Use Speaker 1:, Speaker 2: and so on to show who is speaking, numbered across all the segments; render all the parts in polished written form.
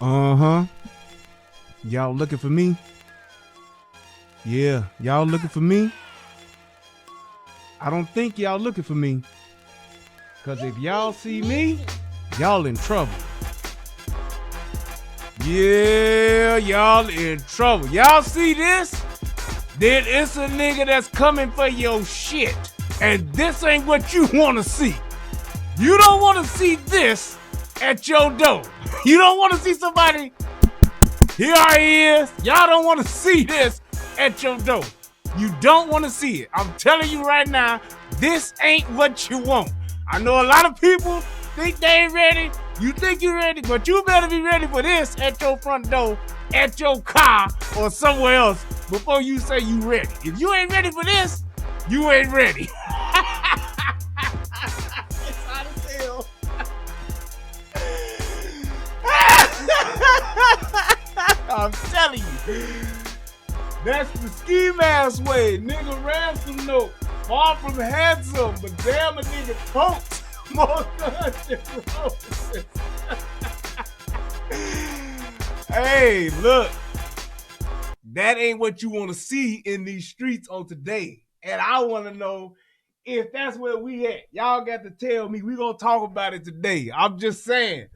Speaker 1: Uh-huh. Y'all looking for me? Yeah. Y'all looking for me? I don't think y'all looking for me. Cause if y'all see me, y'all in trouble. Yeah, y'all in trouble. Y'all see this? Then it's a nigga that's coming for your shit. And this ain't what you want to see. You don't want to see this at your door. You don't want to see somebody, here he is. Y'all don't want to see this at your door. You don't want to see it. I'm telling you right now, this ain't what you want. I know a lot of people think they ain't ready. You think you're ready, but you better be ready for this at your front door, at your car, or somewhere else before you say you ready. If you ain't ready for this, you ain't ready. It's hot as hell. I'm telling you. That's the ski mask way. Nigga ransom note. Far from handsome, but damn a nigga pokes more guns than roses. Hey, look. That ain't what you want to see in these streets on today. And I want to know if that's where we at. Y'all got to tell me. We gonna talk about it today. I'm just saying.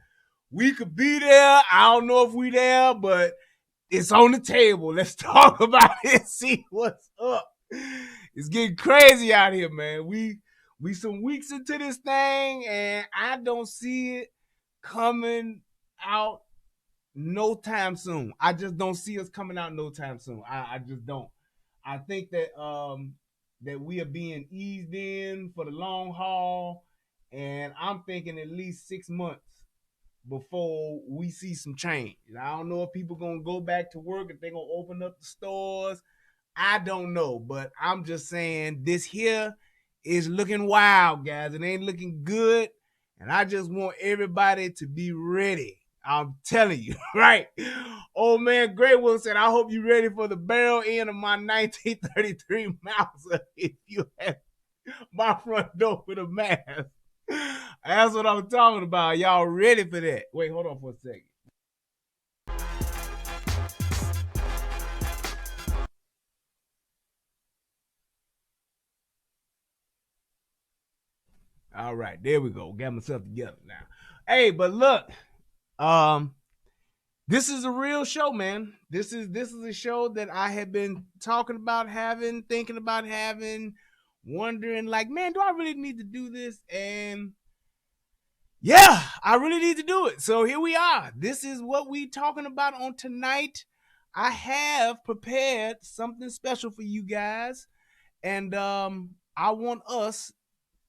Speaker 1: We could be there. I don't know if we there, but it's on the table. Let's talk about it. See what's up. It's getting crazy out here, man. We some weeks into this thing, and I don't see it coming out no time soon. I just don't see us coming out no time soon. I just don't. I think that we are being eased in for the long haul, and I'm thinking at least 6 months before we see some change. I don't know if people gonna go back to work, if they're gonna open up the stores. I don't know, but I'm just saying this here is looking wild, guys. It ain't looking good, and I just want everybody to be ready. I'm telling you, right? Old man Grey Wolf said, I hope you're ready for the barrel end of my 1933 Mauser if you have my front door with a mask. That's what I'm talking about. Y'all ready for that? Wait, hold on for a second. All right, there we go. Got myself together now. Hey, but look, um, this is a real show, man. This is a show that I have been talking about having, thinking about having, wondering, like, man, do I really need to do this? And yeah, I really need to do it. So here we are. This is what we talking about on tonight. I have prepared something special for you guys, and I want us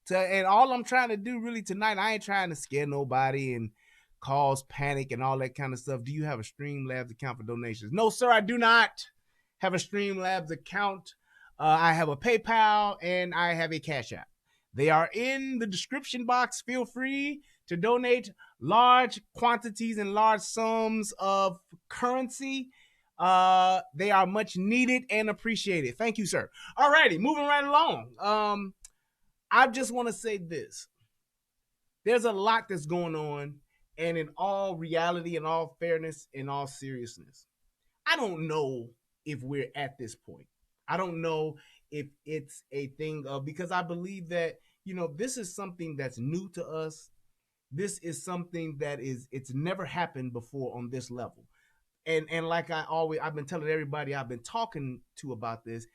Speaker 1: to. And all I'm trying to do really tonight, I ain't trying to scare nobody and cause panic and all that kind of stuff. Do you have a Streamlabs account for donations? No, sir, I do not have a Streamlabs account. I have a PayPal and I have a Cash App. They are in the description box. Feel free to donate large quantities and large sums of currency. They are much needed and appreciated. Thank you, sir. All righty, moving right along. I just want to say this. There's a lot that's going on, and in all reality, in all fairness, in all seriousness, I don't know if we're at this point. I don't know if it's a thing of, because I believe that, this is something that's new to us. This is something that it's never happened before on this level. And like I've been telling everybody I've been talking to about this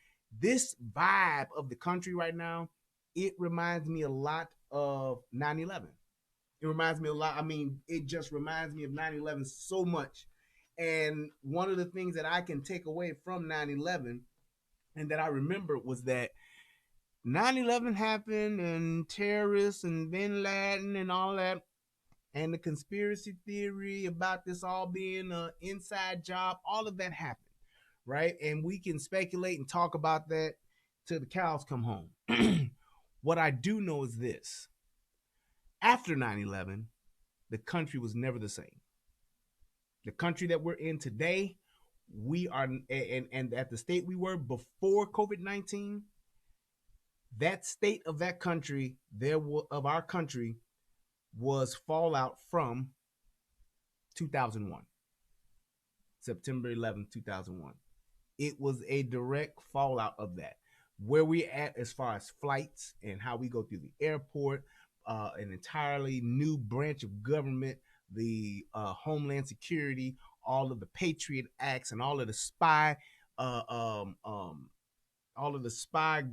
Speaker 1: vibe of the country right now, it reminds me a lot of 9/11. It reminds me a lot. I mean, it just reminds me of 9/11 so much. And one of the things that I can take away from 9/11 and that I remember was that 9/11 happened and terrorists and Bin Laden and all that, and the conspiracy theory about this all being an inside job, all of that happened, right? And we can speculate and talk about that till the cows come home. What I do know is this. After 9/11, the country was never the same. The country that we're in today, we are, and at the state we were before COVID-19, that state of that country, of our country, was fallout from 2001. September 11th, 2001. It was a direct fallout of that. Where we at as far as flights and how we go through the airport, an entirely new branch of government, the Homeland Security, all of the Patriot Acts, and uh, um, um, all of the spy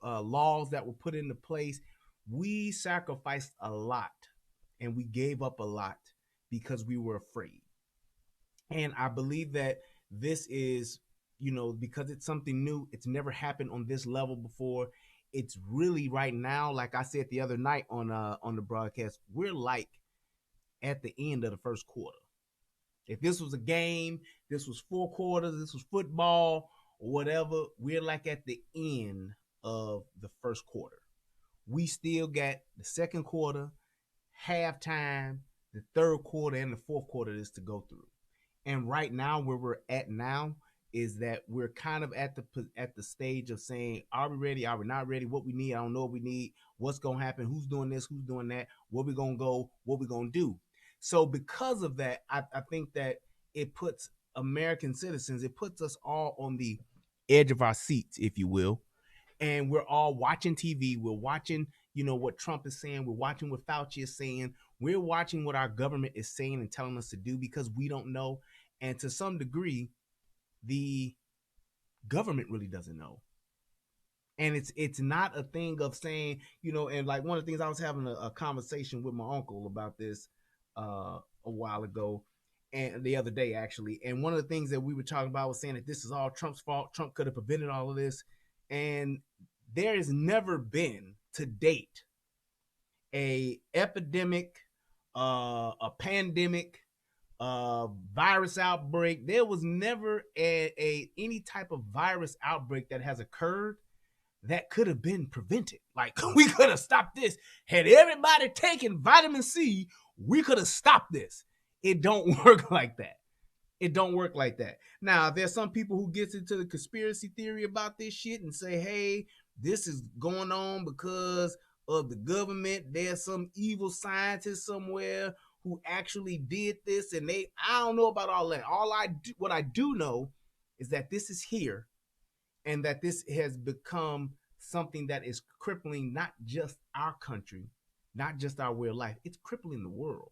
Speaker 1: laws that were put into place. We sacrificed a lot, and we gave up a lot because we were afraid. And I believe that this is, because it's something new. It's never happened on this level before. It's really right now, like I said the other night on the broadcast, we're like at the end of the first quarter. If this was a game, this was 4 quarters, this was football or whatever, we're like at the end of the first quarter. We still got the second quarter, halftime, the third quarter, and the fourth quarter is to go through. And right now, where we're at now is that we're kind of at the stage of saying, are we ready? Are we not ready? What we need? I don't know what we need. What's gonna happen? Who's doing this? Who's doing that? Where we gonna go? What we gonna do? So because of that, I think that it puts American citizens, it puts us all on the edge of our seats, if you will, and we're all watching TV. We're watching, what Trump is saying. We're watching what Fauci is saying. We're watching what our government is saying and telling us to do because we don't know. And to some degree, the government really doesn't know. And it's not a thing of saying, and like one of the things I was having a conversation with my uncle about this a while ago, and the other day actually. And one of the things that we were talking about was saying that this is all Trump's fault. Trump could have prevented all of this. And there has never been to date a epidemic, a pandemic, virus outbreak. There was never any type of virus outbreak that has occurred that could have been prevented. Like we could have stopped this. Had everybody taken vitamin C, we could have stopped this. It don't work like that. It don't work like that. Now, there's some people who gets into the conspiracy theory about this shit and say, hey, this is going on because of the government. There's some evil scientist somewhere who actually did this, and I don't know about all that. What I do know is that this is here, and that this has become something that is crippling not just our country, not just our way of life. It's crippling the world.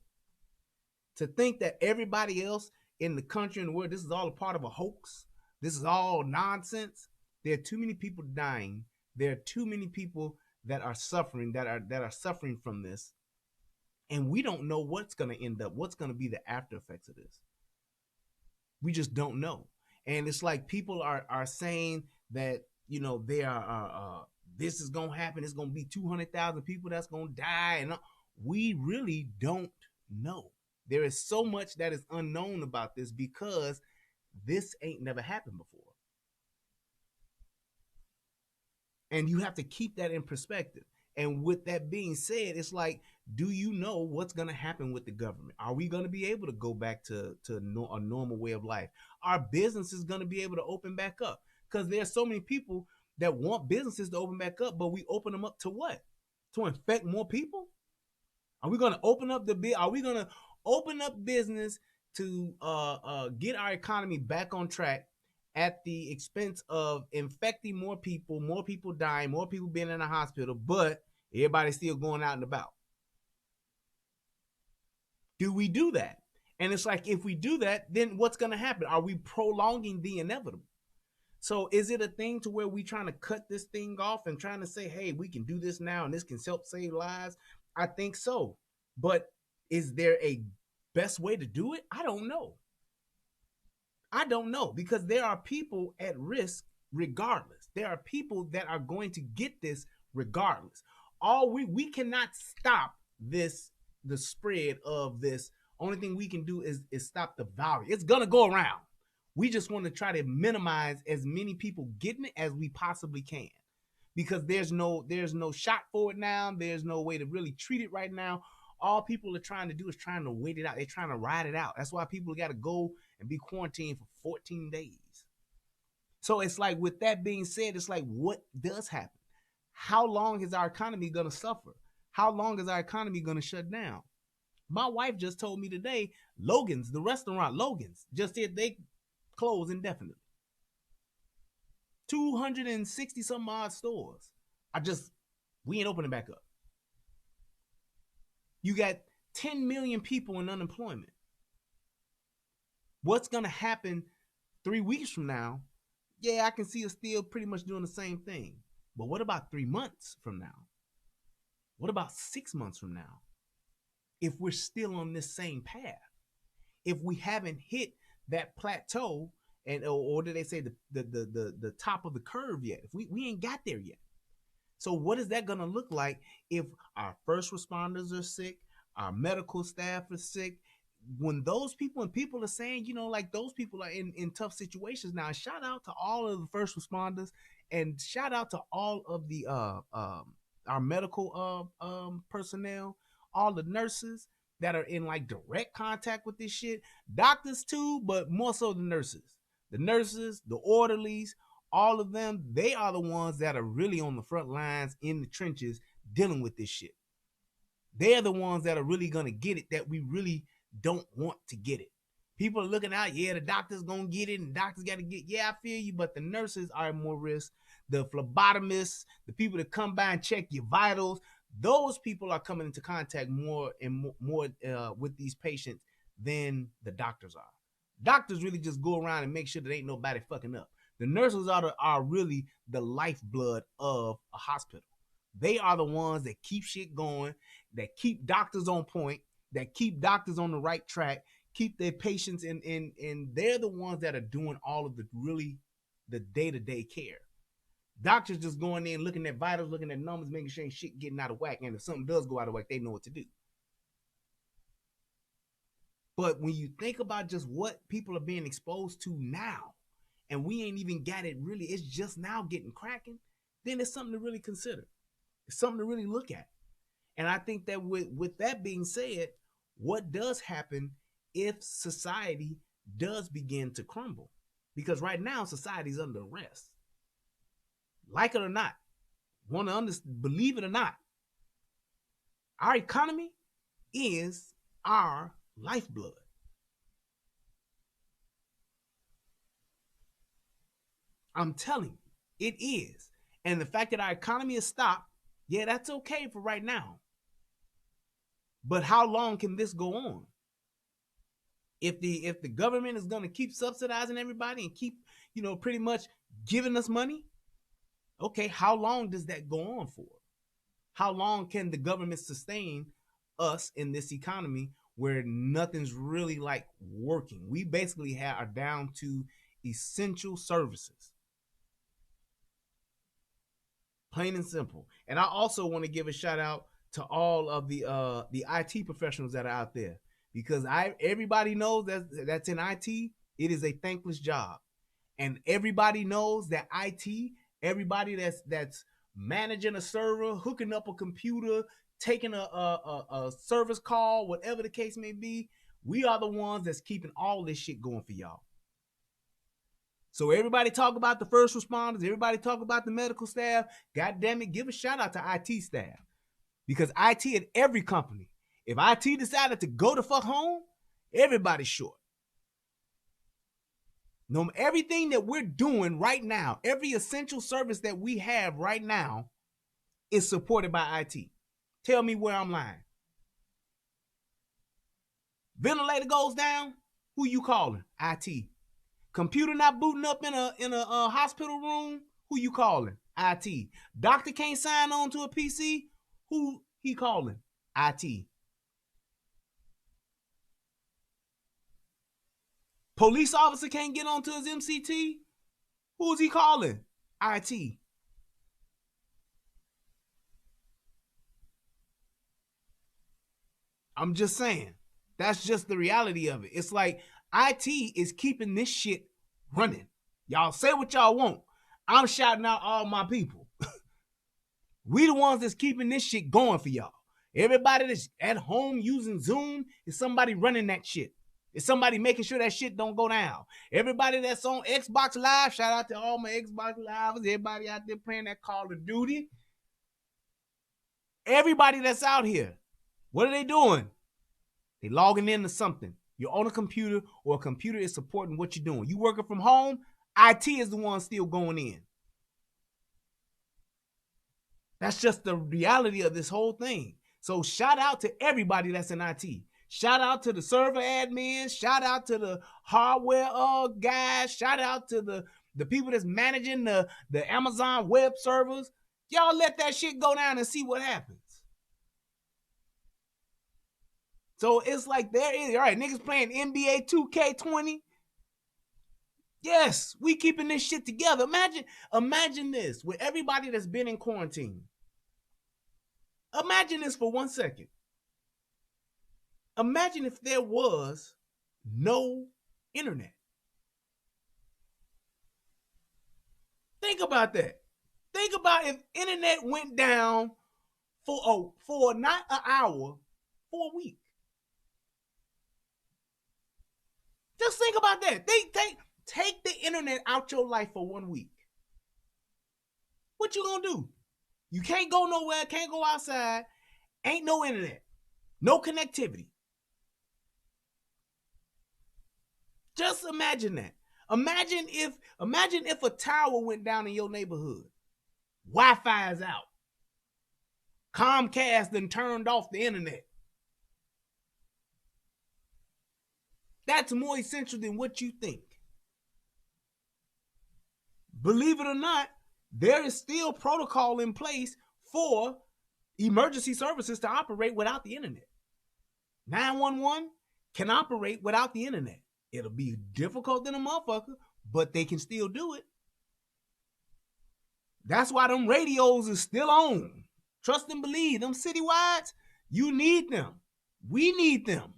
Speaker 1: To think that everybody else in the country and the world, this is all a part of a hoax. This is all nonsense. There are too many people dying. There are too many people that are suffering, that are suffering from this. And we don't know what's going to end up, what's going to be the after effects of this. We just don't know. And it's like people are saying that, they are this is going to happen. It's going to be 200,000 people that's going to die. And we really don't know. There is so much that is unknown about this because this ain't never happened before. And you have to keep that in perspective. And with that being said, it's like, do you know what's going to happen with the government? Are we going to be able to go back to a normal way of life? Are businesses going to be able to open back up? Because there's so many people that want businesses to open back up, but we open them up to what? To infect more people? Are we going to open up business to get our economy back on track at the expense of infecting more people dying, more people being in the hospital, but everybody's still going out and about? Do we do that? And it's like, if we do that, then what's going to happen? Are we prolonging the inevitable? So is it a thing to where we trying to cut this thing off and trying to say, hey, we can do this now and this can help save lives? I think so. But is there a best way to do it? I don't know. Because there are people at risk regardless. There are people that are going to get this regardless. We cannot stop the spread of this. Only thing we can do is stop the value. It's gonna go around. We just want to try to minimize as many people getting it as we possibly can, because there's no shot for it now. There's no way to really treat it right now. All people are trying to do is trying to wait it out. They're trying to ride it out. That's why people got to go and be quarantined for 14 days. So it's like, with that being said, it's like, what does happen? How long is our economy going to suffer? How long is our economy going to shut down? My wife just told me today, the restaurant Logan's, just said closed indefinitely. 260 some odd stores. We ain't opening back up. You got 10 million people in unemployment. What's going to happen 3 weeks from now? Yeah, I can see us still pretty much doing the same thing. But what about 3 months from now? What about 6 months from now? If we're still on this same path, if we haven't hit that plateau, and or did they say the top of the curve yet? If we ain't got there yet. So what is that gonna look like if our first responders are sick, our medical staff is sick? When those people and people are saying, like those people are in tough situations now. Shout out to all of the first responders, and shout out to all of the our medical personnel, all the nurses that are in like direct contact with this shit. Doctors too, but more so the nurses. The nurses, the orderlies, all of them, they are the ones that are really on the front lines in the trenches dealing with this shit. They're the ones that are really going to get it that we really don't want to get it. People are looking out, yeah, the doctor's going to get it and doctors got to get, yeah, I feel you, but the nurses are at more risk. The phlebotomists, the people that come by and check your vitals, those people are coming into contact more and more with these patients than the doctors are. Doctors really just go around and make sure that ain't nobody fucking up. The nurses are really the lifeblood of a hospital. They are the ones that keep shit going, that keep doctors on point, that keep doctors on the right track, keep their patients in they're the ones that are doing all of the day-to-day care. Doctors just going in, looking at vitals, looking at numbers, making sure ain't shit getting out of whack. And if something does go out of whack, they know what to do. But when you think about just what people are being exposed to now, and we ain't even got it really, it's just now getting cracking, then it's something to really consider. It's something to really look at. And I think that with that being said, what does happen if society does begin to crumble? Because right now, society's under arrest. Like it or not, believe it or not, our economy is our lifeblood. I'm telling you, it is. And the fact that our economy is stopped, yeah, that's okay for right now. But how long can this go on? If the government is going to keep subsidizing everybody and keep, pretty much giving us money, okay, how long does that go on for? How long can the government sustain us in this economy where nothing's really like working? We basically are down to essential services. Plain and simple. And I also want to give a shout out to all of the IT professionals that are out there, because everybody knows that's in IT, it is a thankless job. And everybody knows that IT, everybody that's managing a server, hooking up a computer, taking a service call, whatever the case may be, we are the ones that's keeping all this shit going for y'all. So everybody talk about the first responders, everybody talk about the medical staff. God damn it, give a shout out to IT staff. Because IT at every company, if IT decided to go the fuck home, everybody's short. No, everything that we're doing right now, every essential service that we have right now is supported by IT. Tell me where I'm lying. Ventilator goes down, who you calling? IT. Computer not booting up in a hospital room, who you calling? IT. Doctor can't sign on to a PC, who he calling? IT. Police officer can't get onto his MCT, who's he calling? IT. I'm just saying, that's just the reality of it. It's like IT is keeping this shit running. Y'all say what y'all want. I'm shouting out all my people. We the ones that's keeping this shit going for y'all. Everybody that's at home using Zoom is somebody running that shit. It's somebody making sure that shit don't go down. Everybody that's on Xbox Live, shout out to all my Xbox Livers, everybody out there playing that Call of Duty. Everybody that's out here, what are they doing? They logging into something. You own a computer, or a computer is supporting what you're doing. You working from home, IT is the one still going in. That's just the reality of this whole thing. So shout out to everybody that's in IT. Shout out to the server admins. Shout out to the hardware guys. Shout out to the people that's managing the Amazon web servers. Y'all let that shit go down and see what happens. So it's like there is, all right, niggas playing NBA 2K20. Yes, we keeping this shit together. Imagine this with everybody that's been in quarantine. Imagine this for 1 second. Imagine if there was no internet. Think about that. Think about if internet went down for not an hour, for a week. Just think about that. Take the internet out your life for 1 week. What you gonna do? You can't go nowhere, can't go outside, ain't no internet, no connectivity. Just imagine that. Imagine if a tower went down in your neighborhood. Wi-Fi is out. Comcast done turned off the internet. That's more essential than what you think. Believe it or not, there is still protocol in place for emergency services to operate without the internet. 911 can operate without the internet. It'll be difficult than a motherfucker, but they can still do it. That's why them radios is still on. Trust and believe. Them citywides, you need them. We need them.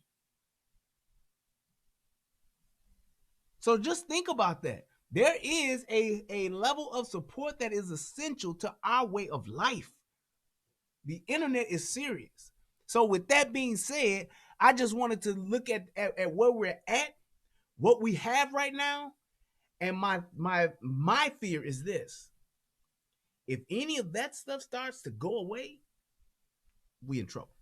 Speaker 1: So just think about that. There is a level of support that is essential to our way of life. The internet is serious. So with that being said, I just wanted to look at where we're at, what we have right now, and my fear is this. If any of that stuff starts to go away, we in trouble.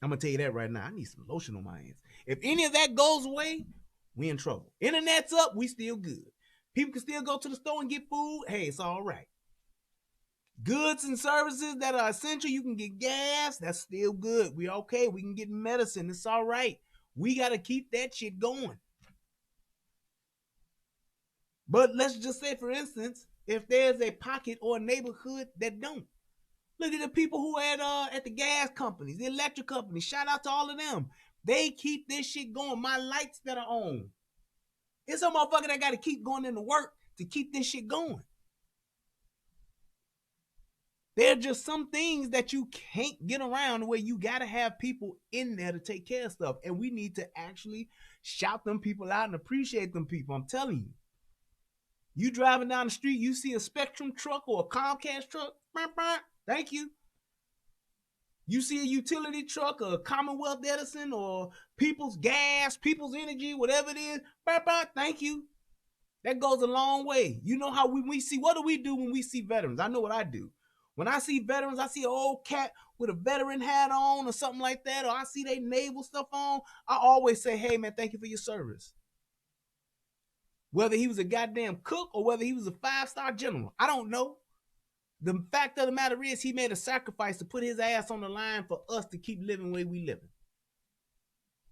Speaker 1: I'm going to tell you that right now. I need some lotion on my hands. If any of that goes away, we in trouble. Internet's up, we still good. People can still go to the store and get food. Hey, it's all right. Goods and services that are essential, you can get gas, that's still good. We okay. We can get medicine, it's all right. We got to keep that shit going. But let's just say, for instance, if there's a pocket or a neighborhood that don't. Look at the people who are at the gas companies, the electric companies. Shout out to all of them. They keep this shit going. My lights that are on. It's a motherfucker that got to keep going into work to keep this shit going. There are just some things that you can't get around where you got to have people in there to take care of stuff. And we need to actually shout them people out and appreciate them people. I'm telling you. You driving down the street, you see a Spectrum truck or a Comcast truck. Thank you. You see a utility truck, a Commonwealth Edison, or People's Gas, People's Energy, whatever it is. Thank you. That goes a long way. You know how we see, what do we do when we see veterans? I know what I do. When I see veterans, I see an old cat with a veteran hat on or something like that, or I see their naval stuff on, I always say, hey, man, thank you for your service. Whether he was a goddamn cook or whether he was a 5-star general, I don't know. The fact of the matter is he made a sacrifice to put his ass on the line for us to keep living the way we living.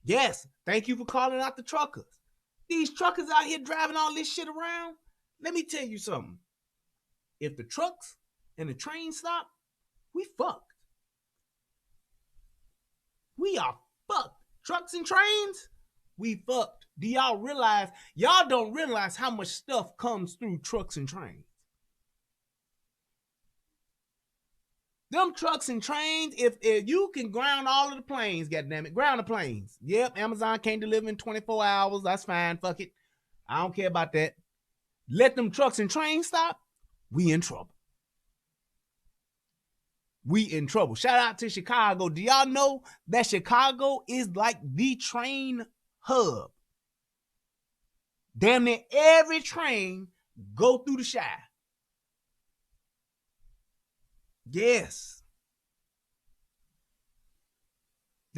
Speaker 1: Yes, thank you for calling out the truckers. These truckers out here driving all this shit around, let me tell you something. If the trucks and the trains stop, we fucked. We are fucked. Trucks and trains, we fucked. Do y'all realize? Y'all don't realize how much stuff comes through trucks and trains. Them trucks and trains, if you can ground all of the planes, goddammit, ground the planes. Yep, Amazon can't deliver in 24 hours. That's fine. Fuck it. I don't care about that. Let them trucks and trains stop. We in trouble. We in trouble. Shout out to Chicago. Do y'all know that Chicago is like the train hub? Damn near every train go through the Chi. Yes.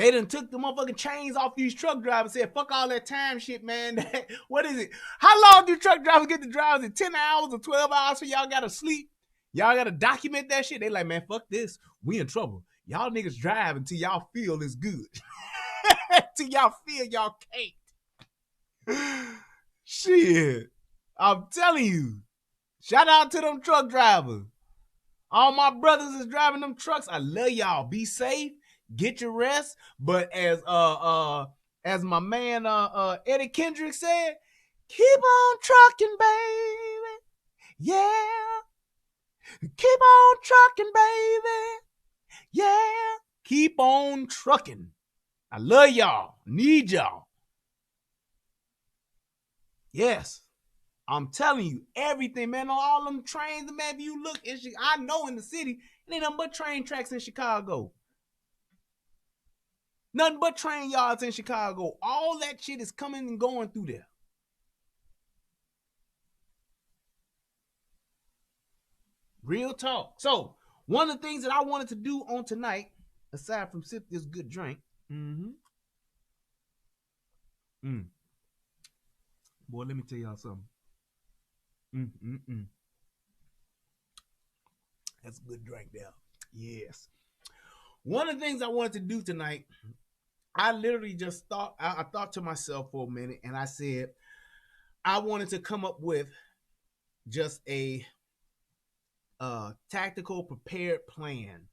Speaker 1: They done took the motherfucking chains off these truck drivers and said, fuck all that time shit, man. What is it? How long do truck drivers get to drive? Is it 10 hours or 12 hours so y'all gotta sleep? Y'all gotta document that shit? They like, man, fuck this. We in trouble. Y'all niggas drive until y'all feel it's good. Till y'all feel y'all can't. Shit. I'm telling you. Shout out to them truck drivers. All my brothers is driving them trucks. I love y'all. Be safe. Get your rest. But as my man Eddie Kendrick said, keep on trucking, baby. Yeah. Keep on trucking, baby. Yeah. Keep on trucking. I love y'all. Need y'all. Yes. I'm telling you, everything, man, on all them trains, man, if you look, I know in the city, it ain't nothing but train tracks in Chicago. Nothing but train yards in Chicago. All that shit is coming and going through there. Real talk. So, one of the things that I wanted to do on tonight, aside from sip this good drink, boy, let me tell y'all something. That's a good drink there. Yes. One of the things I wanted to do tonight, I literally just thought, I thought to myself for a minute, and I said, I wanted to come up with just a tactical, prepared plan,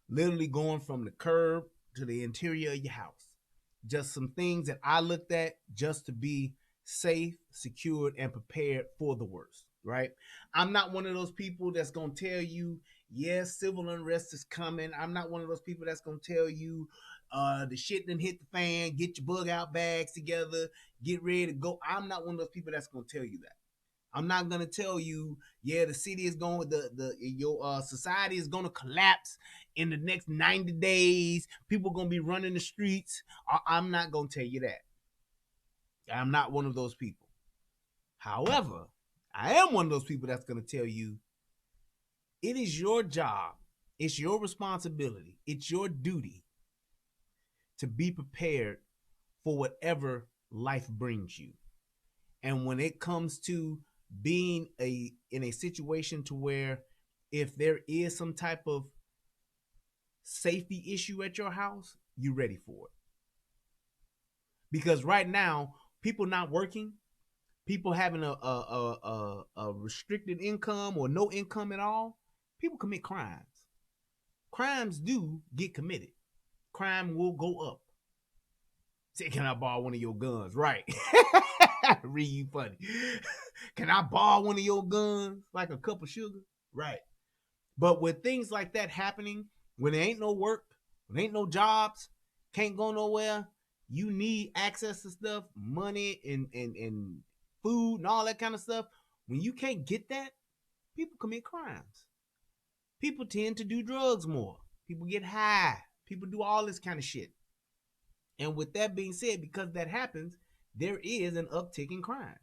Speaker 1: literally going from the curb to the interior of your house. Just some things that I looked at just to be safe, secured, and prepared for the worst, right? I'm not one of those people that's going to tell you, yes, civil unrest is coming. I'm not one of those people that's going to tell you the shit done hit the fan, get your bug out bags together, get ready to go. I'm not one of those people that's going to tell you that. I'm not gonna tell you, yeah, the city is going, your society is gonna collapse in the next 90 days. People are gonna be running the streets. I'm not gonna tell you that. I'm not one of those people. However, I am one of those people that's gonna tell you, it is your job, it's your responsibility, it's your duty to be prepared for whatever life brings you. And when it comes to being in a situation to where if there is some type of safety issue at your house, you ready for it. Because right now, people not working, people having a restricted income or no income at all, people commit crimes. Crimes do get committed. Crime will go up. Say, can I borrow one of your guns? Right. Read you funny. Can I borrow one of your guns? Like a cup of sugar? Right. But with things like that happening, when there ain't no work, when there ain't no jobs, can't go nowhere, you need access to stuff, money and food and all that kind of stuff. When you can't get that, people commit crimes. People tend to do drugs more. People get high. People do all this kind of shit. And with that being said, because that happens, there is an uptick in crime.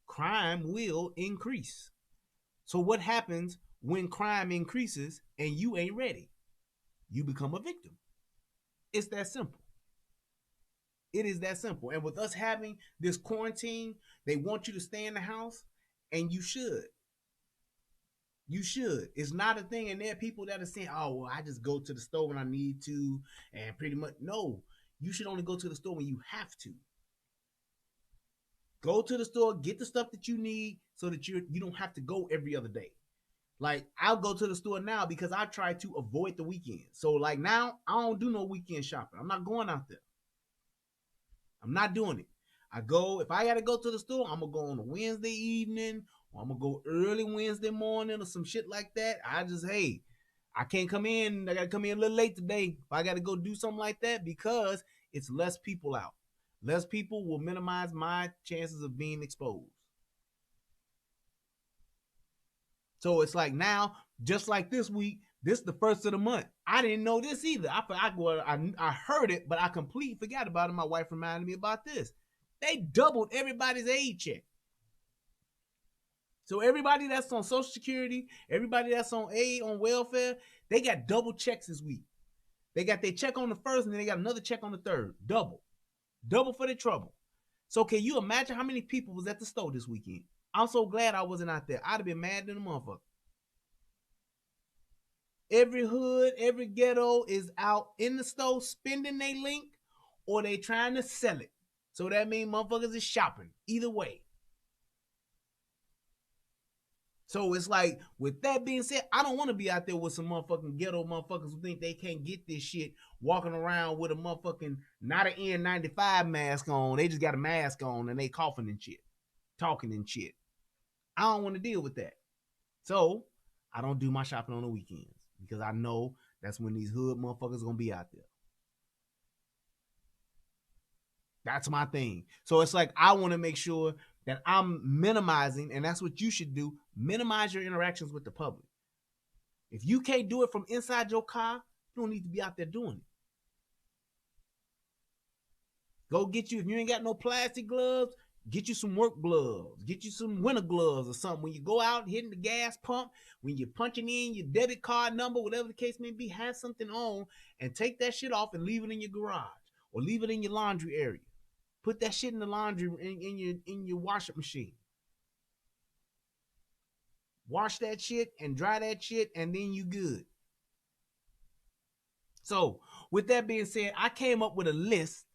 Speaker 1: Crime will increase. So what happens when crime increases and you ain't ready? You become a victim. It's that simple. It is that simple. And with us having this quarantine, they want you to stay in the house, and you should. You should. It's not a thing. And there are people that are saying, oh, well, I just go to the store when I need to, and pretty much, no. You should only go to the store when you have to. Go to the store, get the stuff that you need so that you don't have to go every other day. Like, I'll go to the store now because I try to avoid the weekend. So, like, now, I don't do no weekend shopping. I'm not going out there. I'm not doing it. I go, if I got to go to the store, I'm going to go on a Wednesday evening, or I'm going to go early Wednesday morning or some shit like that. I just, hey, I can't come in. I got to come in a little late today if I got to go do something like that because it's less people out. Less people will minimize my chances of being exposed. So it's like now, just like this week, this is the first of the month. I didn't know this either. I heard it, but I completely forgot about it. My wife reminded me about this. They doubled everybody's aid check. So everybody that's on Social Security, everybody that's on aid, on welfare, they got double checks this week. They got their check on the first, and then they got another check on the third. Double for their trouble. So can you imagine how many people was at the store this weekend? I'm so glad I wasn't out there. I'd have been mad than a motherfucker. Every hood, every ghetto is out in the store spending their link, or they trying to sell it. So that means motherfuckers is shopping. Either way. So it's like, with that being said, I don't want to be out there with some motherfucking ghetto motherfuckers who think they can't get this shit, walking around with a motherfucking not an N95 mask on. They just got a mask on and they coughing and shit, talking and shit. I don't want to deal with that. So I don't do my shopping on the weekends because I know that's when these hood motherfuckers gonna be out there. That's my thing. So it's like, I want to make sure that I'm minimizing, and that's what you should do, minimize your interactions with the public. If you can't do it from inside your car, you don't need to be out there doing it. Go get you, if you ain't got no plastic gloves, get you some work gloves, get you some winter gloves or something. When you go out hitting the gas pump, when you're punching in your debit card number, whatever the case may be, have something on and take that shit off and leave it in your garage or leave it in your laundry area. Put that shit in the laundry in your washing machine. Wash that shit and dry that shit, and then you good. So, with that being said, I came up with a list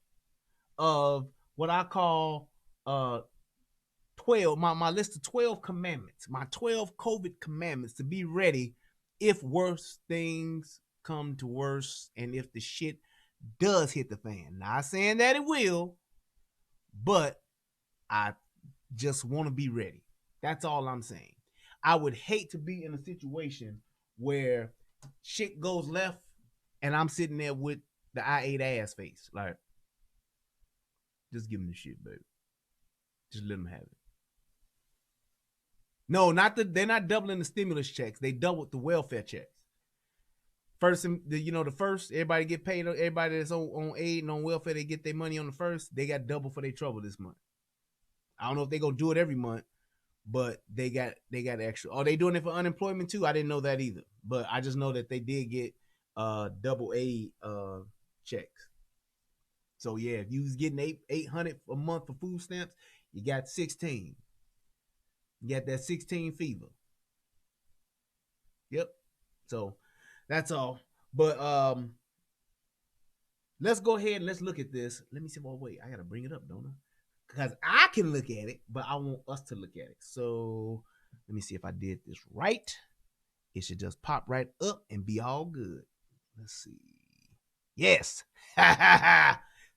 Speaker 1: of what I call 12, my list of 12 commandments, my 12 COVID commandments to be ready if worse things come to worse and if the shit does hit the fan. Not saying that it will, but I just want to be ready. That's all I'm saying. I would hate to be in a situation where shit goes left and I'm sitting there with the I ate ass face. Like, just give them the shit, baby. Just let them have it. No, they're not doubling the stimulus checks. They doubled the welfare checks. First, the first, everybody get paid. Everybody that's on aid and on welfare, they get their money on the first. They got double for their trouble this month. I don't know if they're gonna do it every month, but they got extra. Are they doing it for unemployment too? I didn't know that either, but I just know that they did get double aid checks. So yeah, if you was getting $800 a month for food stamps, you got 16. You got that 16 fever. Yep. So that's all. But let's go ahead and let's look at this. Let me see. Oh, wait, I gotta bring it up, don't I? Because I can look at it, but I want us to look at it. So let me see if I did this right. It should just pop right up and be all good. Let's see. Yes.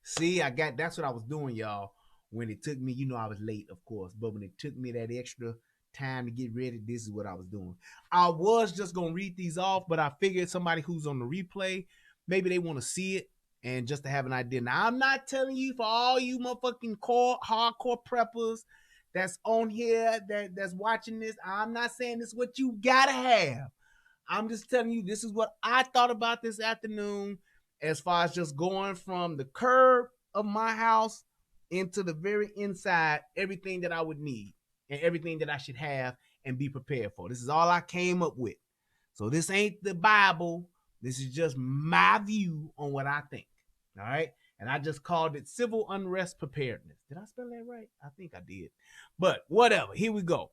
Speaker 1: See, that's what I was doing, y'all. When it took me, I was late, of course, but when it took me that extra time to get ready, this is what I was doing. I was just going to read these off, but I figured somebody who's on the replay, maybe they want to see it and just to have an idea. Now, I'm not telling you, for all you motherfucking hardcore preppers that's on here, that's watching this, I'm not saying this is what you got to have. I'm just telling you, this is what I thought about this afternoon as far as just going from the curb of my house into the very inside, everything that I would need and everything that I should have and be prepared for. This is all I came up with. So this ain't the Bible. This is just my view on what I think. All right. And I just called it civil unrest preparedness. Did I spell that right? I think I did. But whatever. Here we go.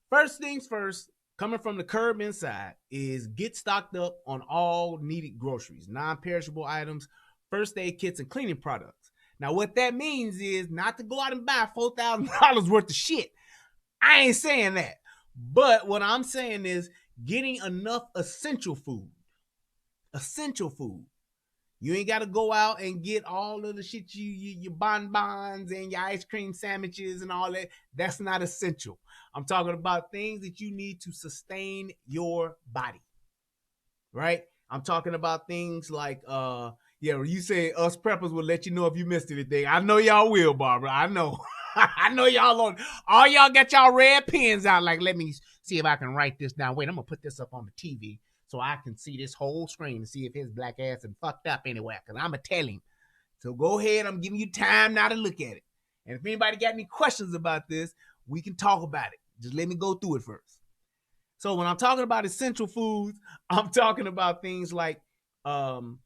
Speaker 1: First things first, coming from the curb inside, is get stocked up on all needed groceries, non-perishable items, first aid kits, and cleaning products. Now, what that means is not to go out and buy $4,000 worth of shit. I ain't saying that. But what I'm saying is getting enough essential food. Essential food. You ain't got to go out and get all of the shit, your bonbons and your ice cream sandwiches and all that. That's not essential. I'm talking about things that you need to sustain your body. Right? I'm talking about things like, you say us preppers will let you know if you missed anything. I know y'all will, Barbara. I know. I know y'all on. All y'all got y'all red pens out. Like, let me see if I can write this down. Wait, I'm going to put this up on the TV so I can see this whole screen and see if his black ass is fucked up anywhere. Because I'm going to tell him. So go ahead. I'm giving you time now to look at it. And if anybody got any questions about this, we can talk about it. Just let me go through it first. So when I'm talking about essential foods, I'm talking about things like Um,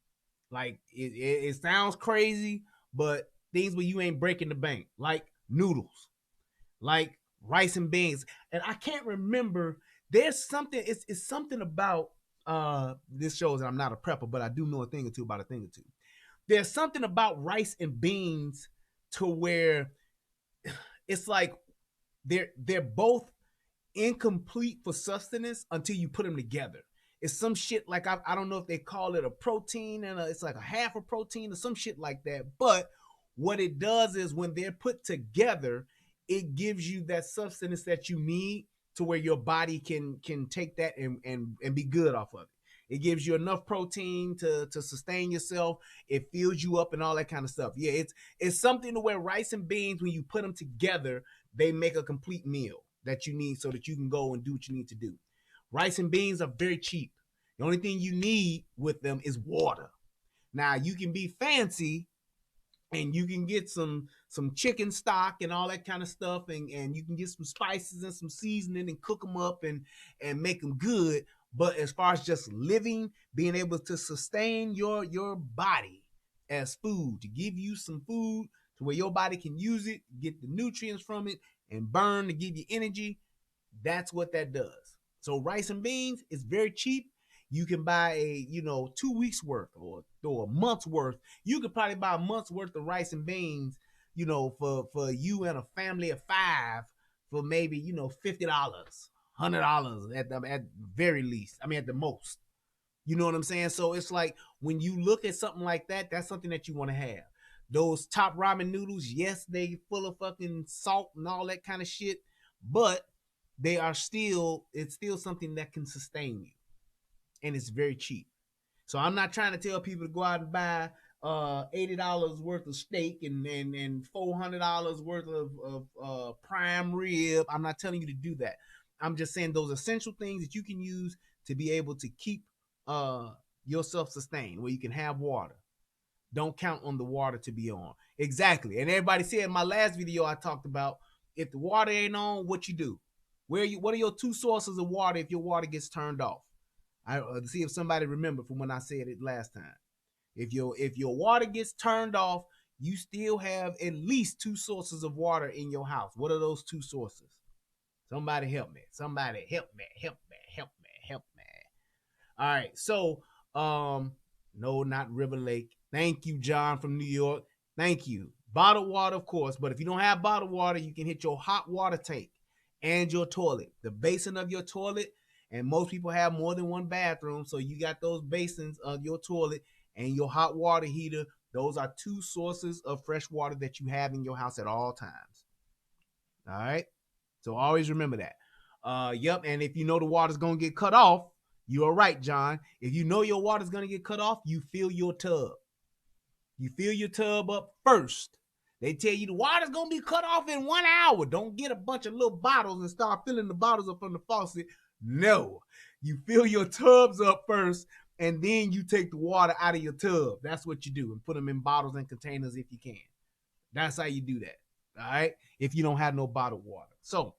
Speaker 1: like it sounds crazy, but things where you ain't breaking the bank, like noodles, like rice and beans. And I can't remember. There's something. It's something about this shows that I'm not a prepper, but I do know a thing or two about a thing or two. There's something about rice and beans to where it's like they're both incomplete for sustenance until you put them together. It's some shit like I don't know if they call it a protein and it's like a half a protein or some shit like that. But what it does is when they're put together, it gives you that sustenance that you need to where your body can take that and be good off of it. It gives you enough protein to sustain yourself. It fills you up and all that kind of stuff. Yeah, it's something to where rice and beans, when you put them together, they make a complete meal that you need so that you can go and do what you need to do. Rice and beans are very cheap. The only thing you need with them is water. Now you can be fancy and you can get some chicken stock and all that kind of stuff, and you can get some spices and some seasoning and cook them up and make them good. But as far as just living, being able to sustain your body as food, to give you some food to where your body can use it, get the nutrients from it, and burn to give you energy, that's what that does. So rice and beans is very cheap. You can buy a 2 weeks worth or a month's worth. You could probably buy a month's worth of rice and beans, for you and a family of 5 for maybe $50, $100 at the very least. I mean at the most. You know what I'm saying? So it's like when you look at something like that, that's something that you want to have. Those top ramen noodles, yes, they full of fucking salt and all that kind of shit, but it's still something that can sustain you, and it's very cheap. So I'm not trying to tell people to go out and buy $80 worth of steak and $400 worth of prime rib. I'm not telling you to do that. I'm just saying those essential things that you can use to be able to keep uh yourself sustained, where you can have water. Don't count on the water to be on. Exactly. And everybody said in my last video I talked about, if the water ain't on, what you do? What are your 2 sources of water if your water gets turned off? I see if somebody remember from when I said it last time. If your water gets turned off, you still have at least 2 sources of water in your house. What are those 2 sources? Somebody help me. Somebody help me. Help me. Help me. Help me. All right. So, no, not River Lake. Thank you, John from New York. Thank you. Bottled water, of course, but if you don't have bottled water, you can hit your hot water tank and your toilet, the basin of your toilet. And most people have more than one bathroom, so you got those basins of your toilet and your hot water heater. Those are 2 sources of fresh water that you have in your house at all times. All right, so always remember that. Yep, and if you know the water's gonna get cut off, you are right, John. If you know your water's gonna get cut off, you fill your tub. You fill your tub up first. They tell you the water's gonna be cut off in 1 hour. Don't get a bunch of little bottles and start filling the bottles up from the faucet. No, you fill your tubs up first, and then you take the water out of your tub. That's what you do, and put them in bottles and containers if you can. That's how you do that. All right, if you don't have no bottled water. So,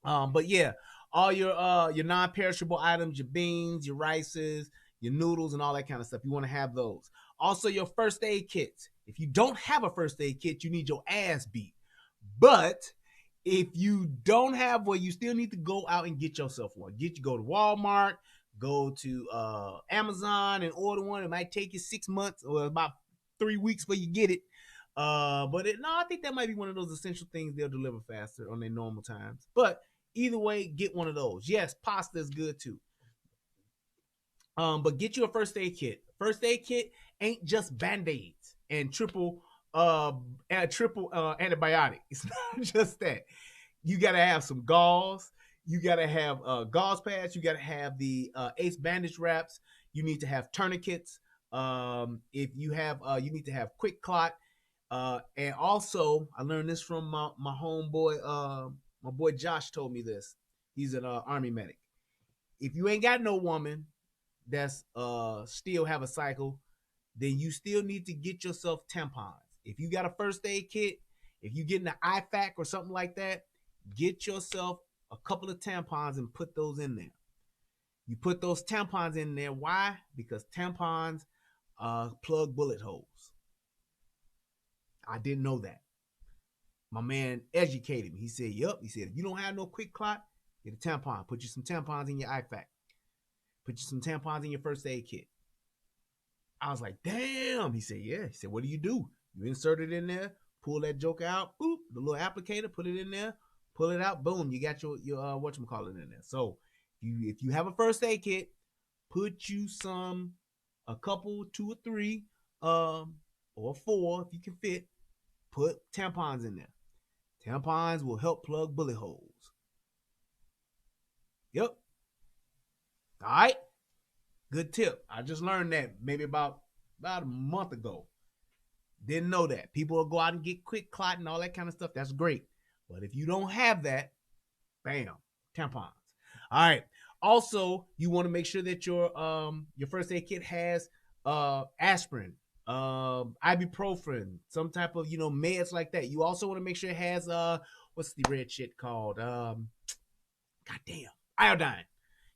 Speaker 1: but yeah, all your non-perishable items, your beans, your rices, your noodles, and all that kind of stuff. You want to have those. Also, your first aid kits. If you don't have a first aid kit, you need your ass beat. But if you don't have one, you still need to go out and get yourself one. Go to Walmart, go to Amazon and order one. It might take you 6 months or about 3 weeks before you get it. I think that might be one of those essential things they'll deliver faster on their normal times. But either way, get one of those. Yes, pasta is good too. But get you a first aid kit. First aid kit ain't just band-aids and triple antibiotic. It's not just that. You gotta have some gauze. You gotta have gauze pads. You gotta have the ACE bandage wraps. You need to have tourniquets. If you have, you need to have quick clot. And also, I learned this from my homeboy. My boy Josh told me this. He's an army medic. If you ain't got no woman that's still have a cycle, then you still need to get yourself tampons. If you got a first aid kit, if you get an IFAC or something like that, get yourself a couple of tampons and put those in there. You put those tampons in there. Why? Because tampons plug bullet holes. I didn't know that. My man educated me. He said, yup. He said, if you don't have no quick clot, get a tampon. Put you some tampons in your IFAC. Put you some tampons in your first aid kit. I was like, damn. He said, yeah. He said, what do? You insert it in there, pull that joke out, boop, the little applicator, put it in there, pull it out, boom, you got your whatchamacallit in there. So if you have a first aid kit, put you a couple, 2 or 3, or 4 if you can fit, put tampons in there. Tampons will help plug bullet holes. Yep. All right. Good tip. I just learned that maybe about a month ago. Didn't know that. People will go out and get quick clot and all that kind of stuff. That's great. But if you don't have that, bam, tampons. All right. Also, you want to make sure that your first aid kit has aspirin, ibuprofen, some type of meds like that. You also want to make sure it has what's the red shit called? Goddamn, iodine.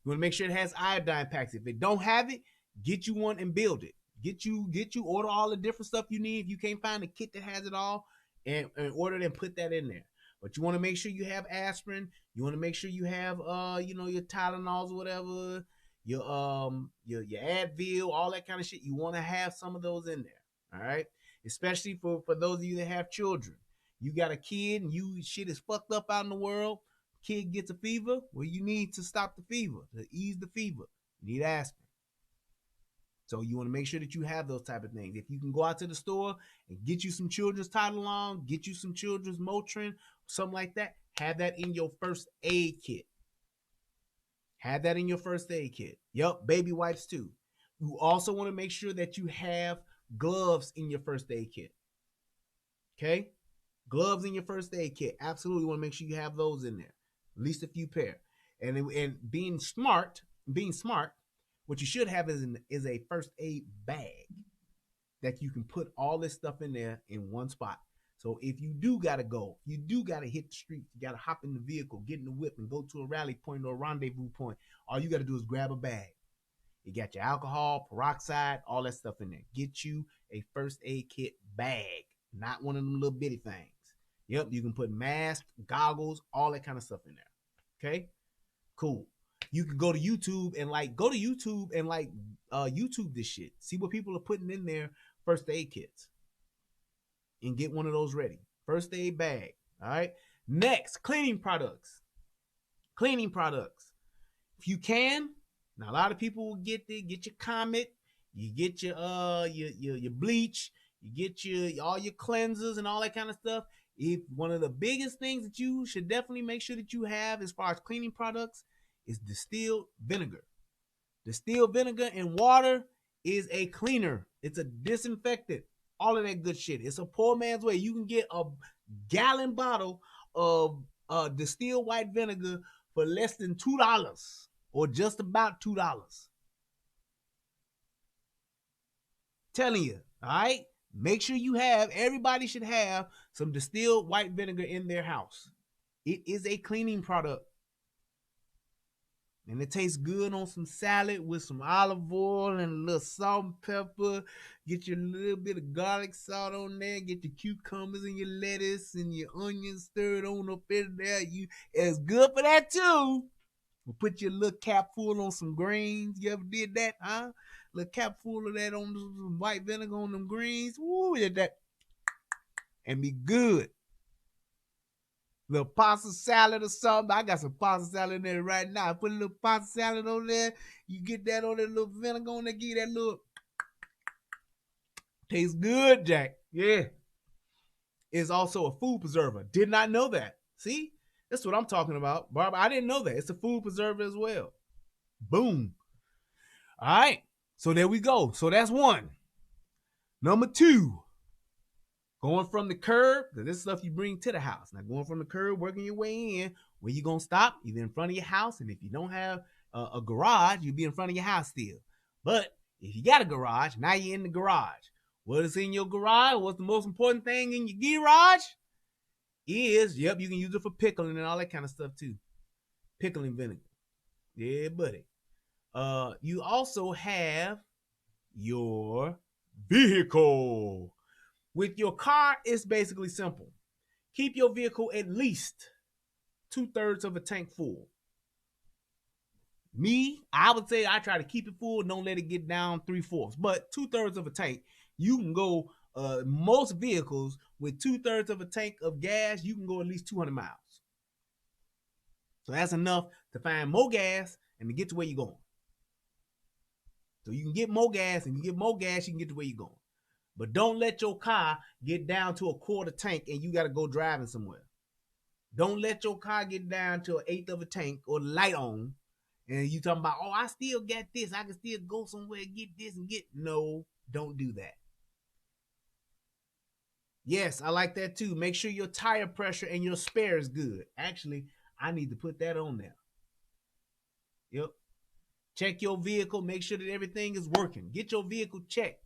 Speaker 1: You want to make sure it has iodine packs. If they don't have it, get you one and build it. Get you order all the different stuff you need. If you can't find a kit that has it all, and order it and put that in there. But you want to make sure you have aspirin. You want to make sure you have your Tylenols or whatever, your Advil, all that kind of shit. You want to have some of those in there. All right, especially for those of you that have children. You got a kid and shit is fucked up out in the world. Kid gets a fever. Well, you need to stop the fever, to ease the fever. You need aspirin. So you want to make sure that you have those type of things. If you can go out to the store and get you some children's Tylenol, get you some children's Motrin, something like that, have that in your first aid kit. Have that in your first aid kit. Yep, baby wipes too. You also want to make sure that you have gloves in your first aid kit. Okay? Gloves in your first aid kit. Absolutely want to make sure you have those in there. At least a few pair. And being smart, what you should have is a first aid bag that you can put all this stuff in there in one spot. So if you do got to go, you do got to hit the streets, you got to hop in the vehicle, get in the whip and go to a rally point or a rendezvous point, all you got to do is grab a bag. You got your alcohol, peroxide, all that stuff in there. Get you a first aid kit bag, not one of them little bitty things. Yep, you can put masks, goggles, all that kind of stuff in there. Okay? Cool. You can go to YouTube and YouTube this shit. See what people are putting in their first aid kits. And get one of those ready. First aid bag. All right. Next, cleaning products. Cleaning products. If you can, now a lot of people will get your Comet, you get your bleach, you get all your cleansers and all that kind of stuff. If one of the biggest things that you should definitely make sure that you have as far as cleaning products is distilled vinegar. Distilled vinegar and water is a cleaner. It's a disinfectant. All of that good shit. It's a poor man's way. You can get a gallon bottle of distilled white vinegar for less than $2 or just about $2. Telling you, all right? Make sure everybody should have some distilled white vinegar in their house. It is a cleaning product. And it tastes good on some salad with some olive oil and a little salt and pepper. Get your little bit of garlic salt on there. Get your cucumbers and your lettuce and your onions stirred on up in there. It's good for that too. We'll put your little cap full on some greens. You ever did that, huh? Little cap full of that on some white vinegar on them greens. Woo, that and be good. Little pasta salad or something. I got some pasta salad in there right now. Put a little pasta salad on there. You get that on that little vinegar on there. Give that little. Tastes good, Jack. Yeah. It's also a food preserver. Did not know that. See? That's what I'm talking about. Barbara, I didn't know that. It's a food preserver as well. Boom. All right. So there we go. So that's one. Number 2. Going from the curb, because this stuff you bring to the house. Now, going from the curb, working your way in, where you going to stop? Either in front of your house, and if you don't have a garage, you'll be in front of your house still. But if you got a garage, now you're in the garage. What is in your garage? What's the most important thing in your garage? You can use it for pickling and all that kind of stuff too. Pickling vinegar. Yeah, buddy. You also have your vehicle. With your car, it's basically simple. Keep your vehicle at least 2/3 of a tank full. Me, I would say I try to keep it full, don't let it get down 3/4. But 2/3 of a tank, you can go. Most vehicles with 2/3 of a tank of gas, you can go at least 200 miles. So that's enough to find more gas and to get to where you're going. So you can get more gas, and you get more gas, you can get to where you're going. But don't let your car get down to a quarter tank and you got to go driving somewhere. Don't let your car get down to an eighth of a tank or the light on, and you talking about, oh, I still got this. I can still go somewhere, get this, and get. No, don't do that. Yes, I like that too. Make sure your tire pressure and your spare is good. Actually, I need to put that on there. Yep. Check your vehicle. Make sure that everything is working. Get your vehicle checked.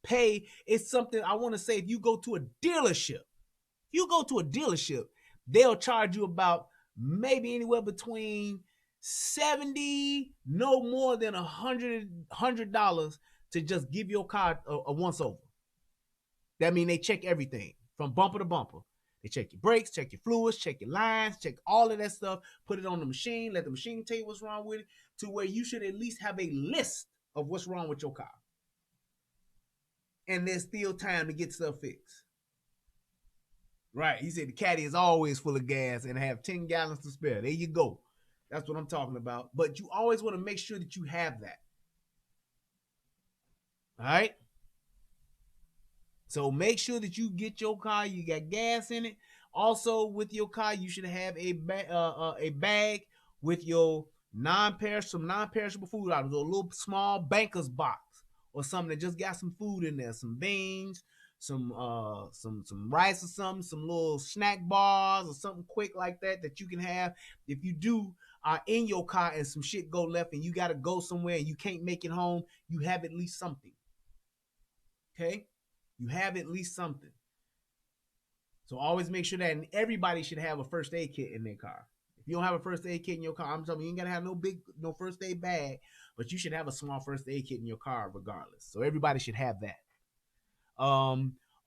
Speaker 1: Pay. It's something I want to say. If you go to a dealership, they'll charge you about maybe anywhere between 70, no more than $100 to just give your car a once over. That means they check everything from bumper to bumper. They check your brakes, check your fluids, check your lines, check all of that stuff, put it on the machine, let the machine tell you what's wrong with it, to where you should at least have a list of what's wrong with your car. And there's still time to get stuff fixed. Right. He said the caddy is always full of gas and have 10 gallons to spare. There you go. That's what I'm talking about. But you always want to make sure that you have that. All right. So make sure that you get your car, you got gas in it. Also, with your car, you should have a bag with your non-perishable food items, or a little small banker's box or something that just got some food in there, some beans, some rice or something, some little snack bars or something quick like that you can have if you do are in your car and some shit go left and you got to go somewhere and you can't make it home. You have at least something. Okay. You have at least something. So always make sure that, and everybody should have a first aid kit in their car. If you don't have a first aid kit in your car, I'm telling you, you ain't gotta have no first aid bag, but you should have a small first aid kit in your car regardless. So everybody should have that.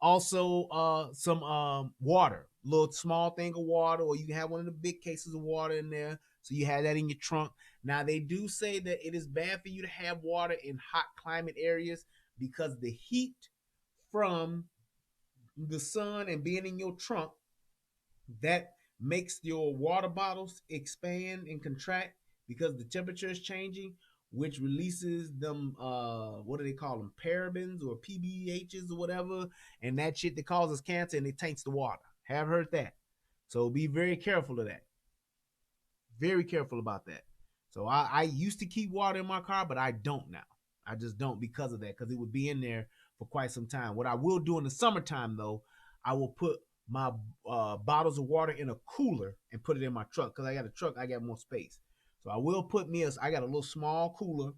Speaker 1: Also, some water, little small thing of water, or you can have one of the big cases of water in there. So you have that in your trunk. Now they do say that it is bad for you to have water in hot climate areas because the heat from the sun and being in your trunk, that makes your water bottles expand and contract because the temperature is changing, which releases them what do they call them, parabens or PBHs or whatever, and that shit that causes cancer, and it taints the water. Have heard that. So be very careful of that. Very careful about that. So I used to keep water in my car, but I don't now. I just don't because of that, because it would be in there for quite some time. What I will do in the summertime, though, I will put my bottles of water in a cooler and put it in my truck, because I got a truck, I got more space. So I will put I got a little small cooler,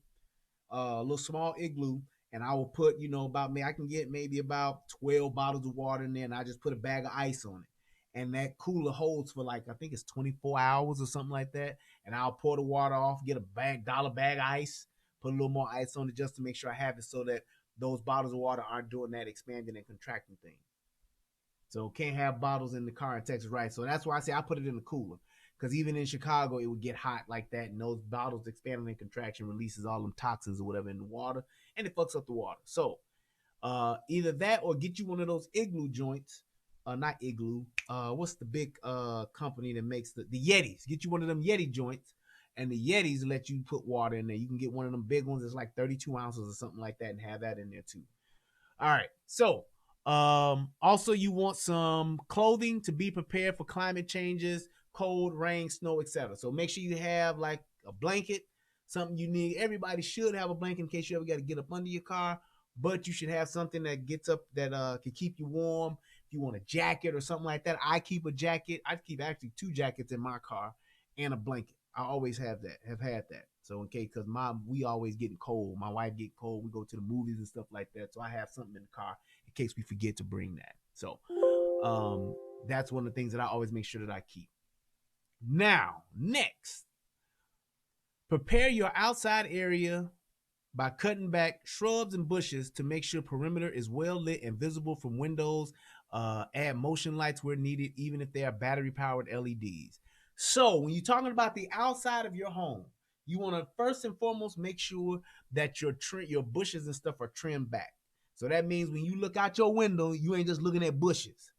Speaker 1: a little small igloo, and I will put, about me, I can get maybe about 12 bottles of water in there, and I just put a bag of ice on it. And that cooler holds for I think it's 24 hours or something like that. And I'll pour the water off, get a dollar bag of ice, put a little more ice on it just to make sure I have it so that those bottles of water aren't doing that expanding and contracting thing. So can't have bottles in the car in Texas, right? So that's why I say I put it in the cooler. Because even in Chicago, it would get hot like that, and those bottles expanding and contraction releases all them toxins or whatever in the water, and it fucks up the water. So either that or get you one of those igloo joints. Not igloo. What's the big company that makes the Yetis? Get you one of them Yeti joints, and the Yetis let you put water in there. You can get one of them big ones that's like 32 ounces or something like that, and have that in there too. All right. So also you want some clothing to be prepared for climate changes, cold, rain, snow, etc. So make sure you have like a blanket, something you need. Everybody should have a blanket in case you ever got to get up under your car, but you should have something that gets up that can keep you warm. If you want a jacket or something like that, I keep a jacket. I keep actually 2 jackets in my car and a blanket. I always have had that. So in case, because we always getting cold. My wife get cold. We go to the movies and stuff like that. So I have something in the car in case we forget to bring that. So that's one of the things that I always make sure that I keep. Now, next, Prepare your outside area by cutting back shrubs and bushes to make sure perimeter is well lit and visible from windows. Add motion lights where needed, even if they are battery powered LEDs. So when you're talking about the outside of your home, you want to first and foremost make sure that your bushes and stuff are trimmed back. So that means when you look out your window, you ain't just looking at bushes.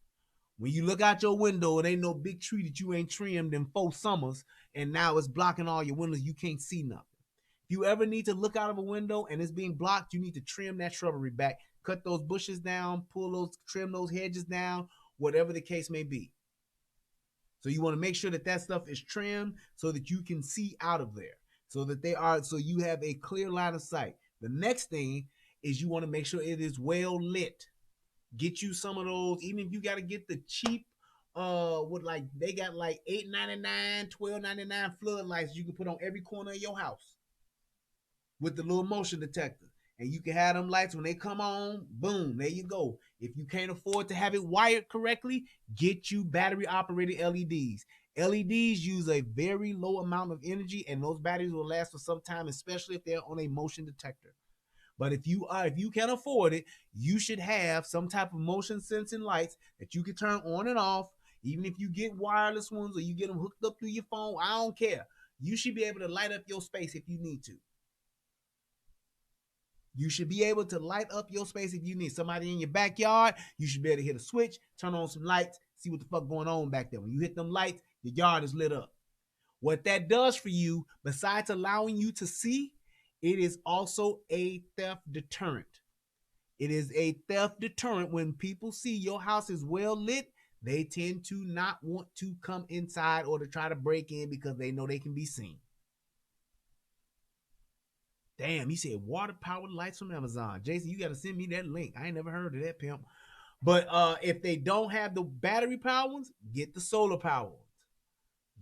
Speaker 1: When you look out your window, it ain't no big tree that you ain't trimmed in 4 summers, and now it's blocking all your windows. You can't see nothing. If you ever need to look out of a window and it's being blocked, you need to trim that shrubbery back, cut those bushes down, trim those hedges down, whatever the case may be. So you want to make sure that that stuff is trimmed so that you can see out of there, so you have a clear line of sight. The next thing is you want to make sure it is well lit. Get you some of those, even if you got to get the cheap, with like they got like $8.99, $12.99 floodlights you can put on every corner of your house with the little motion detector. And you can have them lights when they come on, boom, there you go. If you can't afford to have it wired correctly, get you battery operated LEDs. LEDs use a very low amount of energy, and those batteries will last for some time, especially if they're on a motion detector. But if you can afford it, you should have some type of motion sensing lights that you can turn on and off. Even if you get wireless ones or you get them hooked up through your phone, I don't care. You should be able to light up your space if you need to. You should be able to light up your space if you need somebody in your backyard. You should be able to hit a switch, turn on some lights, see what the fuck going on back there. When you hit them lights, your yard is lit up. What that does for you, besides allowing you to see, it is also a theft deterrent. It is a theft deterrent. When people see your house is well lit, they tend to not want to come inside or to try to break in because they know they can be seen. Damn, he said water powered lights from Amazon. Jason, you got to send me that link. I ain't never heard of that, pimp. But if they don't have the battery power ones, get the solar power ones.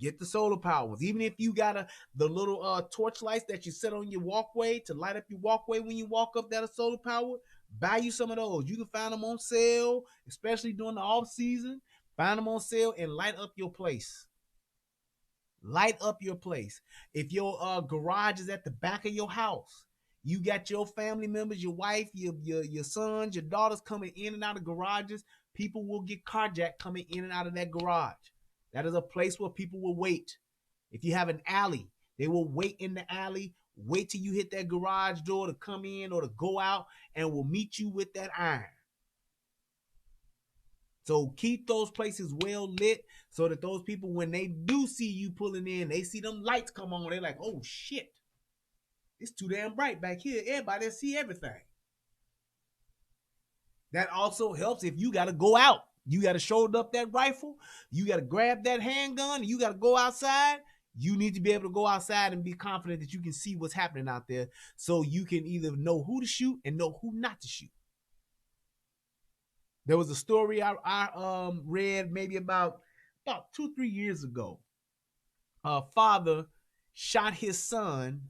Speaker 1: Get the solar power ones. Even if you got the little torch lights that you set on your walkway to light up your walkway when you walk up that are solar powered, buy you some of those. You can find them on sale, especially during the off season. Find them on sale and light up your place. Light up your place. If your garage is at the back of your house, you got your family members, your wife, your sons, your daughters coming in and out of garages. People will get carjacked coming in and out of that garage. That is a place where people will wait. If you have an alley, they will wait in the alley, wait till you hit that garage door to come in or to go out, and will meet you with that iron. So keep those places well lit so that those people, when they do see you pulling in, they see them lights come on. They're like, oh shit, it's too damn bright back here. Everybody see everything. That also helps if you got to go out. You got to shoulder up that rifle. You got to grab that handgun. You got to go outside. You need to be able to go outside and be confident that you can see what's happening out there so you can either know who to shoot and know who not to shoot. There was a story I read maybe about 2-3 years ago. A father shot his son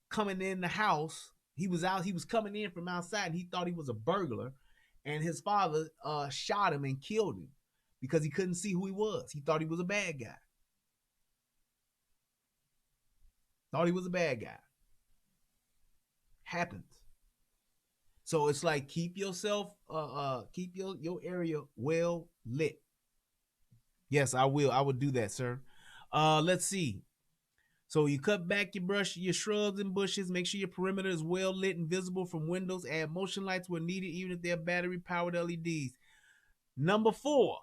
Speaker 1: coming in the house. He was coming in from outside, and he thought he was a burglar, and his father shot him and killed him because he couldn't see who he was. He thought he was a bad guy. Thought he was a bad guy. Happens. So it's like keep yourself, keep your area well lit. Yes, I will. I will do that, sir. Let's see. So you cut back your shrubs and bushes. Make sure your perimeter is well lit and visible from windows. Add motion lights where needed, even if they're battery powered LEDs. Number 4,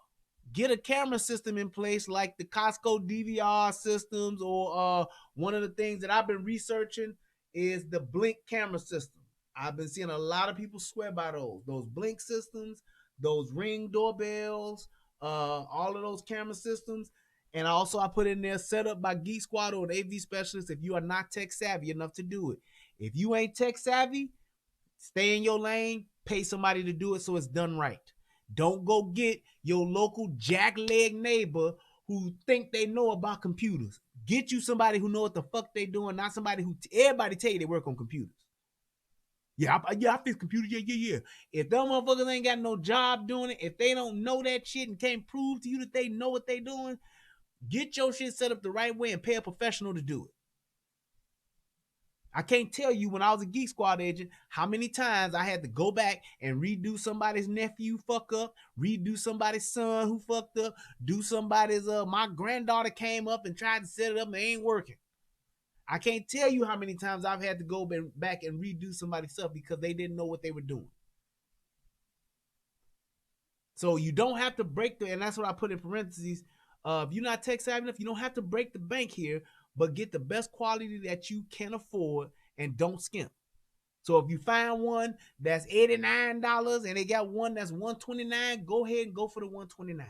Speaker 1: get a camera system in place like the Costco DVR systems, or one of the things that I've been researching is the Blink camera system. I've been seeing a lot of people swear by those Blink systems, those Ring doorbells, all of those camera systems. And also I put in there set up by Geek Squad or an AV specialist if you are not tech savvy enough to do it. If you ain't tech savvy, stay in your lane, pay somebody to do it so it's done right. Don't go get your local jackleg neighbor who think they know about computers. Get you somebody who know what the fuck they doing, not somebody who everybody tell you they work on computers. I fix computers. Yeah. If them motherfuckers ain't got no job doing it, if they don't know that shit and can't prove to you that they know what they doing, get your shit set up the right way and pay a professional to do it. I can't tell you when I was a Geek Squad agent how many times I had to go back and redo somebody's nephew fuck up, redo somebody's son who fucked up, do somebody's my granddaughter came up and tried to set it up and it ain't working. I can't tell you how many times I've had to go back and redo somebody's stuff because they didn't know what they were doing. So you don't have to break and that's what I put in parentheses. If you're not tech savvy enough, you don't have to break the bank here, but get the best quality that you can afford and don't skimp. So if you find one that's $89 and they got one that's $129, go ahead and go for the $129.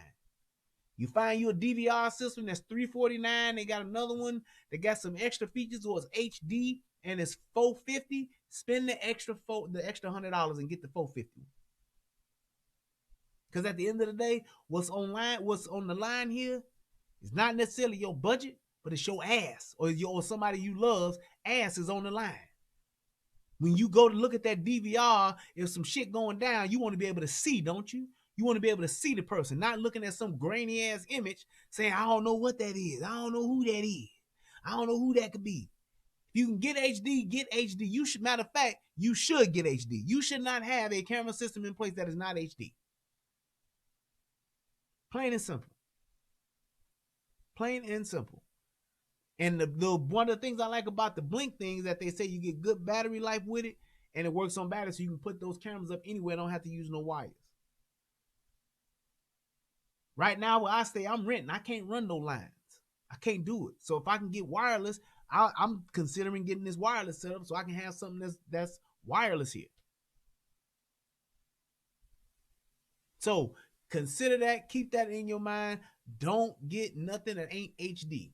Speaker 1: You find you a DVR system that's $349, they got another one that got some extra features or it's HD and it's $450, spend the extra $100 and get the $450. Because at the end of the day, what's on the line here is not necessarily your budget, but it's your ass or somebody you love's ass is on the line. When you go to look at that DVR, if some shit going down, you want to be able to see, don't you? You want to be able to see the person, not looking at some grainy ass image saying, I don't know what that is. I don't know who that is. I don't know who that could be. If you can get HD, get HD. Matter of fact, you should get HD. You should not have a camera system in place that is not HD. Plain and simple. Plain and simple. And one of the things I like about the Blink thing is that they say you get good battery life with it, and it works on battery, so you can put those cameras up anywhere. Don't have to use no wires. Right now, where I stay, I'm renting. I can't run no lines. I can't do it. So if I can get wireless, I'm considering getting this wireless set up so I can have something that's wireless here. So consider that. Keep that in your mind. Don't get nothing that ain't HD.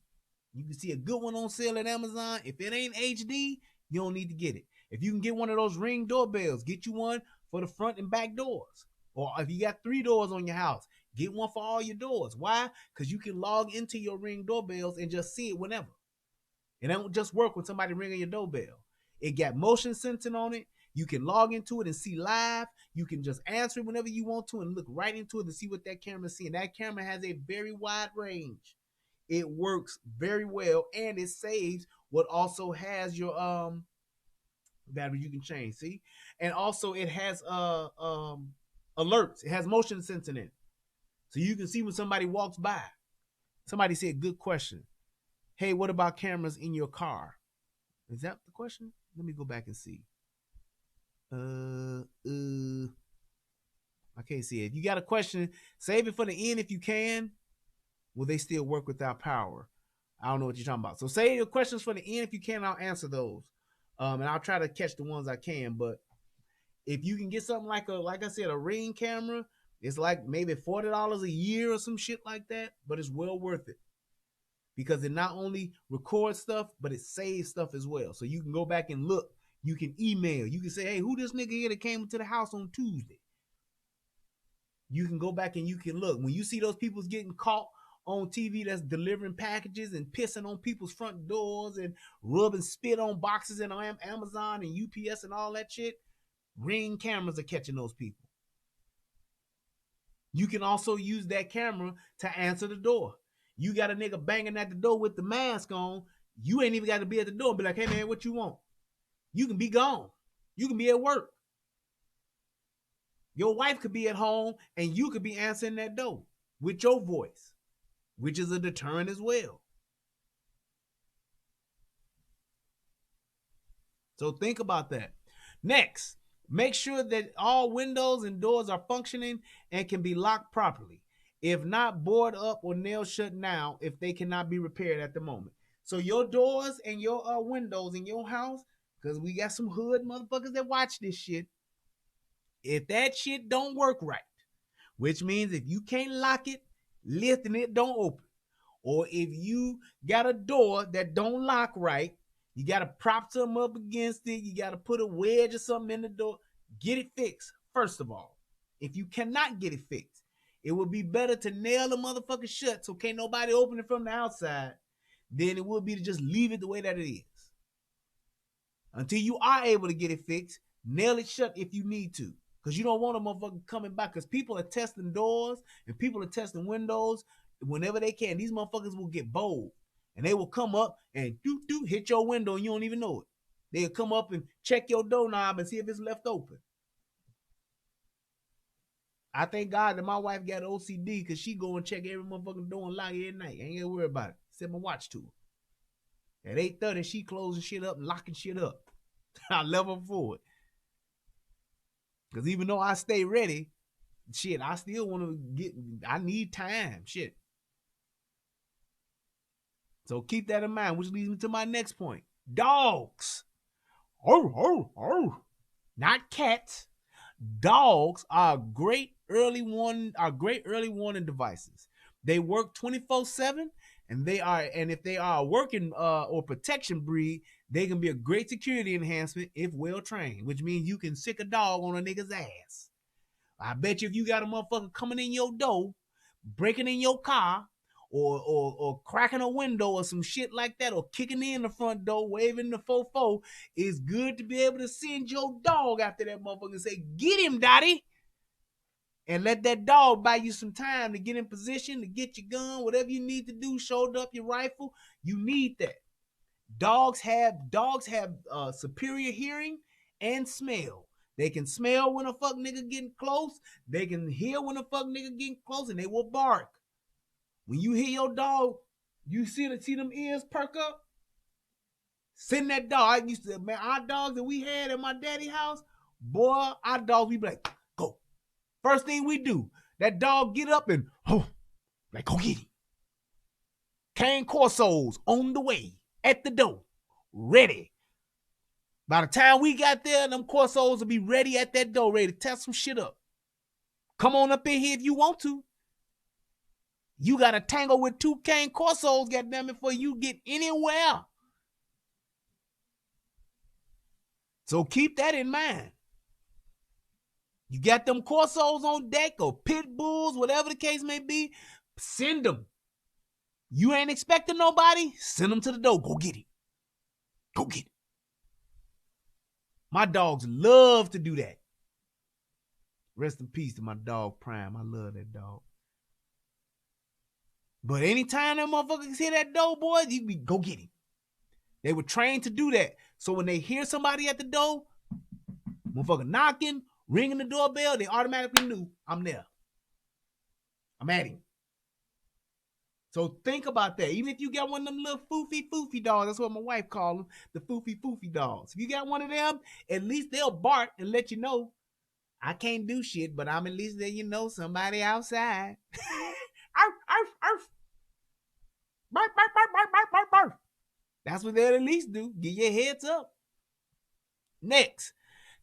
Speaker 1: You can see a good one on sale at Amazon. If it ain't HD, you don't need to get it. If you can get one of those Ring doorbells, get you one for the front and back doors. Or if you got 3 doors on your house, get one for all your doors. Why? Because you can log into your Ring doorbells and just see it whenever. It don't just work when somebody ringing your doorbell. It got motion sensing on it. You can log into it and see live. You can just answer it whenever you want to and look right into it to see what that camera is seeing. That camera has a very wide range. It works very well, and it saves what also has your battery you can change. See, and also it has alerts. It has motion sensing in it, so you can see when somebody walks by. Somebody said, "Good question. Hey, what about cameras in your car?" Is that the question? Let me go back and see. I can't see it. If you got a question, save it for the end if you can. Will they still work without power? I don't know what you're talking about. So save your questions for the end if you can. I'll answer those, and I'll try to catch the ones I can. But if you can get something like I said, a Ring camera, it's like maybe $40 a year or some shit like that. But it's well worth it because it not only records stuff, but it saves stuff as well. So you can go back and look. You can email. You can say, hey, who this nigga here that came to the house on Tuesday? You can go back and you can look. When you see those people getting caught on TV that's delivering packages and pissing on people's front doors and rubbing spit on boxes and on Amazon and UPS and all that shit, Ring cameras are catching those people. You can also use that camera to answer the door. You got a nigga banging at the door with the mask on. You ain't even got to be at the door and be like, hey man, what you want? You can be gone. You can be at work. Your wife could be at home and you could be answering that door with your voice, which is a deterrent as well. So think about that. Next, make sure that all windows and doors are functioning and can be locked properly. If not, board up or nail shut now if they cannot be repaired at the moment. So your doors and your windows in your house, because we got some hood motherfuckers that watch this shit. If that shit don't work right, which means if you can't lock it, lifting it don't open. Or if you got a door that don't lock right, you got to prop something up against it. You got to put a wedge or something in the door. Get it fixed, first of all. If you cannot get it fixed, it would be better to nail the motherfucker shut so can't nobody open it from the outside than it would be to just leave it the way that it is. Until you are able to get it fixed, nail it shut if you need to. Because you don't want a motherfucker coming back. Because people are testing doors and people are testing windows whenever they can. These motherfuckers will get bold. And they will come up and hit your window and you don't even know it. They'll come up and check your doorknob and see if it's left open. I thank God that my wife got OCD because she go and check every motherfucking door and lock every night. I ain't gonna worry about it. Set my watch to her. At 8:30, she closing shit up and locking shit up. I love her for it. Because even though I stay ready, shit, I still want to I need time. Shit. So keep that in mind, which leads me to my next point. Dogs. Not cats. Dogs are great early warning devices. They work 24/7, and if they are a working or protection breed, they can be a great security enhancement if well trained, which means you can sick a dog on a nigga's ass. I bet you if you got a motherfucker coming in your door, breaking in your car, or cracking a window or some shit like that, or kicking in the front door, waving the fofo, it's good to be able to send your dog after that motherfucker and say, "Get him, Daddy," and let that dog buy you some time to get in position, to get your gun, whatever you need to do, shoulder up your rifle. You need that. Dogs have superior hearing and smell. They can smell when a fuck nigga getting close. They can hear when a fuck nigga getting close, and they will bark. When you hear your dog, you see them ears perk up. Send that dog. I used to, man, our dogs that we had at my daddy's house, boy, our dogs, we be like, go. First thing we do, that dog get up and, like, go get him. Cane Corsos on the way, at the door, ready. By the time we got there, them Corsos will be ready at that door, ready to test some shit up. Come on up in here if you want to. You got to tangle with 2 Cane Corsos, goddamn it, before you get anywhere. So keep that in mind. You got them Corsos on deck or pit bulls, whatever the case may be, send them. You ain't expecting nobody, send them to the door. Go get him. Go get him. My dogs love to do that. Rest in peace to my dog Prime. I love that dog. But anytime that motherfuckers hear that door, boy, you be go get him. They were trained to do that. So when they hear somebody at the door, motherfucker knocking, ringing the doorbell, they automatically knew I'm there. I'm at him. So think about that. Even if you got one of them little foofy dogs, that's what my wife calls them, the foofy dogs. If you got one of them, at least they'll bark and let you know, I can't do shit, but I'm at least letting you know somebody outside. Arf, arf, arf. Bark, bark, bark, bark, bark, bark, bark. That's what they'll at least do. Give you a heads up. Next,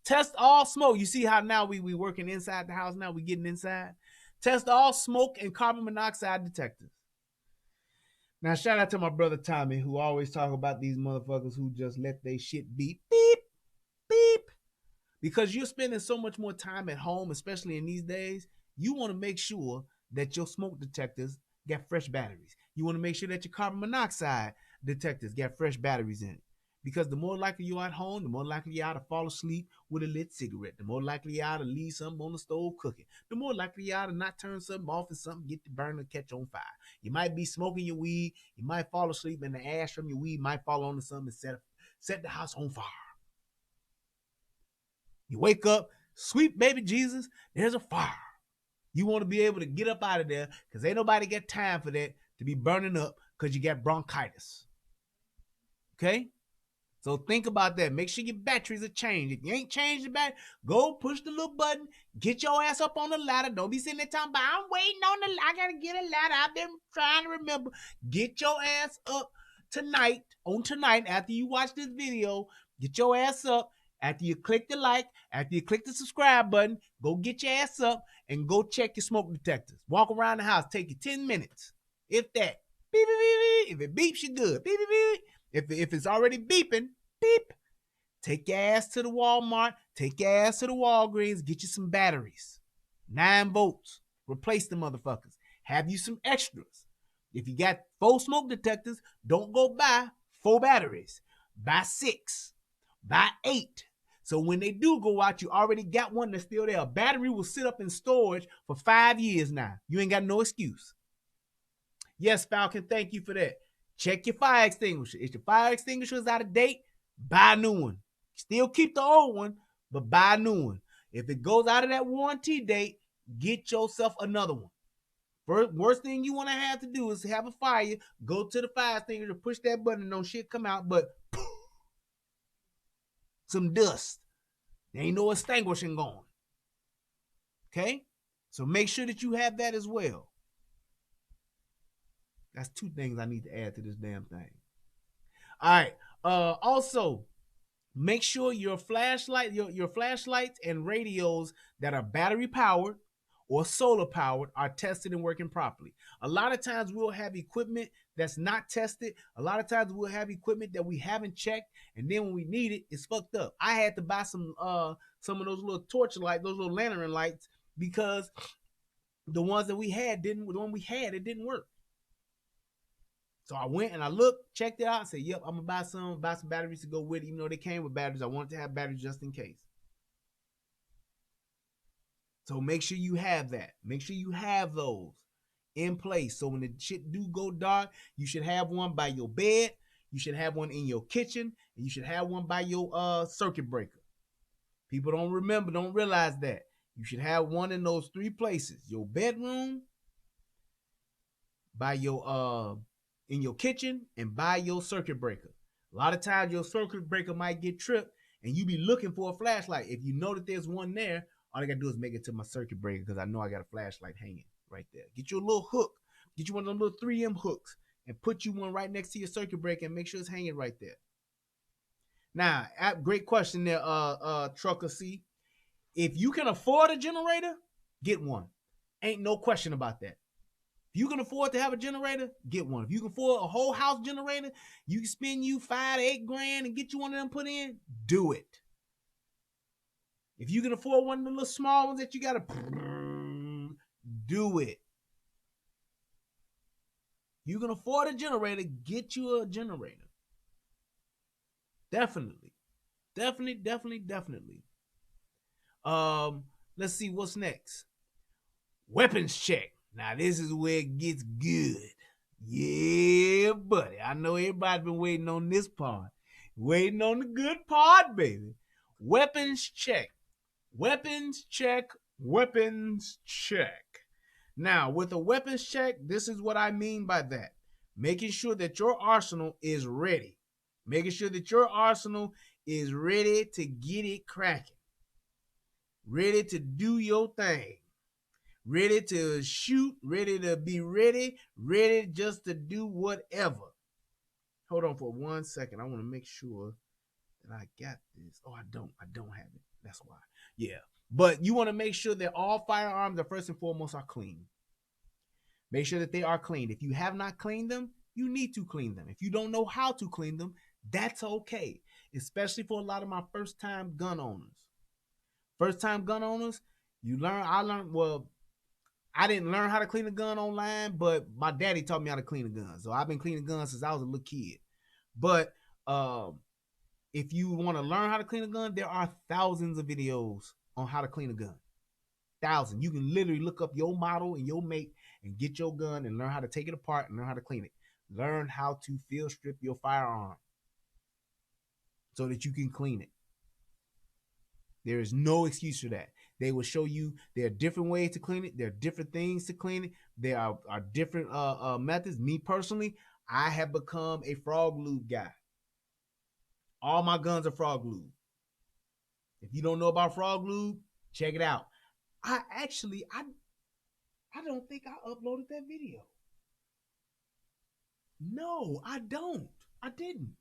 Speaker 1: test all smoke. You see how now we working inside the house now? We getting inside. Test all smoke and carbon monoxide detectors. Now, shout out to my brother Tommy, who always talk about these motherfuckers who just let their shit beep, beep, beep. Because you're spending so much more time at home, especially in these days, you want to make sure that your smoke detectors got fresh batteries. You want to make sure that your carbon monoxide detectors got fresh batteries in it. Because the more likely you're at home, the more likely you are to fall asleep with a lit cigarette. The more likely you are to leave something on the stove cooking. The more likely you are to not turn something off and something get to burn or catch on fire. You might be smoking your weed. You might fall asleep and the ash from your weed might fall onto something and set the house on fire. You wake up, sweet baby Jesus, there's a fire. You want to be able to get up out of there because ain't nobody got time for that to be burning up because you got bronchitis. Okay? So think about that. Make sure your batteries are changed. If you ain't changed the battery, go push the little button. Get your ass up on the ladder. Don't be sitting there talking about, I'm waiting on the ladder. I got to get a ladder. I've been trying to remember. Get your ass up tonight, after you watch this video. Get your ass up. After you click the like, after you click the subscribe button, go get your ass up and go check your smoke detectors. Walk around the house. Take you 10 minutes. If that. Beep, beep, beep, beep. If it beeps, you good. Beep, beep, beep. If it's already beeping, beep. Take your ass to the Walmart. Take your ass to the Walgreens. Get you some batteries. 9 volts. Replace the motherfuckers. Have you some extras. If you got 4 smoke detectors, don't go buy 4 batteries. Buy 6. Buy 8. So when they do go out, you already got one that's still there. A battery will sit up in storage for 5 years now. You ain't got no excuse. Yes, Falcon, thank you for that. Check your fire extinguisher. If your fire extinguisher is out of date, buy a new one. Still keep the old one, but buy a new one. If it goes out of that warranty date, get yourself another one. Worst thing you want to have to do is have a fire, go to the fire extinguisher, push that button, and no shit come out, but some dust. There ain't no extinguishing going. Okay? So make sure that you have that as well. That's 2 things I need to add to this damn thing. All right. Also, make sure your flashlights and radios that are battery powered or solar powered are tested and working properly. A lot of times we'll have equipment that's not tested. A lot of times we'll have equipment that we haven't checked, and then when we need it, it's fucked up. I had to buy some of those little torch lights, those little lantern lights, because the ones that we had didn't. The one we had, it didn't work. So I went and I looked, checked it out, and said, "Yep, I'm gonna buy some batteries to go with it." Even though they came with batteries, I wanted to have batteries just in case. So make sure you have that. Make sure you have those in place. So when the shit do go dark, you should have one by your bed, you should have one in your kitchen, and you should have one by your circuit breaker. People don't realize that. You should have one in those 3 places: your bedroom, by your in your kitchen, and by your circuit breaker. A lot of times your circuit breaker might get tripped and you be looking for a flashlight. If you know that there's one there, all I gotta do is make it to my circuit breaker because I know I got a flashlight hanging right there. Get you a little hook, get you one of them little 3M hooks, and put you one right next to your circuit breaker and make sure it's hanging right there. Now, great question there, Trucker C. If you can afford a generator, get one. Ain't no question about that. If you can afford to have a generator, get one. If you can afford a whole house generator, you can spend you $5 to $8 grand and get you one of them put in, do it. If you can afford one of the little small ones that you gotta do it. You can afford a generator, get you a generator. Definitely. Let's see what's next. Weapons check. Now this is where it gets good. Yeah, buddy. I know everybody's been waiting on this part. Waiting on the good part, baby. Weapons check. Weapons check. Weapons check. Now, with a weapons check, this is what I mean by that. Making sure that your arsenal is ready. Making sure that your arsenal is ready to get it cracking. Ready to do your thing. Ready to shoot, ready to be ready just to do whatever. Hold on for 1 second. I want to make sure that I got this. Oh, I don't have it. That's why. Yeah. But you want to make sure that all firearms are first and foremost are clean. Make sure that they are clean. If you have not cleaned them, you need to clean them. If you don't know how to clean them, that's okay. Especially for a lot of my first-time gun owners. First-time gun owners, I didn't learn how to clean a gun online, but my daddy taught me how to clean a gun. So I've been cleaning guns since I was a little kid. But if you want to learn how to clean a gun, there are thousands of videos on how to clean a gun. Thousands. You can literally look up your model and your make and get your gun and learn how to take it apart and learn how to clean it. Learn how to field strip your firearm so that you can clean it. There is no excuse for that. They will show you there are different ways to clean it. There are different things to clean it. There are different methods. Me personally, I have become a frog lube guy. All my guns are frog lube. If you don't know about frog lube, check it out. I don't think I uploaded that video. No, I don't. I didn't.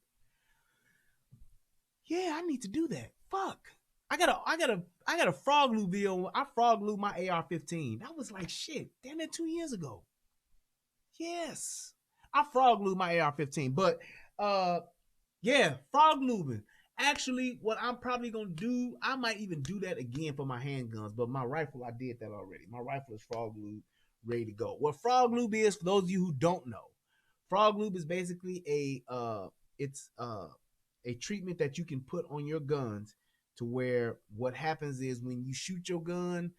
Speaker 1: Yeah, I need to do that. Fuck. I got a frog lube video. I frog lube my AR-15. That was like shit. Damn it, 2 years ago. Yes. I frog lube my AR-15. But yeah, frog lubing. Actually, what I'm probably gonna do, I might even do that again for my handguns. But my rifle, I did that already. My rifle is frog lube, ready to go. What frog lube is, for those of you who don't know, frog lube is basically a treatment that you can put on your guns to where what happens is when you shoot your gun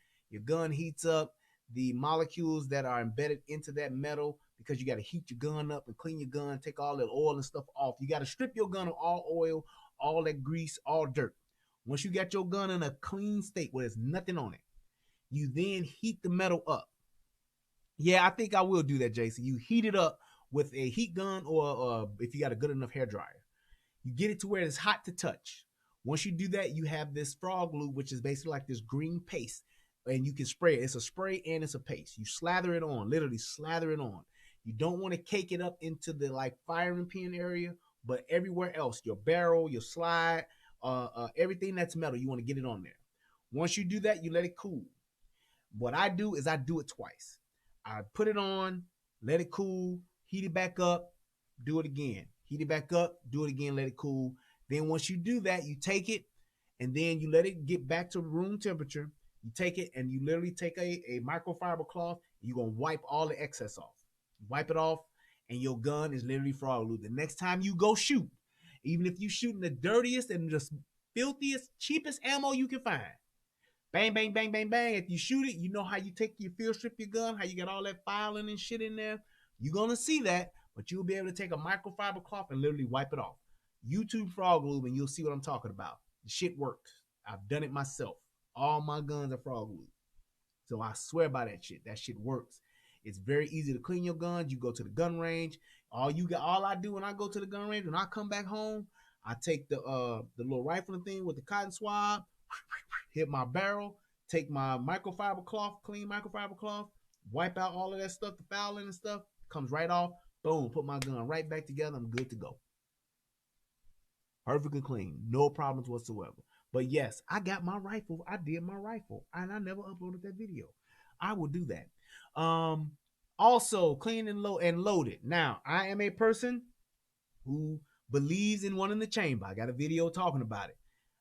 Speaker 1: heats up. The molecules that are embedded into that metal, because you got to heat your gun up and clean your gun, take all that oil and stuff off. You got to strip your gun of all oil, all that grease, all dirt. Once you got your gun in a clean state where there's nothing on it, you then heat the metal up. Yeah, I think I will do that, Jason. You heat it up with a heat gun or if you got a good enough hair dryer. You get it to where it's hot to touch. Once you do that, you have this frog glue, which is basically like this green paste, and you can spray it. It's a spray and it's a paste. You slather it on, literally slather it on. You don't want to cake it up into the like firing pin area, but everywhere else, your barrel, your slide, everything that's metal, you want to get it on there. Once you do that, you let it cool. What I do is I do it twice. I put it on, let it cool, heat it back up, do it again. Heat it back up, do it again, let it cool. Then once you do that, you take it and then you let it get back to room temperature. You take it and you literally take a microfiber cloth. You're going to wipe all the excess off. You wipe it off and your gun is literally frog glue. The next time you go shoot, even if you're shooting the dirtiest and the filthiest, cheapest ammo you can find, bang, bang, bang, bang, bang. If you shoot it, you know how you take your field strip your gun, how you got all that filing and shit in there. You're going to see that, but you'll be able to take a microfiber cloth and literally wipe it off. YouTube frog glue and you'll see what I'm talking about. The shit works. I've done it myself. All my guns are frog glue. So I swear by that shit. That shit works. It's very easy to clean your guns. You go to the gun range. All I do when I go to the gun range, when I come back home, I take the little rifling thing with the cotton swab, hit my barrel, take my microfiber cloth, clean microfiber cloth, wipe out all of that stuff, the fouling and stuff, comes right off, boom, put my gun right back together, I'm good to go. Perfectly clean, no problems whatsoever. But yes, I got my rifle, I did my rifle, and I never uploaded that video. I will do that. Also, clean and loaded. Now, I am a person who believes in one in the chamber. I got a video talking about it.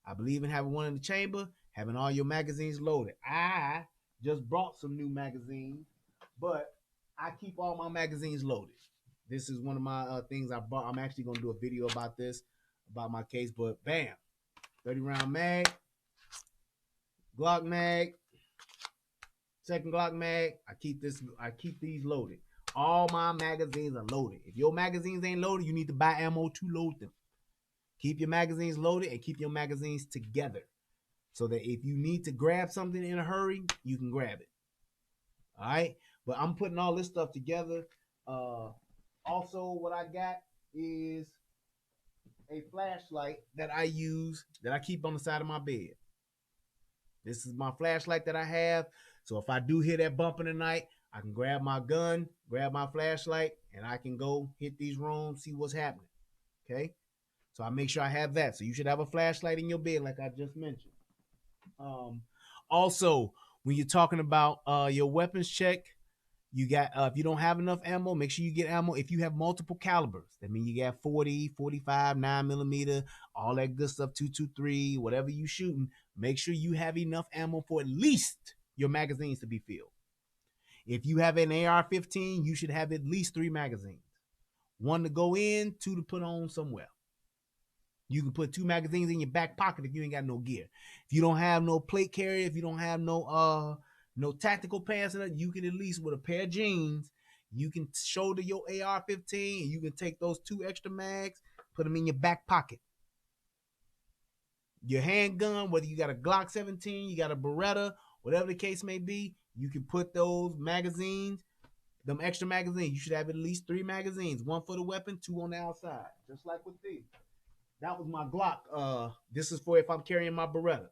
Speaker 1: I believe in having one in the chamber, having all your magazines loaded. I just brought some new magazines, but I keep all my magazines loaded. This is one of my things I bought. I'm actually going to do a video about this, about my case, but bam, 30 round mag, Glock mag, second Glock mag. I keep these loaded. All my magazines are loaded. If your magazines ain't loaded, you need to buy ammo to load them. Keep your magazines loaded and keep your magazines together so that if you need to grab something in a hurry, you can grab it. All right? But I'm putting all this stuff together. Also, what I got is a flashlight that I use, that I keep on the side of my bed. This is my flashlight that I have. So if I do hear that bump in the night, I can grab my gun, grab my flashlight, and I can go hit these rooms, see what's happening. Okay? So I make sure I have that. So you should have a flashlight in your bed, like I just mentioned. Also, when you're talking about your weapons check, you got if you don't have enough ammo, make sure you get ammo. If you have multiple calibers, that means you got 40, 45, 9mm, all that good stuff, 223, whatever you shooting, make sure you have enough ammo for at least your magazines to be filled. If you have an AR-15, you should have at least 3 magazines. 1 to go in, 2 to put on somewhere. You can put 2 magazines in your back pocket if you ain't got no gear. If you don't have no plate carrier, if you don't have no tactical pants, you can at least with a pair of jeans, you can shoulder your AR-15 and you can take those 2 extra mags, put them in your back pocket. Your handgun, whether you got a Glock 17, you got a Beretta, whatever the case may be, you can put those magazines, them extra magazines. You should have at least 3 magazines, 1 for the weapon, 2 on the outside, just like with these. That was my Glock. This is for if I'm carrying my Beretta.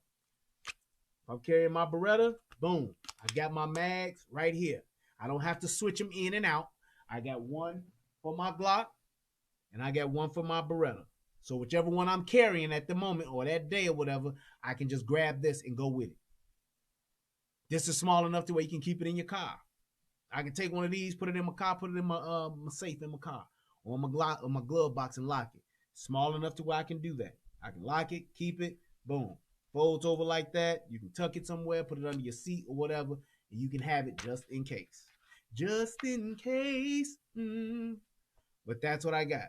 Speaker 1: If I'm carrying my Beretta, boom, I got my mags right here. I don't have to switch them in and out. I got 1 for my Glock, and I got 1 for my Beretta. So whichever one I'm carrying at the moment or that day or whatever, I can just grab this and go with it. This is small enough to where you can keep it in your car. I can take one of these, put it in my car, put it in my safe in my car, or my glove box and lock it. Small enough to where I can do that. I can lock it, keep it, boom. Folds over like that. You can tuck it somewhere, put it under your seat or whatever, and you can have it just in case. Just in case. But that's what I got.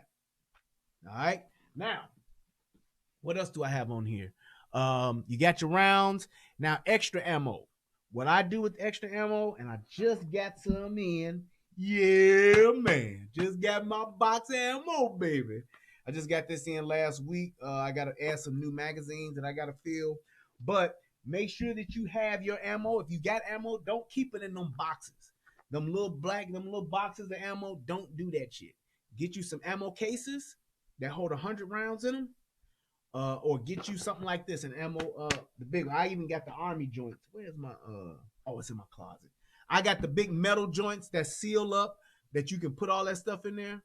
Speaker 1: All right. Now, what else do I have on here? You got your rounds. Now, extra ammo. What I do with extra ammo, and I just got some in. Yeah, man. Just got my box of ammo, baby. I just got this in last week. I got to add some new magazines that I got to fill. But make sure that you have your ammo. If you got ammo, don't keep it in them boxes. Them little boxes of ammo, don't do that shit. Get you some ammo cases that hold 100 rounds in them. Or get you something like this, an ammo, the big one. I even got the army joints. Where's my, oh, it's in my closet. I got the big metal joints that seal up that you can put all that stuff in there.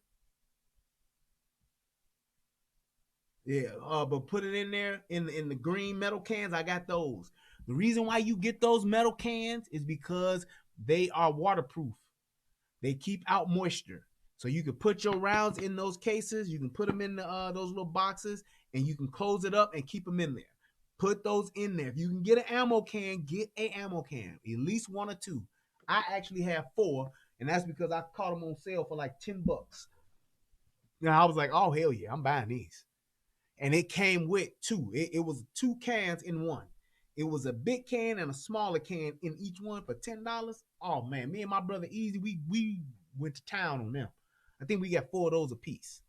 Speaker 1: Yeah, but put it in there in the green metal cans. I got those. The reason why you get those metal cans is because they are waterproof. They keep out moisture. So you can put your rounds in those cases. You can put them in those little boxes, and you can close it up and keep them in there. Put those in there. If you can get an ammo can, get an ammo can. At least one or two. I actually have 4, and that's because I caught them on sale for like $10. Now I was like, oh hell yeah, I'm buying these. And it came with 2. It was 2 cans in one. It was a big can and a smaller can in each one for $10. Oh man, me and my brother Easy, we went to town on them. I think we got 4 of those a piece.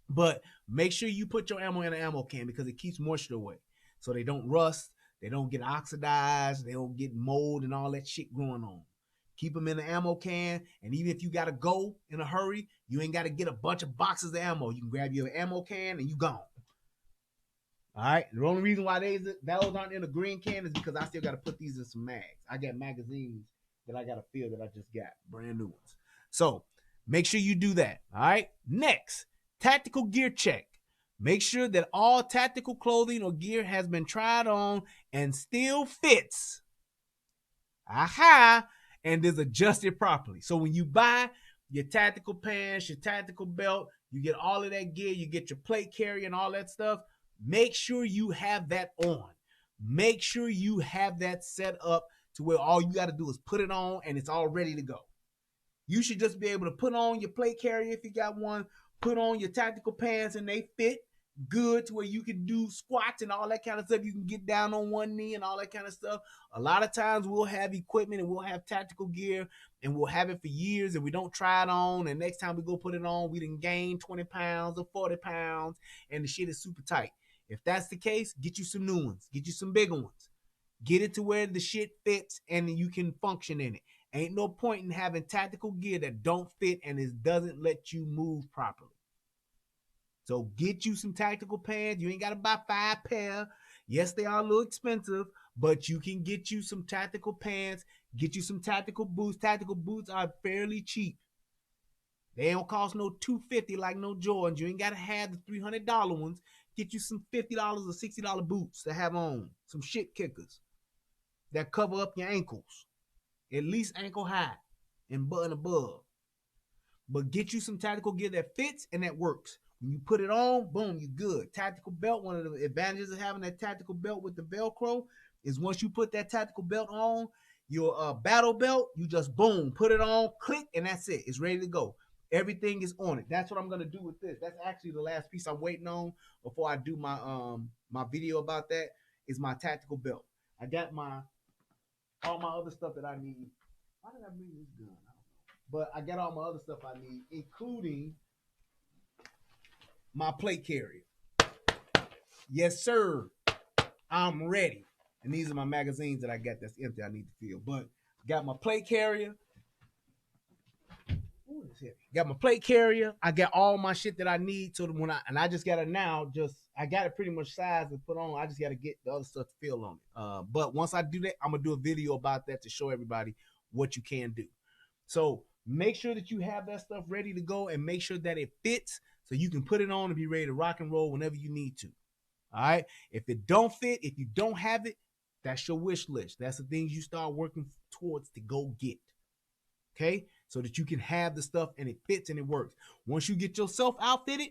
Speaker 1: But make sure you put your ammo in an ammo can because it keeps moisture away. So they don't rust, they don't get oxidized, they don't get mold and all that shit going on. Keep them in the ammo can, and even if you gotta go in a hurry, you ain't gotta get a bunch of boxes of ammo. You can grab your ammo can and you gone. All right. The only reason why those aren't in a green can is because I still got to put these in some mags. I got magazines that I got to fill that I just got, brand new ones. So make sure you do that. All right. Next, tactical gear check. Make sure that all tactical clothing or gear has been tried on and still fits. Aha. And is adjusted properly. So when you buy your tactical pants, your tactical belt, you get all of that gear, you get your plate carrier and all that stuff. Make sure you have that on. Make sure you have that set up to where all you got to do is put it on and it's all ready to go. You should just be able to put on your plate carrier if you got one, put on your tactical pants and they fit good to where you can do squats and all that kind of stuff. You can get down on one knee and all that kind of stuff. A lot of times we'll have equipment and we'll have tactical gear and we'll have it for years and we don't try it on. And next time we go put it on, we didn't gain 20 pounds or 40 pounds and the shit is super tight. If that's the case, get you some new ones. Get you some bigger ones. Get it to where the shit fits and you can function in it. Ain't no point in having tactical gear that don't fit and it doesn't let you move properly. So get you some tactical pants. You ain't got to buy 5 pair. Yes, they are a little expensive, but you can get you some tactical pants. Get you some tactical boots. Tactical boots are fairly cheap. They don't cost no $250 like no Jordans. You ain't got to have the $300 ones. Get you some $50 or $60 boots to have on. Some shit kickers that cover up your ankles. At least ankle high and button above. But get you some tactical gear that fits and that works. When you put it on, boom, you're good. Tactical belt, one of the advantages of having that tactical belt with the Velcro is once you put that tactical belt on, your battle belt, you just boom, put it on, click, and that's it. It's ready to go. Everything is on it. That's what I'm gonna do with this. That's actually the last piece I'm waiting on before I do my my video about that. Is my tactical belt. I got all my other stuff that I need. Why did I bring this gun? I don't know. But I got all my other stuff I need, including my plate carrier. Yes, sir. I'm ready. And these are my magazines that I got that's empty. I need to fill. But got my plate carrier. Got my plate carrier. I got all my shit that I need. So when I just got it now, I got it pretty much sized and put on. I just got to get the other stuff to fill on it. But once I do that, I'm gonna do a video about that to show everybody what you can do. So make sure that you have that stuff ready to go and make sure that it fits so you can put it on and be ready to rock and roll whenever you need to. All right. If it don't fit, if you don't have it, that's your wish list. That's the things you start working towards to go get. Okay. So that you can have the stuff and it fits and it works. Once you get yourself outfitted,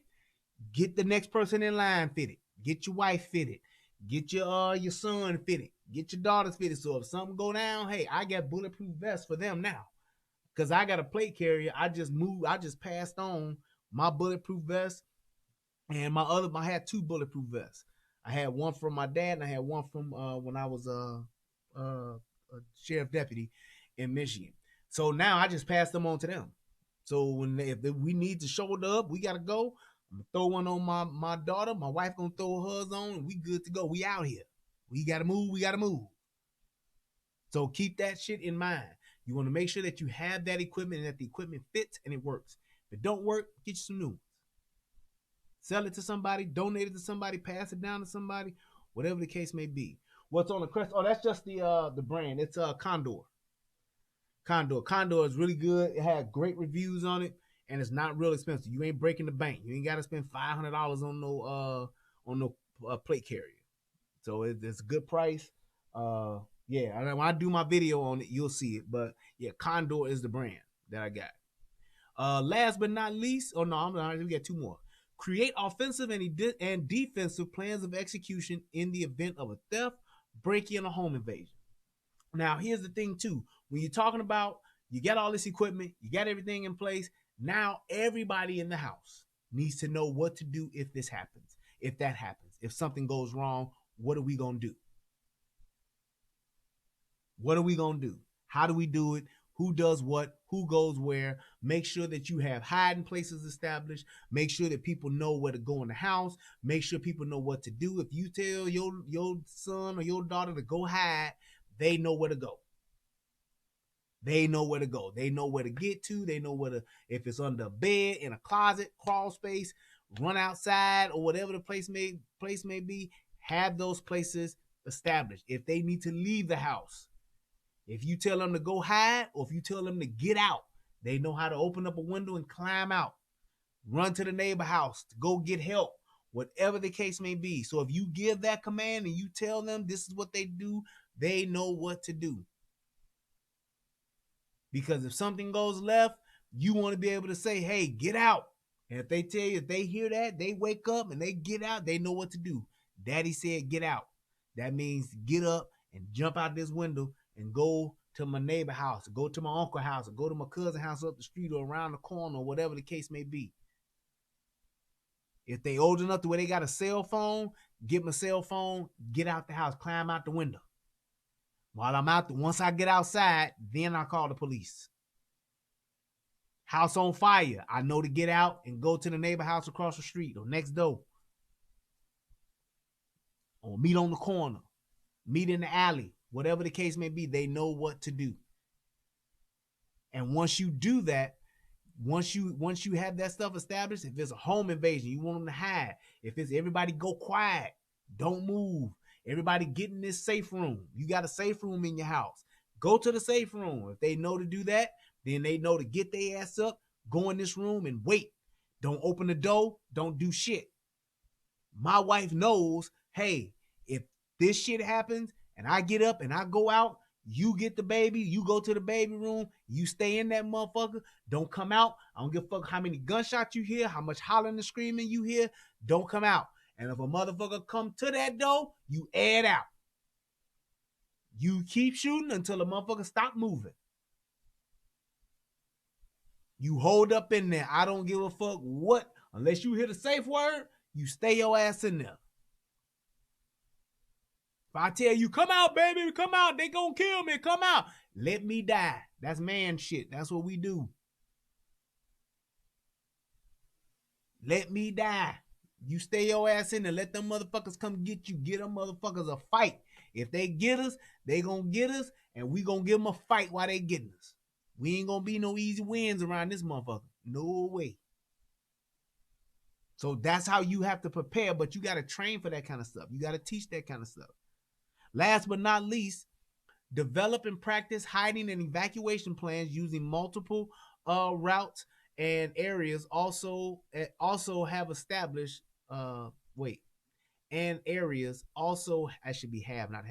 Speaker 1: get the next person in line fitted. Get your wife fitted. Get your son fitted. Get your daughters fitted. So if something go down, hey, I got bulletproof vests for them now. Because I got a plate carrier. I just passed on my bulletproof vest. And I had 2 bulletproof vests. I had one from my dad and I had one from when I was a sheriff deputy in Michigan. So now I just passed them on to them. So if we need to shoulder up, we got to go. I'm gonna throw one on my daughter. My wife gonna throw hers on, and we good to go. We out here. We gotta move. We gotta move. So keep that shit in mind. You want to make sure that you have that equipment and that the equipment fits and it works. If it don't work, get you some new ones. Sell it to somebody, donate it to somebody, pass it down to somebody, whatever the case may be. What's on the crest? Oh, that's just the brand. It's Condor. Condor is really good. It had great reviews on it, and it's not real expensive. You ain't breaking the bank. You ain't got to spend $500 on no plate carrier. So it's a good price. Yeah, when I do my video on it, you'll see it. But yeah, Condor is the brand that I got. Last but not least, we got two more. Create offensive and defensive plans of execution in the event of a theft, break-in, or home invasion. Now, here's the thing too. When you're talking about you got all this equipment, you got everything in place, now everybody in the house needs to know what to do if this happens, if that happens, if something goes wrong, what are we going to do? What are we going to do? How do we do it? Who does what? Who goes where? Make sure that you have hiding places established. Make sure that people know where to go in the house. Make sure people know what to do. If you tell your son or your daughter to go hide, they know where to go. They know where to go. They know where to get to. They know where to, if it's under a bed, in a closet, crawl space, run outside, or whatever the place may be, have those places established. If they need to leave the house, if you tell them to go hide, or if you tell them to get out, they know how to open up a window and climb out, run to the neighbor house, to go get help, whatever the case may be. So if you give that command and you tell them this is what they do, they know what to do. Because if something goes left, you want to be able to say, hey, get out. And if they tell you, if they hear that, they wake up and they get out, they know what to do. Daddy said, get out. That means get up and jump out this window and go to my neighbor house, or go to my uncle house, or go to my cousin house up the street or around the corner, or whatever the case may be. If they old enough to where they got a cell phone, get my cell phone, get out the house, climb out the window. While I'm out, once I get outside, then I call the police. House on fire, I know to get out and go to the neighbor house across the street or next door. Or meet on the corner, meet in the alley, whatever the case may be, they know what to do. And once you do that, once you have that stuff established, if it's a home invasion, you want them to hide. If it's everybody go quiet, don't move. Everybody get in this safe room. You got a safe room in your house. Go to the safe room. If they know to do that, then they know to get their ass up, go in this room and wait. Don't open the door. Don't do shit. My wife knows, hey, if this shit happens and I get up and I go out, you get the baby, you go to the baby room, you stay in that motherfucker. Don't come out. I don't give a fuck how many gunshots you hear, how much hollering and screaming you hear. Don't come out. And if a motherfucker come to that door, you air it out. You keep shooting until the motherfucker stop moving. You hold up in there. I don't give a fuck what. Unless you hear the safe word, you stay your ass in there. If I tell you, come out, baby, come out, they gonna kill me, come out. Let me die. That's man shit. That's what we do. Let me die. You stay your ass in there. Let them motherfuckers come get you. Get them motherfuckers a fight. If they get us, they gonna get us, and we gonna give them a fight while they getting us. We ain't gonna be no easy wins around this motherfucker. No way. So that's how you have to prepare, but you gotta train for that kind of stuff. You gotta teach that kind of stuff. Last but not least, develop and practice hiding and evacuation plans using multiple routes and areas. Also have established and areas also, I should be have, not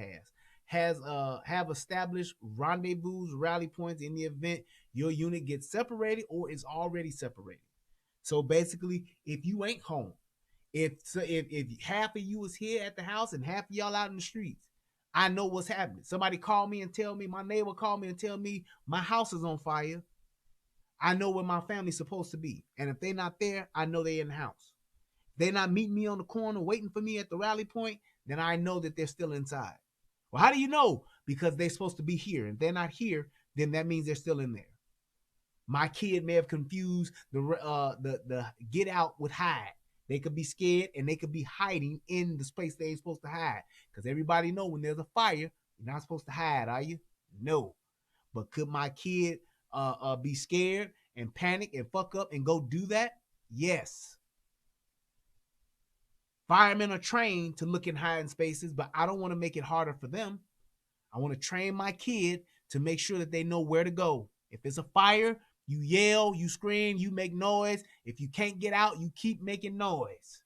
Speaker 1: has have established rendezvous, rally points in the event your unit gets separated or is already separated. So basically, if you ain't home, if half of you is here at the house and half of y'all out in the streets, I know what's happening. Somebody call me and tell me, my neighbor called me and tell me my house is on fire. I know where my family's supposed to be. And if they're not there, I know they're in the house. If they're not meeting me on the corner waiting for me at the rally point, then I know that they're still inside. Well, how do you know? Because they're supposed to be here. And if they're not here, then that means they're still in there. My kid may have confused the get out with hide. They could be scared and they could be hiding in the space they ain't supposed to hide. Because everybody know when there's a fire, you're not supposed to hide, are you? No. But could my kid be scared and panic and fuck up and go do that? Yes. Firemen are trained to look in hiding spaces, but I don't want to make it harder for them. I want to train my kid to make sure that they know where to go. If it's a fire, you yell, you scream, you make noise. If you can't get out, you keep making noise.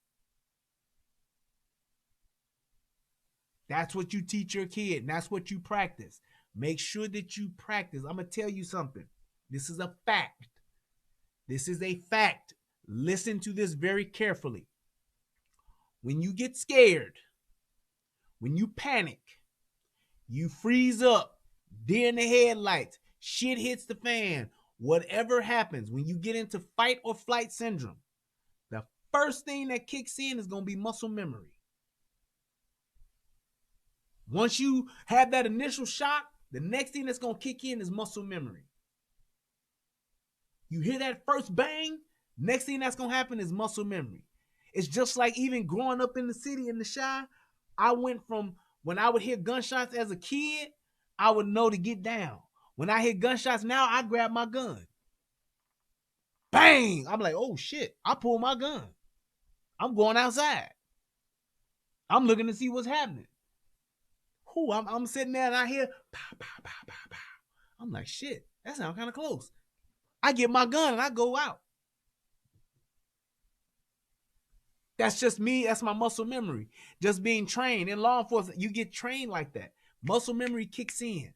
Speaker 1: That's what you teach your kid, and that's what you practice. Make sure that you practice. I'm going to tell you something. This is a fact. This is a fact. Listen to this very carefully. When you get scared, when you panic, you freeze up, deer in the headlights, shit hits the fan, whatever happens, when you get into fight or flight syndrome, the first thing that kicks in is going to be muscle memory. Once you have that initial shock, the next thing that's going to kick in is muscle memory. You hear that first bang, next thing that's going to happen is muscle memory. It's just like even growing up in the city in the Chi, I went from when I would hear gunshots as a kid, I would know to get down. When I hear gunshots now, I grab my gun. Bang! I'm like, oh shit, I pull my gun. I'm going outside. I'm looking to see what's happening. I'm sitting there and I hear pow, pow, pow, pow, pow. I'm like, shit, that sounds kind of close. I get my gun and I go out. That's just me. That's my muscle memory. Just being trained in law enforcement, you get trained like that. Muscle memory kicks in.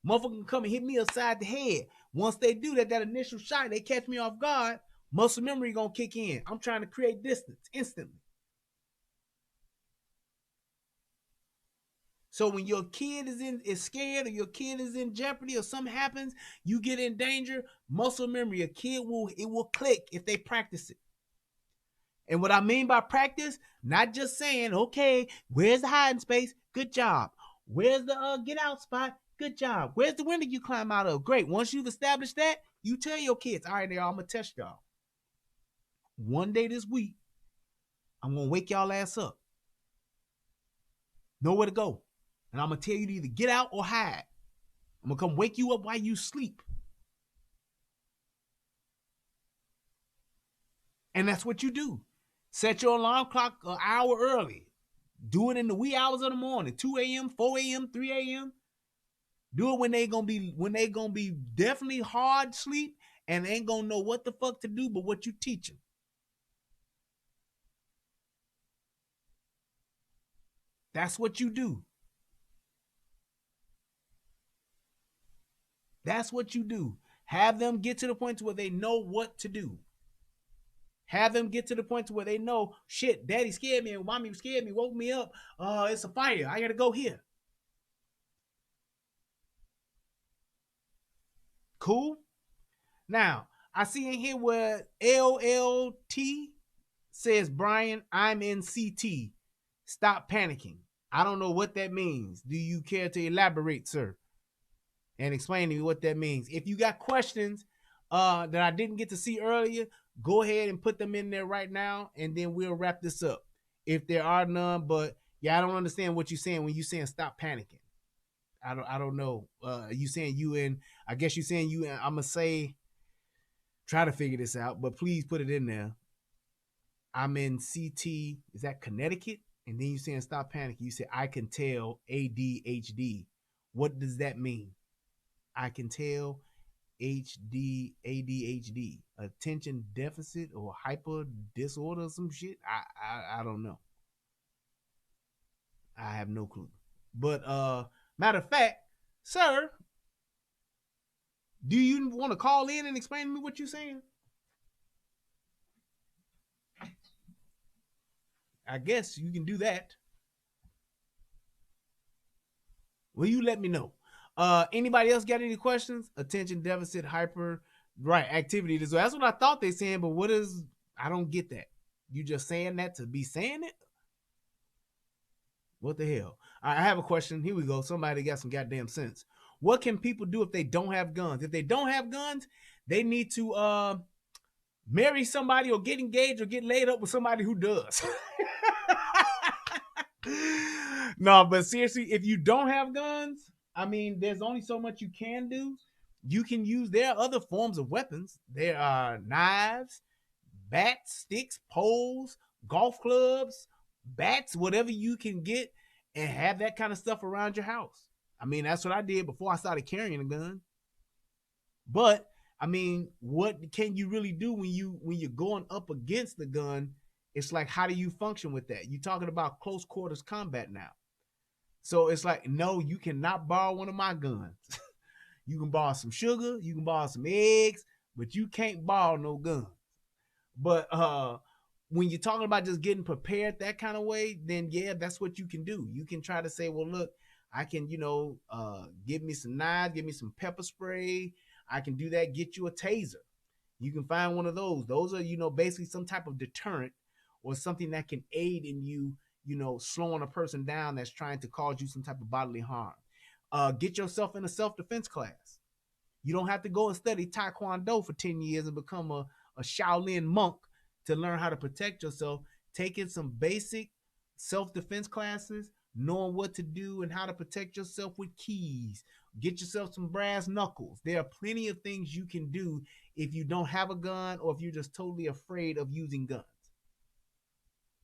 Speaker 1: Motherfucker can come and hit me upside the head. Once they do that initial shot, they catch me off guard, muscle memory gonna kick in. I'm trying to create distance instantly. So when your kid is scared or your kid is in jeopardy or something happens, you get in danger, muscle memory, a kid will click if they practice it. And what I mean by practice, not just saying, okay, where's the hiding space? Good job. Where's the get out spot? Good job. Where's the window you climb out of? Great. Once you've established that, you tell your kids, all right, I'm going to test y'all. One day this week, I'm going to wake y'all ass up. Know where to go. And I'm going to tell you to either get out or hide. I'm going to come wake you up while you sleep. And that's what you do. Set your alarm clock an hour early. Do it in the wee hours of the morning, 2 a.m., 4 a.m., 3 a.m. Do it when they gonna be definitely hard sleep and ain't gonna know what the fuck to do but what you teach them. That's what you do. That's what you do. Have them get to the point to where they know what to do. Have them get to the point to where they know, shit, daddy scared me and mommy scared me, woke me up. It's a fire. I gotta go here. Cool? Now, I see in here where LLT says, Brian, I'm in CT. Stop panicking. I don't know what that means. Do you care to elaborate, sir? And explain to me what that means. If you got questions that I didn't get to see earlier, go ahead and put them in there right now, and then we'll wrap this up. If there are none, but yeah, I don't understand what you're saying when you're saying stop panicking. I don't know. You saying you in? I guess you saying you in. I'm gonna say, try to figure this out, but please put it in there. I'm in CT. Is that Connecticut? And then you saying stop panicking. You say I can tell ADHD. What does that mean? I can tell ADHD, attention deficit or hyper disorder or some shit. I don't know. I have no clue. But matter of fact, sir, do you want to call in and explain to me what you're saying? I guess you can do that. Well, you let me know. Anybody else got any questions? Attention deficit, hyper, right, activity disorder. That's what I thought they saying, but what is, I don't get that. You just saying that to be saying it? What the hell? I have a question. Here we go. Somebody got some goddamn sense. What can people do if they don't have guns? If they don't have guns, they need to marry somebody or get engaged or get laid up with somebody who does. No, but seriously, if you don't have guns, I mean, there's only so much you can do. You can use, there are other forms of weapons. There are knives, bats, sticks, poles, golf clubs, bats, whatever you can get, and have that kind of stuff around your house. I mean, that's what I did before I started carrying a gun. But I mean, what can you really do when you're going up against the gun? It's like, how do you function with that? You're talking about close quarters combat now. So it's like, no, you cannot borrow one of my guns. You can borrow some sugar, you can borrow some eggs, but you can't borrow no guns. But when you're talking about just getting prepared that kind of way, then yeah, that's what you can do. You can try to say, well, look, I can, give me some knives, give me some pepper spray. I can do that. Get you a taser. You can find one of those. Those are, basically some type of deterrent or something that can aid in you, slowing a person down that's trying to cause you some type of bodily harm. Get yourself in a self-defense class. You don't have to go and study Taekwondo for 10 years and become a Shaolin monk to learn how to protect yourself. Taking some basic self-defense classes, knowing what to do and how to protect yourself with keys. Get yourself some brass knuckles. There are plenty of things you can do if you don't have a gun or if you're just totally afraid of using guns.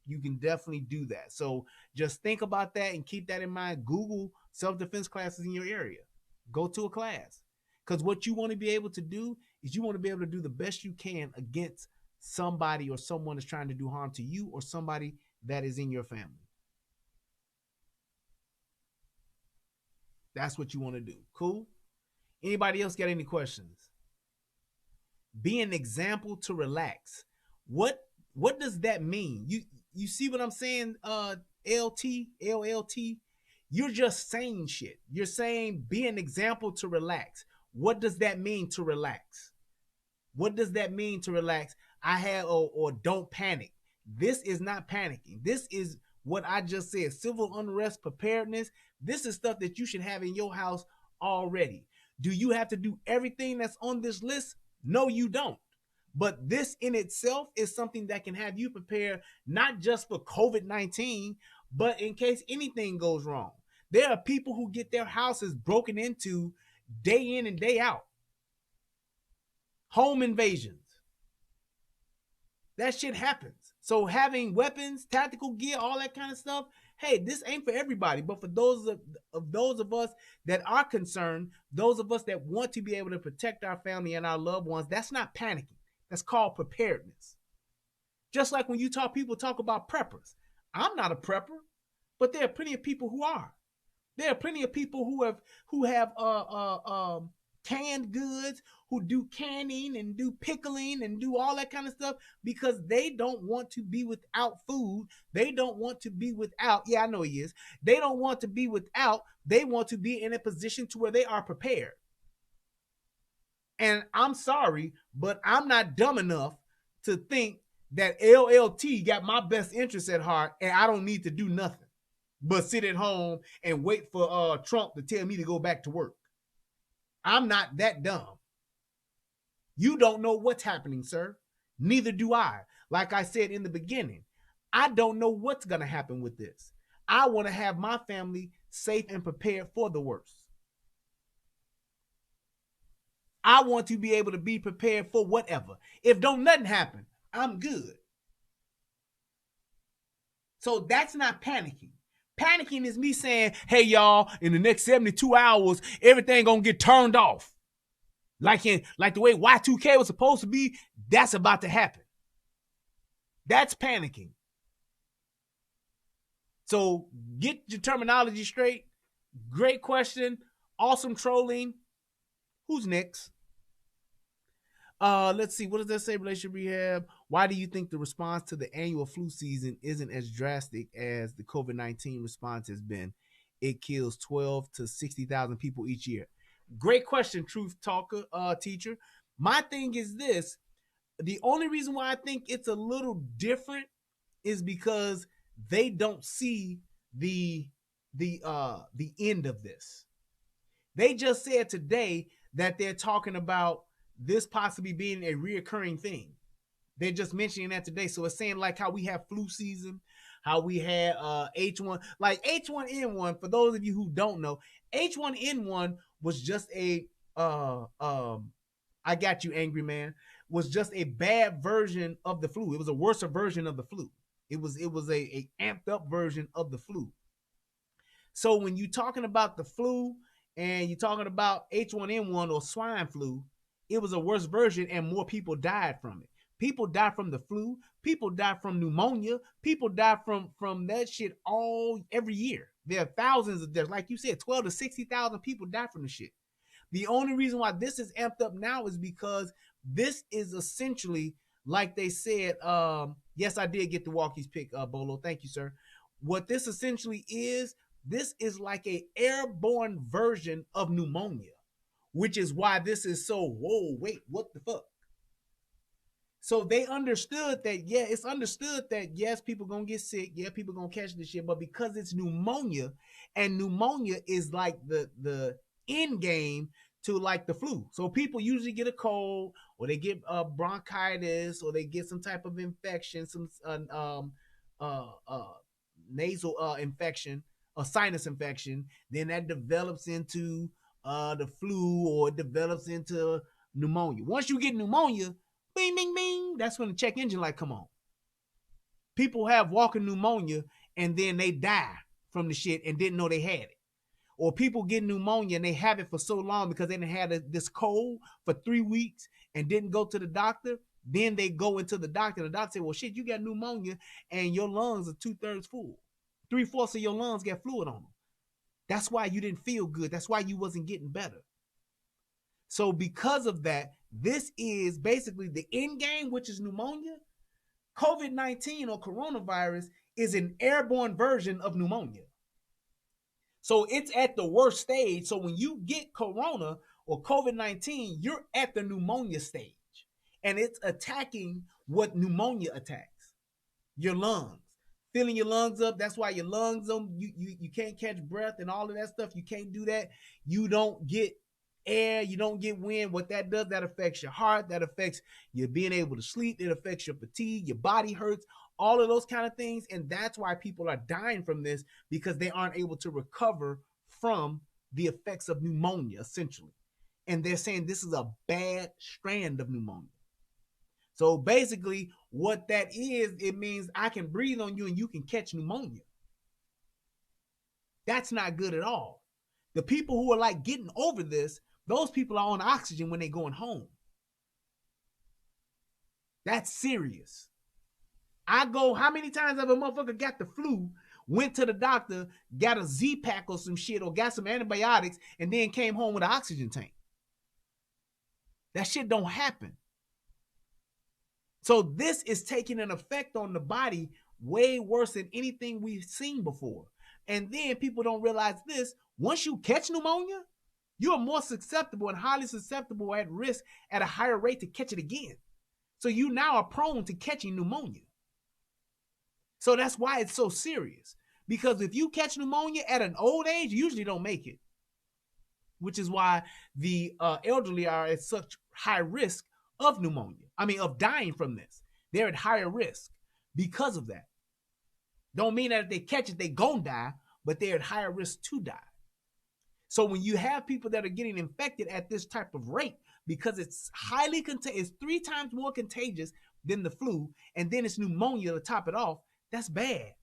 Speaker 1: You can definitely do that. So just think about that and keep that in mind. Google self-defense classes in your area. Go to a class. Because what you want to be able to do is you want to be able to do the best you can against somebody or someone that's trying to do harm to you or somebody that is in your family. That's what you want to do. Cool? Anybody else got any questions? Be an example to relax. What does that mean? You see what I'm saying? LLT. You're just saying shit. You're saying be an example to relax. What does that mean to relax? What does that mean to relax? Or don't panic. This is not panicking. This is what I just said. Civil unrest preparedness. This is stuff that you should have in your house already. Do you have to do everything that's on this list? No, you don't. But this in itself is something that can have you prepare not just for COVID-19, but in case anything goes wrong. There are people who get their houses broken into day in and day out. Home invasions. That shit happens. So having weapons, tactical gear, all that kind of stuff, hey, this ain't for everybody, but for those of us that are concerned, those of us that want to be able to protect our family and our loved ones, that's not panicking. That's called preparedness. Just like when people talk about preppers. I'm not a prepper, but there are plenty of people who are. There are plenty of people who have canned goods, who do canning and do pickling and do all that kind of stuff because they don't want to be without food. They don't want to be without, yeah, I know he is. They don't want to be without, they want to be in a position to where they are prepared. And I'm sorry, but I'm not dumb enough to think that LLT got my best interest at heart and I don't need to do nothing but sit at home and wait for Trump to tell me to go back to work. I'm not that dumb. You don't know what's happening, sir. Neither do I. Like I said in the beginning, I don't know what's going to happen with this. I want to have my family safe and prepared for the worst. I want to be able to be prepared for whatever. If don't nothing happen, I'm good. So that's not panicking. Panicking is me saying, hey, y'all, in the next 72 hours, everything gonna get turned off. Like the way Y2K was supposed to be, that's about to happen. That's panicking. So get your terminology straight. Great question. Awesome trolling. Who's next? Let's see. What does that say? Relationship rehab. Why do you think the response to the annual flu season isn't as drastic as the COVID-19 response has been? It kills 12 to 60,000 people each year. Great question, Truth Talker, teacher. My thing is this. The only reason why I think it's a little different is because they don't see the end of this. They just said today that they're talking about this possibly being a reoccurring thing. They're just mentioning that today. So it's saying like how we have flu season, how we had H1, like H1N1. For those of you who don't know, H1N1 was just a I got you, angry man, was just a bad version of the flu. It was a worse version of the flu. It was a amped up version of the flu. So when you're talking about the flu and you're talking about H1N1 or swine flu, it was a worse version and more people died from it. People die from the flu. People die from pneumonia. People die from that shit all every year. There are thousands of deaths. Like you said, 12 to 60,000 people die from the shit. The only reason why this is amped up now is because this is essentially, like they said, yes, I did get the Walkies pick, Bolo. Thank you, sir. What this essentially is, this is like a airborne version of pneumonia, which is why this is so, whoa, wait, what the fuck? So they understood that, yeah, it's understood that, yes, people gonna get sick, yeah, people gonna catch this shit, but because it's pneumonia, and pneumonia is like the end game to like the flu. So people usually get a cold, or they get bronchitis, or they get some type of infection, some uh, uh, nasal infection, a sinus infection. Then that develops into the flu, or it develops into pneumonia. Once you get pneumonia, bing, bing, bing, that's when the check engine light come on. People have walking pneumonia and then they die from the shit and didn't know they had it. Or people get pneumonia and they have it for so long because they didn't have this cold for 3 weeks and didn't go to the doctor. Then they go into the doctor. The doctor said, well, shit, you got pneumonia and your lungs are 2/3 full. 3/4 of your lungs got fluid on them. That's why you didn't feel good. That's why you wasn't getting better. So because of that, this is basically the end game, which is pneumonia. COVID-19 or coronavirus is an airborne version of pneumonia. So it's at the worst stage. So when you get corona or COVID-19, you're at the pneumonia stage. And it's attacking what pneumonia attacks, your lungs. Filling your lungs up. That's why your lungs, you can't catch breath and all of that stuff. You can't do that. You don't get air, you don't get wind. What that does, that affects your heart, that affects you being able to sleep, it affects your fatigue, your body hurts, all of those kind of things. And that's why people are dying from this, because they aren't able to recover from the effects of pneumonia, essentially. And they're saying this is a bad strand of pneumonia. So basically, what that is, it means I can breathe on you and you can catch pneumonia. That's not good at all. The people who are like getting over this, those people are on oxygen when they're going home. That's serious. I go, how many times have a motherfucker got the flu, went to the doctor, got a Z-Pack or some shit, or got some antibiotics, and then came home with an oxygen tank? That shit don't happen. So this is taking an effect on the body way worse than anything we've seen before. And then people don't realize this. Once you catch pneumonia, you are more susceptible and highly susceptible at risk at a higher rate to catch it again. So you now are prone to catching pneumonia. So that's why it's so serious. Because if you catch pneumonia at an old age, you usually don't make it. Which is why the elderly are at such high risk of pneumonia. I mean, of dying from this. They're at higher risk because of that. Don't mean that if they catch it, they gonna die, but they're at higher risk to die. So when you have people that are getting infected at this type of rate, because it's highly contagious, it's 3 times more contagious than the flu, and then it's pneumonia to top it off, that's bad.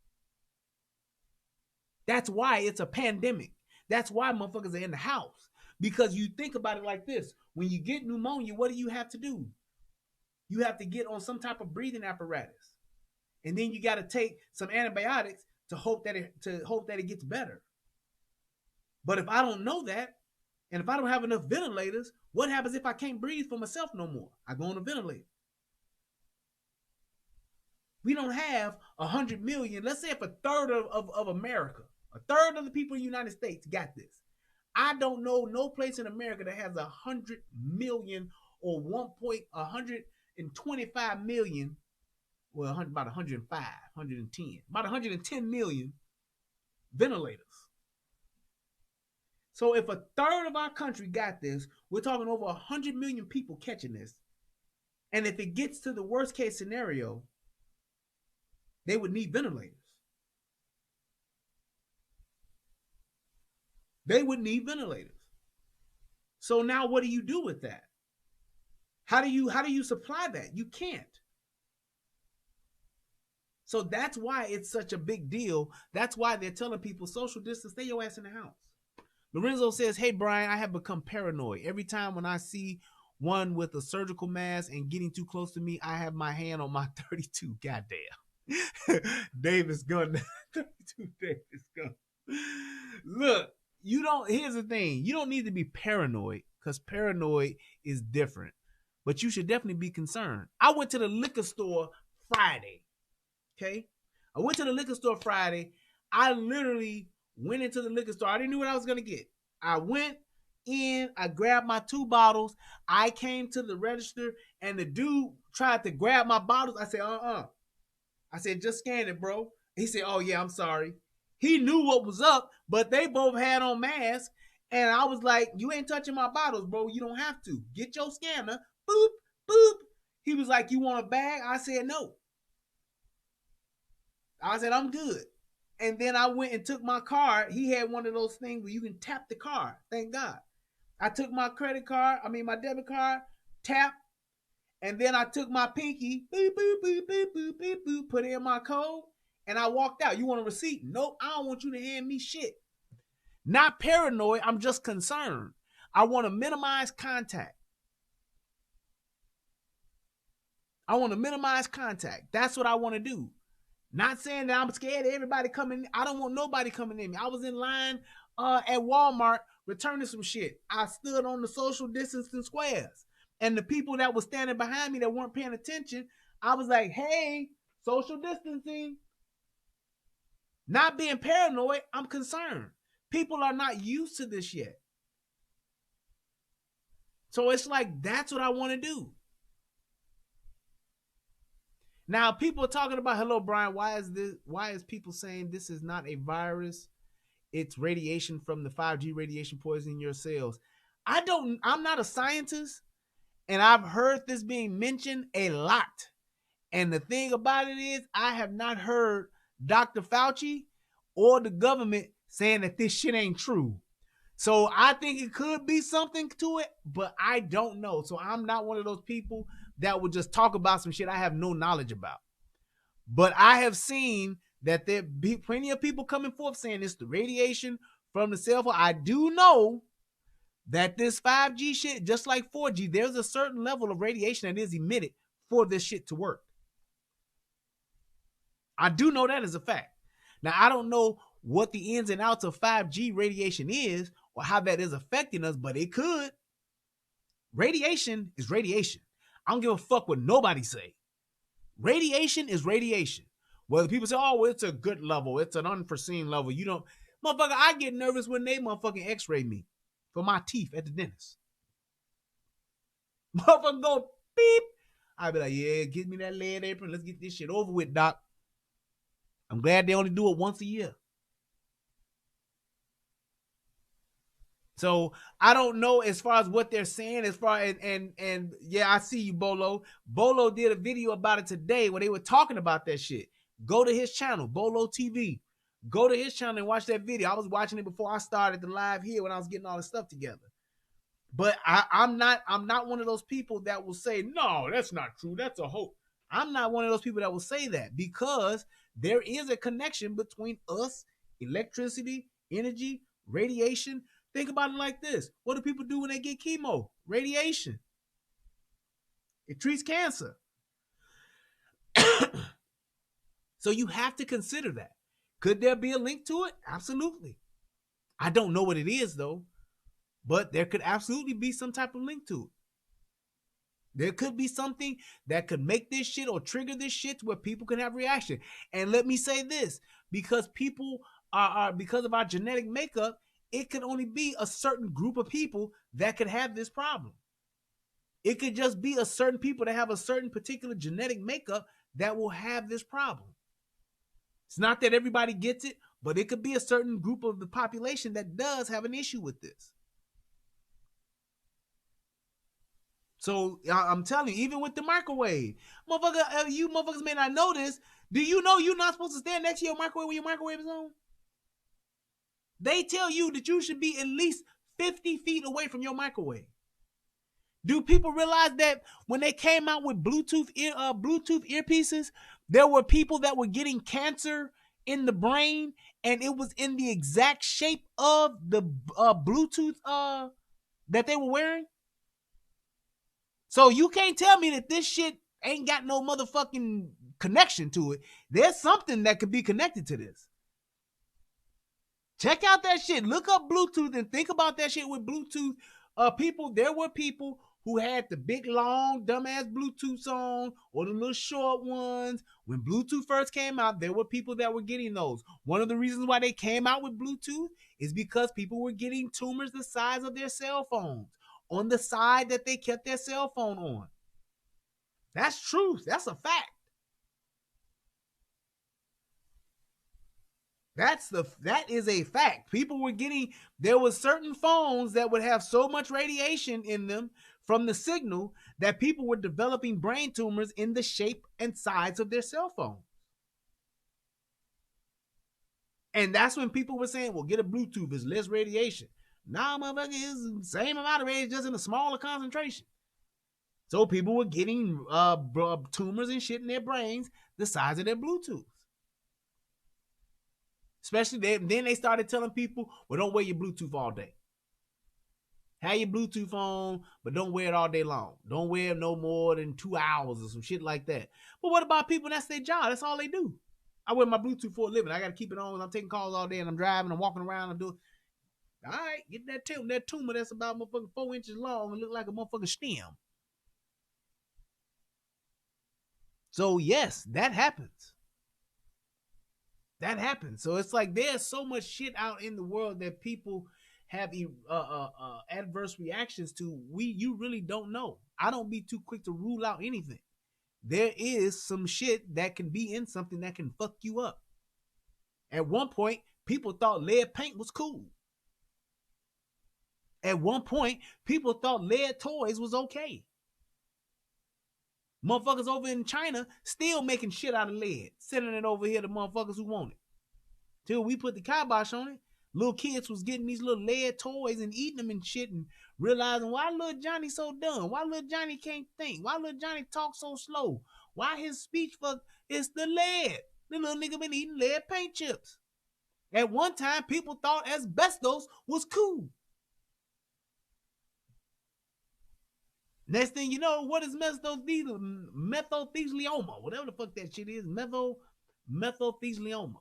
Speaker 1: That's why it's a pandemic. That's why motherfuckers are in the house. Because you think about it like this. When you get pneumonia, what do you have to do? You have to get on some type of breathing apparatus. And then you got to take some antibiotics to hope that it gets better. But if I don't know that, and if I don't have enough ventilators, what happens if I can't breathe for myself no more? I go on a ventilator. We don't have 100 million. Let's say if a third of America, a third of the people in the United States got this. I don't know no place in America that has 100 million or 125 million. Well, about 105, 110, about 110 million ventilators. So if a third of our country got this, we're talking over 100 million people catching this. And if it gets to the worst case scenario, they would need ventilators. They would need ventilators. So now what do you do with that? How do you supply that? You can't. So that's why it's such a big deal. That's why they're telling people social distance, stay your ass in the house. Lorenzo says, hey, Brian, I have become paranoid. Every time when I see one with a surgical mask and getting too close to me, I have my hand on my 32. Goddamn. Davis gun. 32 Davis gun. Look, here's the thing. You don't need to be paranoid because paranoid is different. But you should definitely be concerned. I went to the liquor store Friday. Okay? I went to the liquor store Friday. I literally went into the liquor store. I didn't know what I was going to get. I went in. I grabbed my 2 bottles. I came to the register, and the dude tried to grab my bottles. I said, I said, just scan it, bro. He said, oh, yeah, I'm sorry. He knew what was up, but they both had on masks. And I was like, you ain't touching my bottles, bro. You don't have to. Get your scanner. Boop, boop. He was like, you want a bag? I said, no. I said, I'm good. And then I went and took my card. He had one of those things where you can tap the card. Thank God. I took my my debit card, tap, and then I took my pinky, boop, boop, boop, boop, boop, boop, boop, put in my code, and I walked out. You want a receipt? Nope, I don't want you to hand me shit. Not paranoid, I'm just concerned. I want to minimize contact. That's what I want to do. Not saying that I'm scared of everybody coming. I don't want nobody coming in me. I was in line at Walmart returning some shit. I stood on the social distancing squares. And the people that were standing behind me that weren't paying attention, I was like, hey, social distancing. Not being paranoid, I'm concerned. People are not used to this yet. So it's like, that's what I want to do. Now, people are talking about, hello, Brian, why is people saying this is not a virus? It's radiation from the 5G radiation poisoning your cells. I'm not a scientist, and I've heard this being mentioned a lot. And the thing about it is, I have not heard Dr. Fauci or the government saying that this shit ain't true. So I think it could be something to it, but I don't know. So I'm not one of those people that would just talk about some shit I have no knowledge about. But I have seen that there be plenty of people coming forth saying it's the radiation from the cell phone. I do know that this 5G shit, just like 4G, there's a certain level of radiation that is emitted for this shit to work. I do know that as a fact. Now, I don't know what the ins and outs of 5G radiation is or how that is affecting us, but it could. Radiation is radiation. I don't give a fuck what nobody say. Radiation is radiation. Whether people say, oh, well, it's a good level, it's an unforeseen level. You don't, motherfucker, I get nervous when they motherfucking x-ray me for my teeth at the dentist. Motherfucker go beep. I be like, yeah, give me that lead apron. Let's get this shit over with, doc. I'm glad they only do it once a year. So I don't know as far as what they're saying, as far and yeah, I see you, Bolo. Bolo did a video about it today where they were talking about that shit. Go to his channel, Bolo TV. Go to his channel and watch that video. I was watching it before I started the live here when I was getting all this stuff together. But I'm not one of those people that will say, no, that's not true. That's a hoax. I'm not one of those people that will say that because there is a connection between us, electricity, energy, radiation. Think about it like this. What do people do when they get chemo? Radiation. It treats cancer. So you have to consider that. Could there be a link to it? Absolutely. I don't know what it is, though. But there could absolutely be some type of link to it. There could be something that could make this shit or trigger this shit where people can have reaction. And let me say this, because people are because of our genetic makeup, it could only be a certain group of people that could have this problem. It could just be a certain people that have a certain particular genetic makeup that will have this problem. It's not that everybody gets it, but it could be a certain group of the population that does have an issue with this. So I'm telling you, even with the microwave, you motherfuckers may not know this. Do you know you're not supposed to stand next to your microwave when your microwave is on? They tell you that you should be at least 50 feet away from your microwave. Do people realize that when they came out with Bluetooth earpieces, there were people that were getting cancer in the brain, and it was in the exact shape of the Bluetooth that they were wearing? So you can't tell me that this shit ain't got no motherfucking connection to it. There's something that could be connected to this. Check out that shit. Look up Bluetooth and think about that shit with Bluetooth. There were people who had the big, long, dumbass Bluetooth on or the little short ones. When Bluetooth first came out, there were people that were getting those. One of the reasons why they came out with Bluetooth is because people were getting tumors the size of their cell phones on the side that they kept their cell phone on. That's truth. That's a fact. That is a fact. People were getting, there was certain phones that would have so much radiation in them from the signal that people were developing brain tumors in the shape and size of their cell phone. And that's when people were saying, well, get a Bluetooth, it's less radiation. Nah, motherfucker, it's the same amount of radiation, just in a smaller concentration. So people were getting tumors and shit in their brains the size of their Bluetooth. Especially then they started telling people, well, don't wear your Bluetooth all day. Have your Bluetooth on, but don't wear it all day long. Don't wear it no more than 2 hours or some shit like that. But what about people that's their job? That's all they do. I wear my Bluetooth for a living. I got to keep it on. I'm taking calls all day and I'm driving. I'm walking around. I'm doing. All right, get that tumor that's about motherfucking 4 inches long and look like a motherfucking stem. So yes, that happens. That happens. So it's like there's so much shit out in the world that people have adverse reactions to. You really don't know. I don't be too quick to rule out anything. There is some shit that can be in something that can fuck you up. At one point, people thought lead paint was cool. At one point, people thought lead toys was okay. Motherfuckers over in China still making shit out of lead, sending it over here to motherfuckers who want it. Till we put the kibosh on it, little kids was getting these little lead toys and eating them and shit and realizing why little Johnny so dumb, why little Johnny can't think, why little Johnny talk so slow, why his speech for it's the lead. The little nigga been eating lead paint chips. At one time, people thought asbestos was cool. Next thing you know, what is methylthelioma? Whatever the fuck that shit is. Methylthelioma.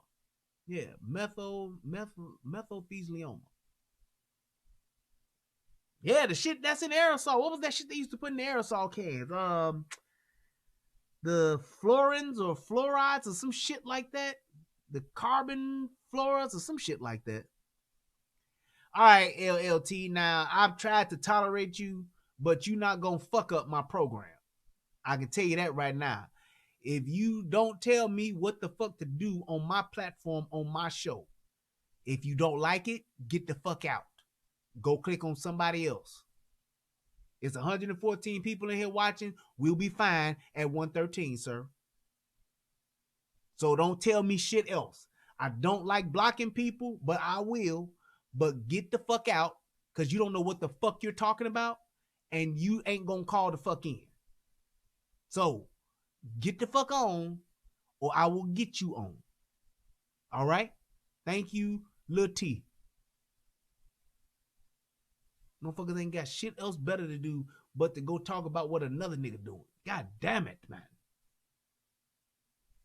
Speaker 1: Yeah, methylthelioma. Yeah, the shit that's in aerosol. What was that shit they used to put in the aerosol cans? The fluorines or fluorides or some shit like that. The carbon fluorides or some shit like that. All right, LLT. Now I've tried to tolerate you, but you're not gonna fuck up my program. I can tell you that right now. If you don't tell me what the fuck to do on my platform, on my show, if you don't like it, get the fuck out. Go click on somebody else. It's 114 people in here watching. We'll be fine at 113, sir. So don't tell me shit else. I don't like blocking people, but I will. But get the fuck out, because you don't know what the fuck you're talking about, and you ain't gonna call the fuck in. So get the fuck on, or I will get you on. All right? Thank you, Lil T. Motherfuckers ain't got shit else better to do but to go talk about what another nigga doing. God damn it, man.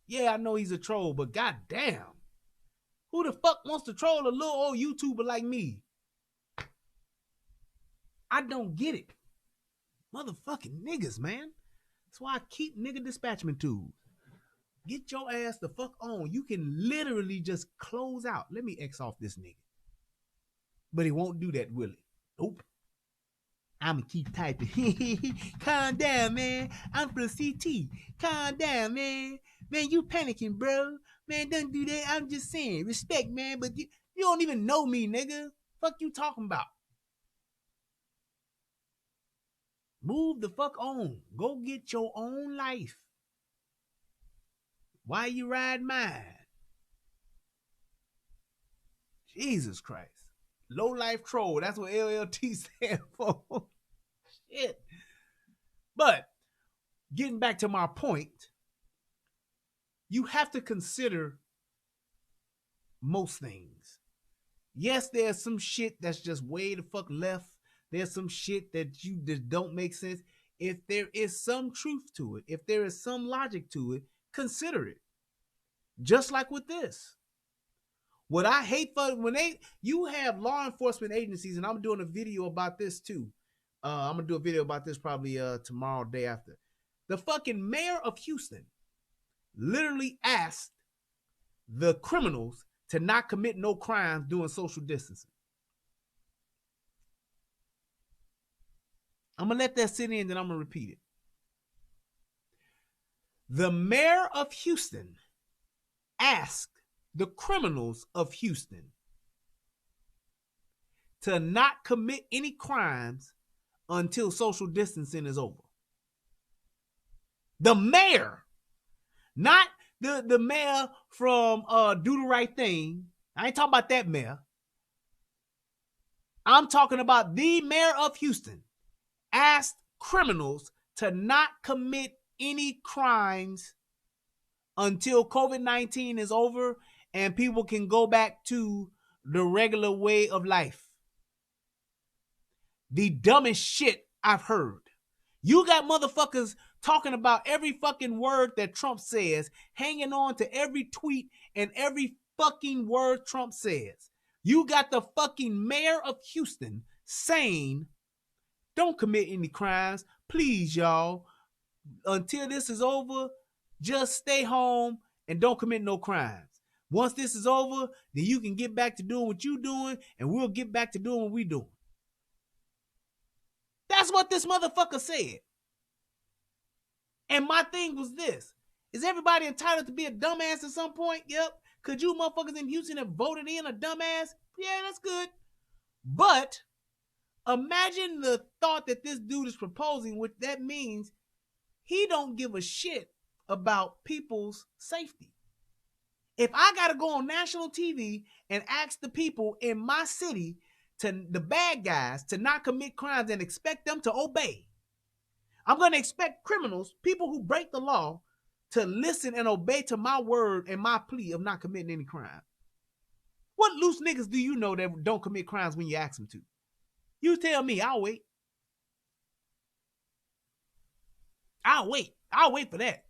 Speaker 1: Yeah, I know he's a troll, but god damn. Who the fuck wants to troll a little old YouTuber like me? I don't get it. Motherfucking niggas, man. That's why I keep nigga dispatchment tools. Get your ass the fuck on. You can literally just close out. Let me X off this nigga. But he won't do that, will he? Nope. I'ma keep typing. Calm down, man. I'm from CT. Calm down, man. Man, you panicking, bro. Man, don't do that. I'm just saying. Respect, man. But you don't even know me, nigga. Fuck you talking about? Move the fuck on. Go get your own life. Why you ride mine? Jesus Christ. Low life troll. That's what LLT stand for. Shit. But getting back to my point, you have to consider most things. Yes, there's some shit that's just way the fuck left. There's some shit that you just don't make sense. If there is some truth to it, if there is some logic to it, consider it. Just like with this. What I hate for when you have law enforcement agencies, and I'm doing a video about this too. I'm gonna do a video about this probably tomorrow, day after. The fucking mayor of Houston literally asked the criminals to not commit no crimes doing social distancing. I'm gonna let that sit in, then I'm gonna repeat it. The mayor of Houston asked the criminals of Houston to not commit any crimes until social distancing is over. The mayor, not the mayor from Do the Right Thing. I ain't talking about that mayor. I'm talking about the mayor of Houston asked criminals to not commit any crimes until COVID-19 is over and people can go back to the regular way of life. The dumbest shit I've heard. You got motherfuckers talking about every fucking word that Trump says, hanging on to every tweet and every fucking word Trump says. You got the fucking mayor of Houston saying, don't commit any crimes. Please, y'all. Until this is over, just stay home and don't commit no crimes. Once this is over, then you can get back to doing what you're doing, and we'll get back to doing what we're doing. That's what this motherfucker said. And my thing was this. Is everybody entitled to be a dumbass at some point? Yep. Could you motherfuckers in Houston have voted in a dumbass? Yeah, that's good. But imagine the thought that this dude is proposing, which that means he don't give a shit about people's safety. If I got to go on national TV and ask the people in my city, to the bad guys, to not commit crimes and expect them to obey, I'm going to expect criminals, people who break the law, to listen and obey to my word and my plea of not committing any crime. What loose niggas do you know that don't commit crimes when you ask them to? You tell me, I'll wait. I'll wait for that.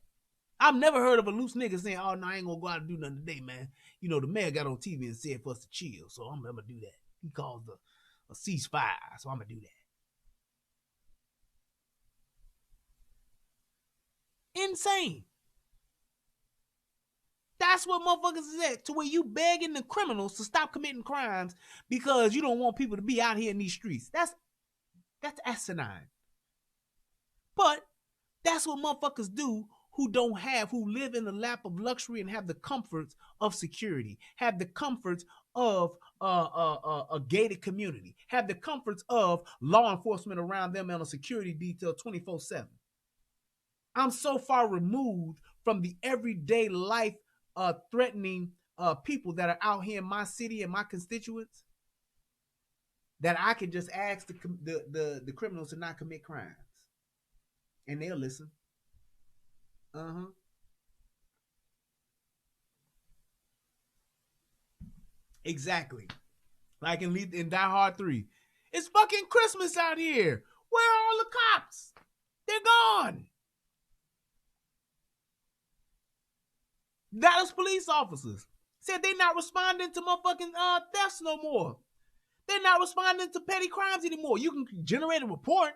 Speaker 1: I've never heard of a loose nigga saying, oh, no, I ain't going to go out and do nothing today, man. You know, the mayor got on TV and said for us to chill, so I'm going to do that. He calls a ceasefire, so I'm going to do that. Insane. That's what motherfuckers is at, to where you begging the criminals to stop committing crimes because you don't want people to be out here in these streets. That's asinine. But that's what motherfuckers do who live in the lap of luxury and have the comforts of security, have the comforts of a gated community, have the comforts of law enforcement around them and a security detail 24/7. I'm so far removed from the everyday life threatening people that are out here in my city and my constituents that I can just ask the criminals to not commit crimes. And they'll listen. Exactly. Like in Die Hard 3. It's fucking Christmas out here. Where are all the cops? They're gone. Dallas police officers said they're not responding to motherfucking thefts no more. They're not responding to petty crimes anymore. You can generate a report,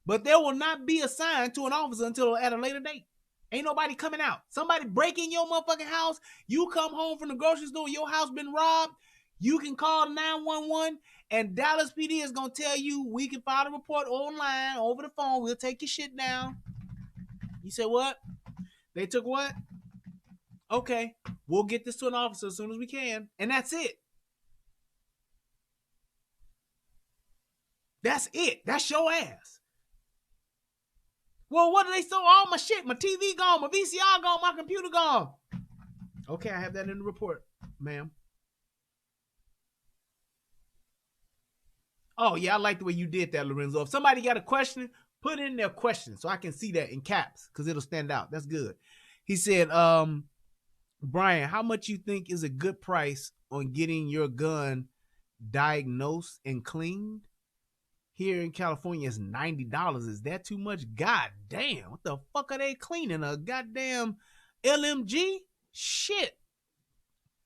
Speaker 1: but there will not be assigned to an officer until at a later date. Ain't nobody coming out. Somebody break in your motherfucking house. You come home from the grocery store, your house been robbed. You can call 911 and Dallas PD is going to tell you we can file a report online, over the phone. We'll take your shit down. You said what? They took what? Okay, we'll get this to an officer as soon as we can. And that's it. That's it. That's your ass. Well, what do they stole all my shit? My TV gone, my VCR gone, my computer gone. Okay, I have that in the report, ma'am. Oh, yeah, I like the way you did that, Lorenzo. If somebody got a question, put in their question so I can see that in caps because it'll stand out. That's good. He said, Brian, how much you think is a good price on getting your gun diagnosed and cleaned? Here in California, it's $90. Is that too much? God damn. What the fuck are they cleaning? A goddamn LMG? Shit.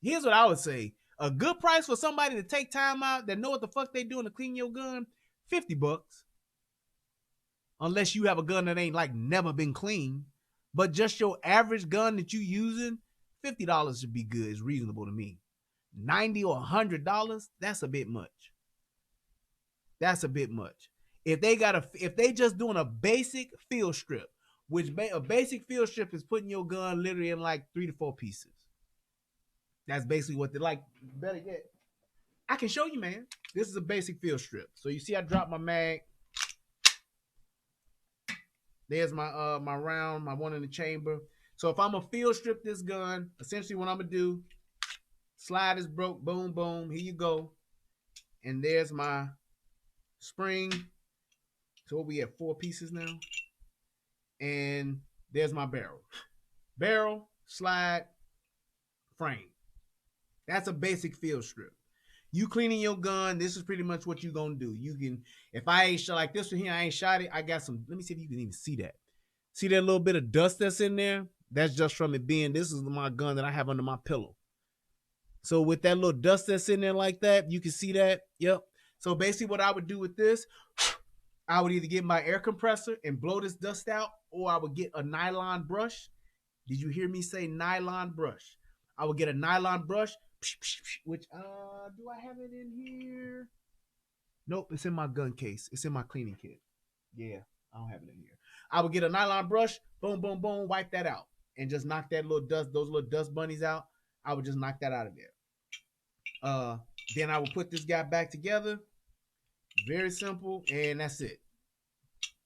Speaker 1: Here's what I would say. A good price for somebody to take time out that know what the fuck they doing to clean your gun, $50. Unless you have a gun that ain't like never been cleaned. But just your average gun that you using, $50 should be good. It's reasonable to me. $90 or $100, that's a bit much. That's a bit much. If they just doing a basic field strip, which a basic field strip is putting your gun literally in like 3 to 4 pieces. That's basically what they like. Better yet, I can show you, man. This is a basic field strip. So you see I dropped my mag. There's my my round, my one in the chamber. So if I'm gonna field strip this gun, essentially what I'm gonna do, slide is broke, boom, boom, here you go. And there's my spring. So what we have 4 pieces now. And there's my barrel. Barrel, slide, frame. That's a basic field strip. You cleaning your gun, this is pretty much what you're gonna do. You can, if I ain't shot like this one here, I ain't shot it. I got some, let me see if you can even see that. See that little bit of dust that's in there? That's just from it being, this is my gun that I have under my pillow. So with that little dust that's in there like that, you can see that. Yep. So basically what I would do with this, I would either get my air compressor and blow this dust out, or I would get a nylon brush. Did you hear me say nylon brush? I would get a nylon brush, which, do I have it in here? Nope, it's in my gun case. It's in my cleaning kit. Yeah, I don't have it in here. I would get a nylon brush, boom, boom, boom, wipe that out, and just knock that little dust, those little dust bunnies out. I would just knock that out of there. Then I would put this guy back together. Very simple, and that's it.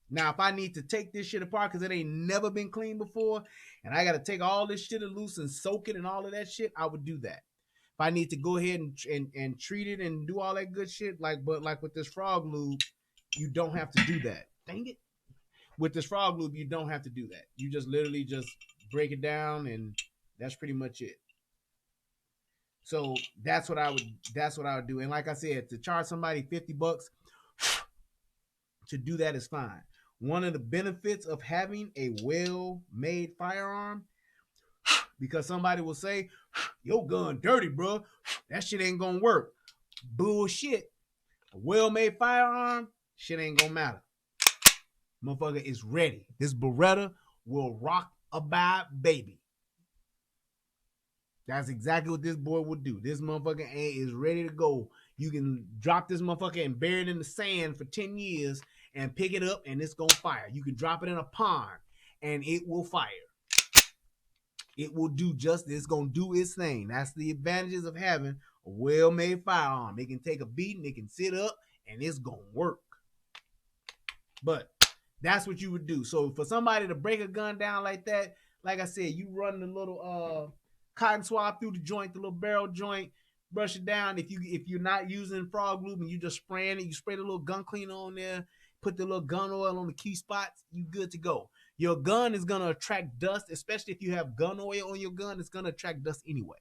Speaker 1: Now, if I need to take this shit apart because it ain't never been cleaned before, and I got to take all this shit loose and soak it and all of that shit, I would do that. If I need to go ahead and treat it and do all that good shit, but like with this frog lube, you don't have to do that. Dang it. With this frog lube, you don't have to do that. You just literally just break it down, and that's pretty much it. So that's what I would do. And like I said, to charge somebody $50 to do that is fine. One of the benefits of having a well-made firearm, because somebody will say, your gun dirty, bro. That shit ain't gonna work. Bullshit. A well-made firearm, shit ain't gonna matter. Motherfucker is ready. This Beretta will rock a baby. That's exactly what this boy would do. This motherfucker is ready to go. You can drop this motherfucker and bury it in the sand for 10 years and pick it up and it's going to fire. You can drop it in a pond and it will fire. It will do just, it's going to do its thing. That's the advantages of having a well-made firearm. It can take a beating, it can sit up, and it's going to work. But that's what you would do. So for somebody to break a gun down like that, like I said, you run the little cotton swab through the joint, the little barrel joint, brush it down. If you're not using frog lube and you just spraying it, you spray the little gun cleaner on there, put the little gun oil on the key spots, you good to go. Your gun is gonna attract dust, especially if you have gun oil on your gun. It's gonna attract dust anyway.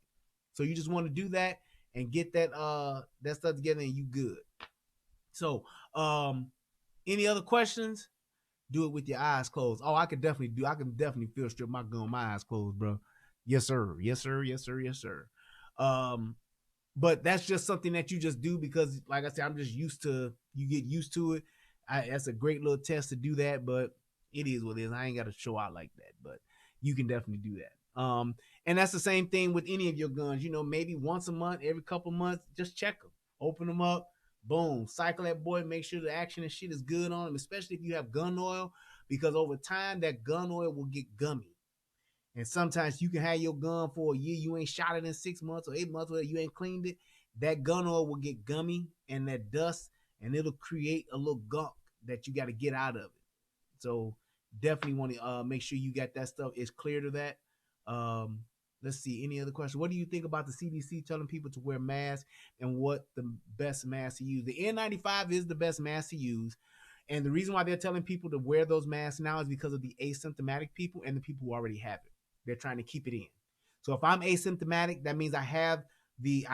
Speaker 1: So you just want to do that and get that that stuff together, and you good. So any other questions? Do it with your eyes closed. Oh, I can definitely field strip my gun with my eyes closed, bro. Yes, sir. Yes, sir. Yes, sir. Yes, sir. But that's just something that you just do because, like I said, I'm just used to. You get used to it. That's a great little test to do that, but it is what it is. I ain't got to show out like that, but you can definitely do that. And that's the same thing with any of your guns. You know, maybe once a month, every couple months, just check them, open them up, boom, cycle that boy, make sure the action and shit is good on them, especially if you have gun oil, because over time that gun oil will get gummy. And sometimes you can have your gun for a year, you ain't shot it in 6 months or 8 months, or you ain't cleaned it. That gun oil will get gummy and that dust, and it'll create a little gunk that you got to get out of it. So Definitely want to make sure you got that stuff is clear to that. Um, let's see. Any other questions? What do you think about the CDC telling people to wear masks and what the best mask to use? The N95 is the best mask to use. And the reason why they're telling people to wear those masks now is because of the asymptomatic people and the people who already have it. They're trying to keep it in. So if I'm asymptomatic, that means I have the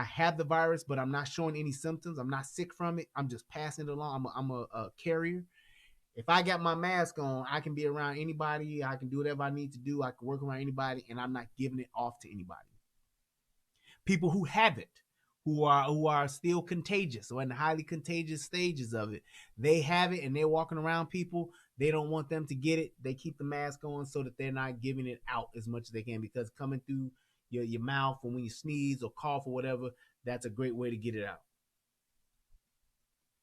Speaker 1: virus, but I'm not showing any symptoms. I'm not sick from it. I'm just passing it along. I'm a carrier. If I got my mask on, I can be around anybody. I can do whatever I need to do. I can work around anybody, and I'm not giving it off to anybody. People who have it, who are still contagious or in the highly contagious stages of it, they have it and they're walking around people. They don't want them to get it. They keep the mask on so that they're not giving it out as much as they can, because coming through your mouth and when you sneeze or cough or whatever, that's a great way to get it out.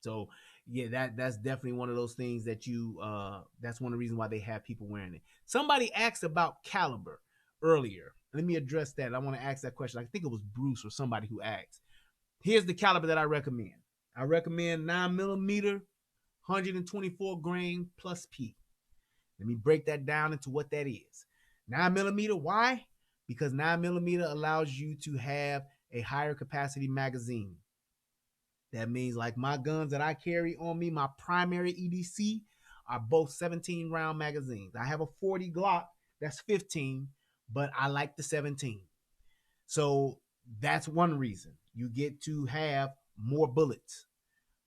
Speaker 1: So yeah, that's definitely one of those things that that's one of the reasons why they have people wearing it. Somebody asked about caliber earlier. Let me address that. I want to ask that question. I think it was Bruce or somebody who asked. Here's the caliber that I recommend. I recommend 9mm, 124 grain plus P. Let me break that down into what that is. 9mm, why? Because 9mm allows you to have a higher capacity magazine. That means like my guns that I carry on me, my primary EDC are both 17 round magazines. I have a 40 Glock that's 15, but I like the 17. So that's one reason you get to have more bullets.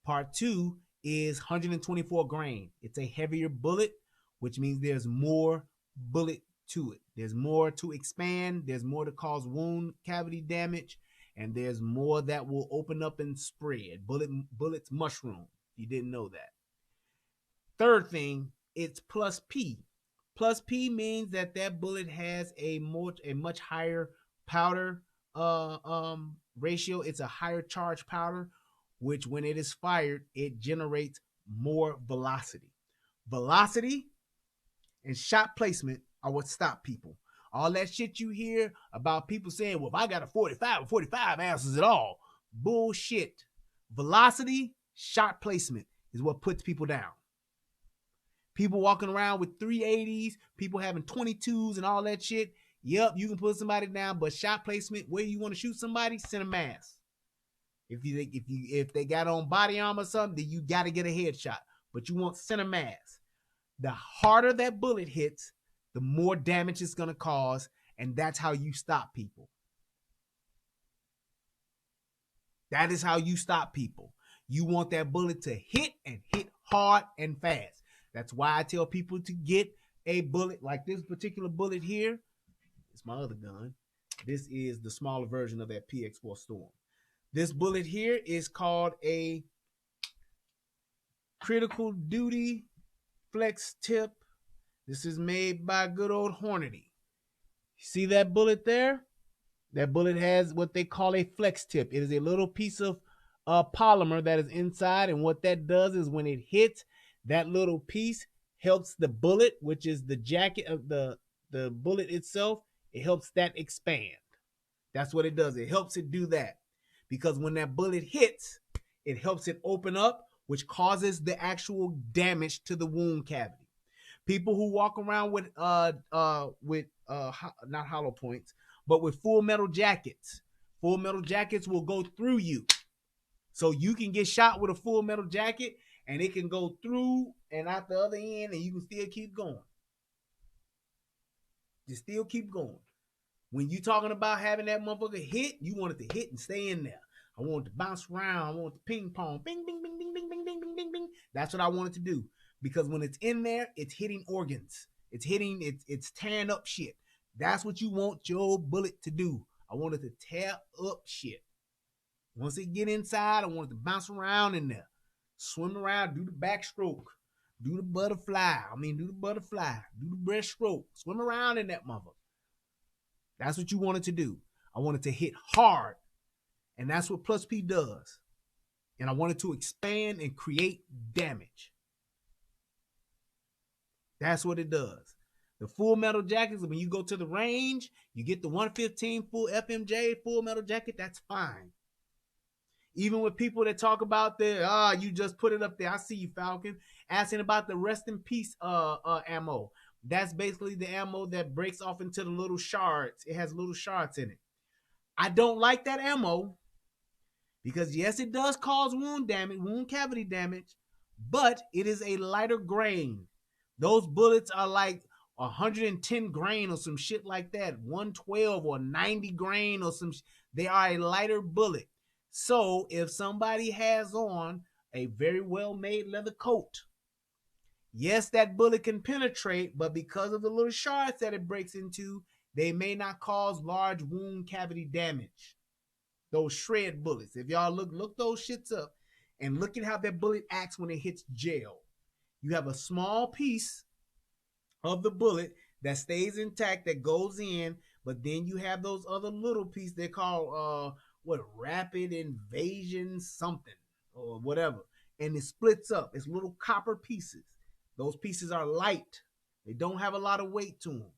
Speaker 1: Part two is 124 grain. It's a heavier bullet, which means there's more bullet to it. There's more to expand. There's more to cause wound cavity damage. And there's more that will open up and spread. Bullets mushroom. You didn't know that. Third thing, it's plus P. Plus P means that bullet has a much higher powder ratio. It's a higher charge powder, which when it is fired, it generates more velocity. Velocity and shot placement are what stop people. All that shit you hear about people saying, well, if I got a 45 ounces at all, bullshit. Velocity, shot placement is what puts people down. People walking around with 380s, people having 22s and all that shit. Yep, you can put somebody down, but shot placement, where you want to shoot somebody, send a mass. If they got on body armor or something, then you got to get a headshot. But you want center mass. The harder that bullet hits, the more damage it's going to cause, and that's how you stop people. That is how you stop people. You want that bullet to hit and hit hard and fast. That's why I tell people to get a bullet like this particular bullet here. It's my other gun. This is the smaller version of that PX4 Storm. This bullet here is called a critical duty flex tip. This is made by good old Hornady. See that bullet there? That bullet has what they call a flex tip. It is a little piece of polymer that is inside, and what that does is when it hits, that little piece helps the bullet, which is the jacket of the bullet itself, it helps that expand. That's what it does. It helps it do that. Because when that bullet hits, it helps it open up, which causes the actual damage to the wound cavity. People who walk around with not hollow points, but with full metal jackets. Full metal jackets will go through you. So you can get shot with a full metal jacket and it can go through and out the other end and you can still keep going. You still keep going. When you talking about having that motherfucker hit, you want it to hit and stay in there. I want it to bounce around. I want it to ping pong. Bing, bing, bing, bing, bing, bing, bing, bing, bing, bing. That's what I want it to do. Because when it's in there, it's hitting organs. It's tearing up shit. That's what you want your bullet to do. I want it to tear up shit. Once it get inside, I want it to bounce around in there. Swim around, do the backstroke. Do the butterfly. Do the breaststroke. Swim around in that mother. That's what you want it to do. I want it to hit hard. And that's what Plus P does. And I want it to expand and create damage. That's what it does. The full metal jackets, when you go to the range, you get the 115 full FMJ full metal jacket, that's fine. Even with people that talk about you just put it up there. I see you, Falcon, asking about the rest in peace ammo. That's basically the ammo that breaks off into the little shards. It has little shards in it. I don't like that ammo because yes, it does cause wound damage, wound cavity damage, but it is a lighter grain. Those bullets are like 110 grain or some shit like that, 112 or 90 grain or some. They are a lighter bullet. So if somebody has on a very well made leather coat, yes, that bullet can penetrate, but because of the little shards that it breaks into, they may not cause large wound cavity damage. Those shred bullets. If y'all look those shits up and look at how that bullet acts when it hits gel. You have a small piece of the bullet that stays intact that goes in, but then you have those other little pieces they call rapid invasion something or whatever, and it splits up. It's little copper pieces. Those pieces are light. They don't have a lot of weight to them.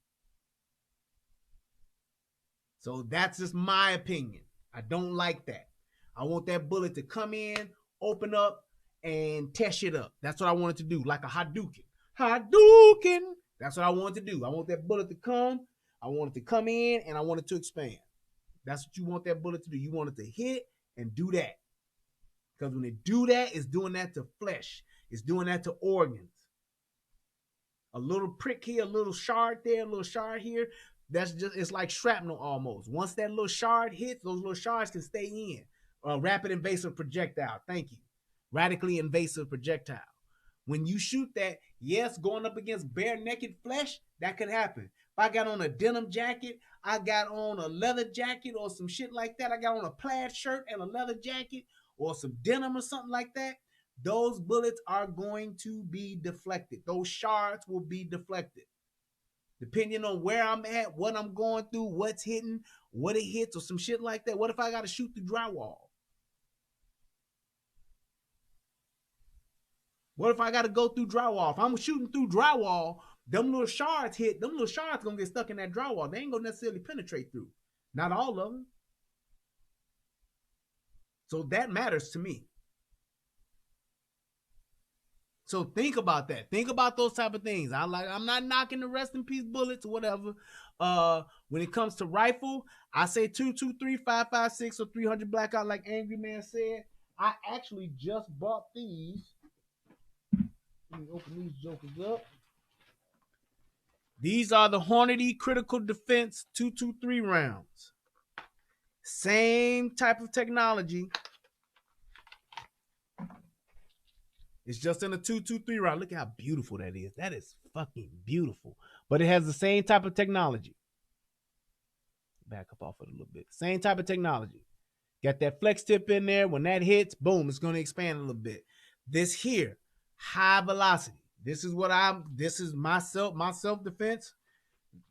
Speaker 1: So that's just my opinion. I don't like that. I want that bullet to come in, open up, and test it up. That's what I want it to do, like a Hadouken. Hadouken! That's what I want it to do. I want that bullet to come. I want it to come in, and I want it to expand. That's what you want that bullet to do. You want it to hit and do that. Because when it do that, it's doing that to flesh. It's doing that to organs. A little prick here, a little shard there, a little shard here. It's like shrapnel almost. Once that little shard hits, those little shards can stay in. Rapid invasive projectile. Thank you. Radically invasive projectile. When you shoot that, yes, going up against bare naked flesh, that could happen. If I got on a denim jacket, I got on a leather jacket or some shit like that, I got on a plaid shirt and a leather jacket or some denim or something like that, those bullets are going to be deflected. Those shards will be deflected. Depending on where I'm at, what I'm going through, what's hitting, what it hits, or some shit like that. What if I got to shoot through drywall? What if I got to go through drywall? If I'm shooting through drywall, them little shards hit, them little shards going to get stuck in that drywall. They ain't going to necessarily penetrate through. Not all of them. So that matters to me. So think about that. Think about those type of things. I'm not knocking the rest in peace bullets or whatever. When it comes to rifle, I say 223, 556, or 300 blackout, like Angry Man said. I actually just bought these. Let me open these jokers up. These are the Hornady Critical Defense 223 rounds. Same type of technology. It's just in a 223 round. Look at how beautiful that is. That is fucking beautiful. But it has the same type of technology. Back up off it a little bit. Same type of technology. Got that flex tip in there. When that hits, boom, it's going to expand a little bit. This here, high velocity. This is my self-defense.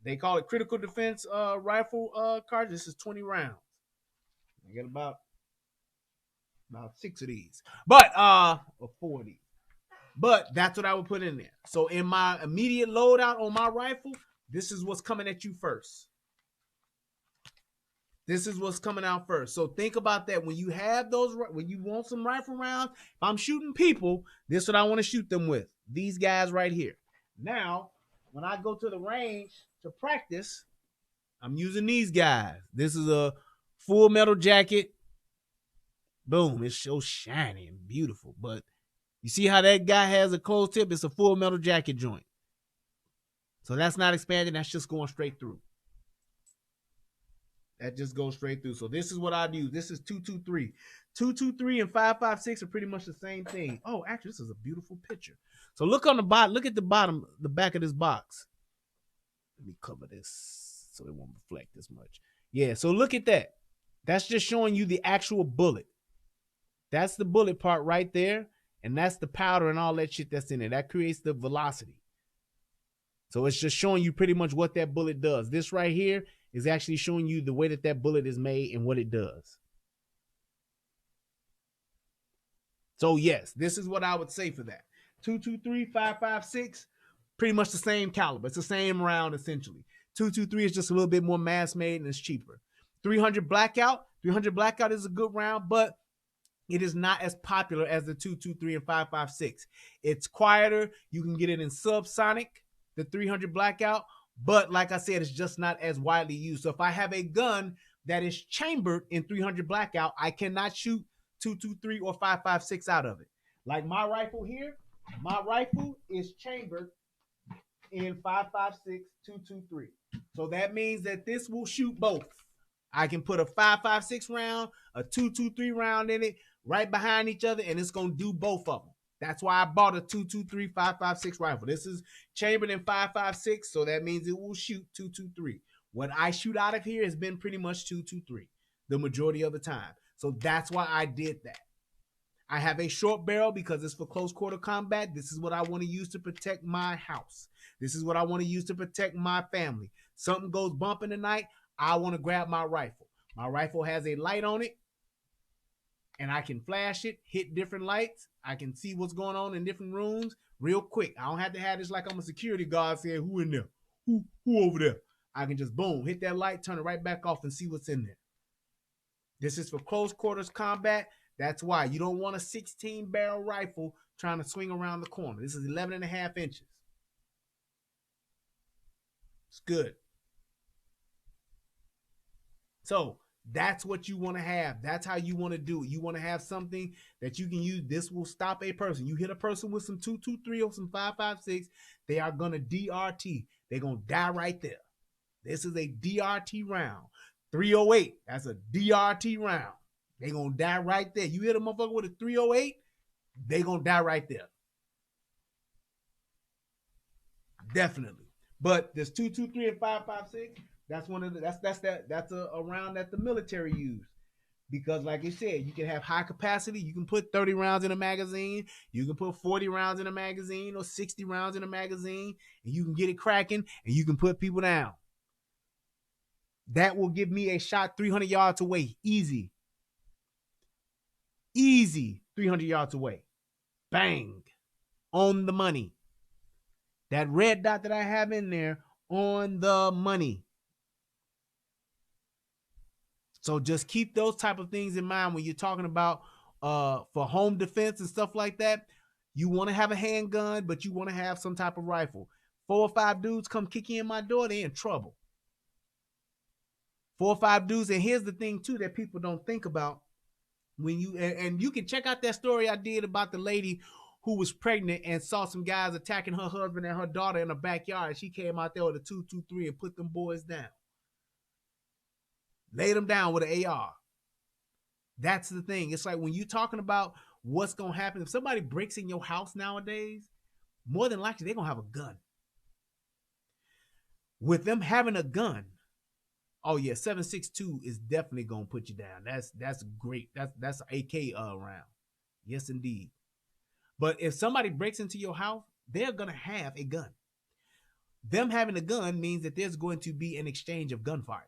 Speaker 1: They call it critical defense rifle cartridge. This is 20 rounds. I got about 6 of these. But or 4 of these. But that's what I would put in there. So in my immediate loadout on my rifle, this is what's coming at you first. This is what's coming out first. So think about that. When you have those, when you want some rifle rounds, if I'm shooting people, this is what I want to shoot them with. These guys right here. Now, when I go to the range to practice, I'm using these guys. This is a full metal jacket. Boom. It's so shiny and beautiful. But you see how that guy has a closed tip? It's a full metal jacket joint. So that's not expanding. That's just going straight through. That just goes straight through. So this is what I do. This is 223. 223 and 556 are pretty much the same thing. Oh, actually, this is a beautiful picture. So look on the bottom. Look at the bottom, the back of this box. Let me cover this so it won't reflect as much. Yeah, so look at that. That's just showing you the actual bullet. That's the bullet part right there. And that's the powder and all that shit that's in it. That creates the velocity. So it's just showing you pretty much what that bullet does. This right here is actually showing you the way that that bullet is made and what it does. So yes, this is what I would say for that. 223, 556, pretty much the same caliber. It's the same round essentially. 223 is just a little bit more mass made and it's cheaper. 300 blackout. 300 blackout is a good round, but it is not as popular as the 223 and 556. It's quieter. You can get it in subsonic. the 300 blackout, but like I said, it's just not as widely used. So if I have a gun that is chambered in 300 blackout, I cannot shoot 223 or 5.56 out of it. Like my rifle here, my rifle is chambered in 5.56, 223. So that means that this will shoot both. I can put a 5.56 round, a 223 round in it right behind each other, and it's going to do both of them. That's why I bought a 223 5.56 rifle. This is chambered in 5.56, so that means it will shoot 223. What I shoot out of here has been pretty much 223 the majority of the time. So that's why I did that. I have a short barrel because it's for close quarter combat. This is what I want to use to protect my house. This is what I want to use to protect my family. Something goes bump in the night, I want to grab my rifle. My rifle has a light on it, and I can flash it, hit different lights. I can see what's going on in different rooms real quick. I don't have to have this like I'm a security guard saying, who in there? Who over there? I can just boom, hit that light, turn it right back off, and see what's in there. This is for close quarters combat. That's why you don't want a 16 barrel rifle trying to swing around the corner. This is 11 and a half inches. It's good. So that's what you want to have. That's how you want to do it. You want to have something that you can use. This will stop a person. You hit a person with some 223 or some 5.56, they are going to DRT. They're going to die right there. This is a DRT round. 308, that's a DRT round. They're going to die right there. You hit a motherfucker with a 308, they're going to die right there. Definitely. But this 223 and 5.56, that's one of the that's a round that the military use. Because like I said, you can have high capacity. You can put 30 rounds in a magazine. You can put 40 rounds in a magazine or 60 rounds in a magazine, and you can get it cracking, and you can put people down. That will give me a shot 300 yards away. Easy. Easy 300 yards away. Bang. On the money. That red dot that I have in there, on the money. So just keep those type of things in mind when you're talking about for home defense and stuff like that. You want to have a handgun, but you want to have some type of rifle. 4 or 5 dudes come kick in my door, they're in trouble. 4 or 5 dudes, and here's the thing too that people don't think about. When you and you can check out that story I did about the lady who was pregnant and saw some guys attacking her husband and her daughter in the backyard. She came out there with a 223 and put them boys down. Laid them down with an AR. That's the thing. It's like when you're talking about what's going to happen, if somebody breaks in your house nowadays, more than likely they're going to have a gun. With them having a gun, oh yeah, 7.62 is definitely going to put you down. That's great. That's an AK round. Yes, indeed. But if somebody breaks into your house, they're going to have a gun. Them having a gun means that there's going to be an exchange of gunfire.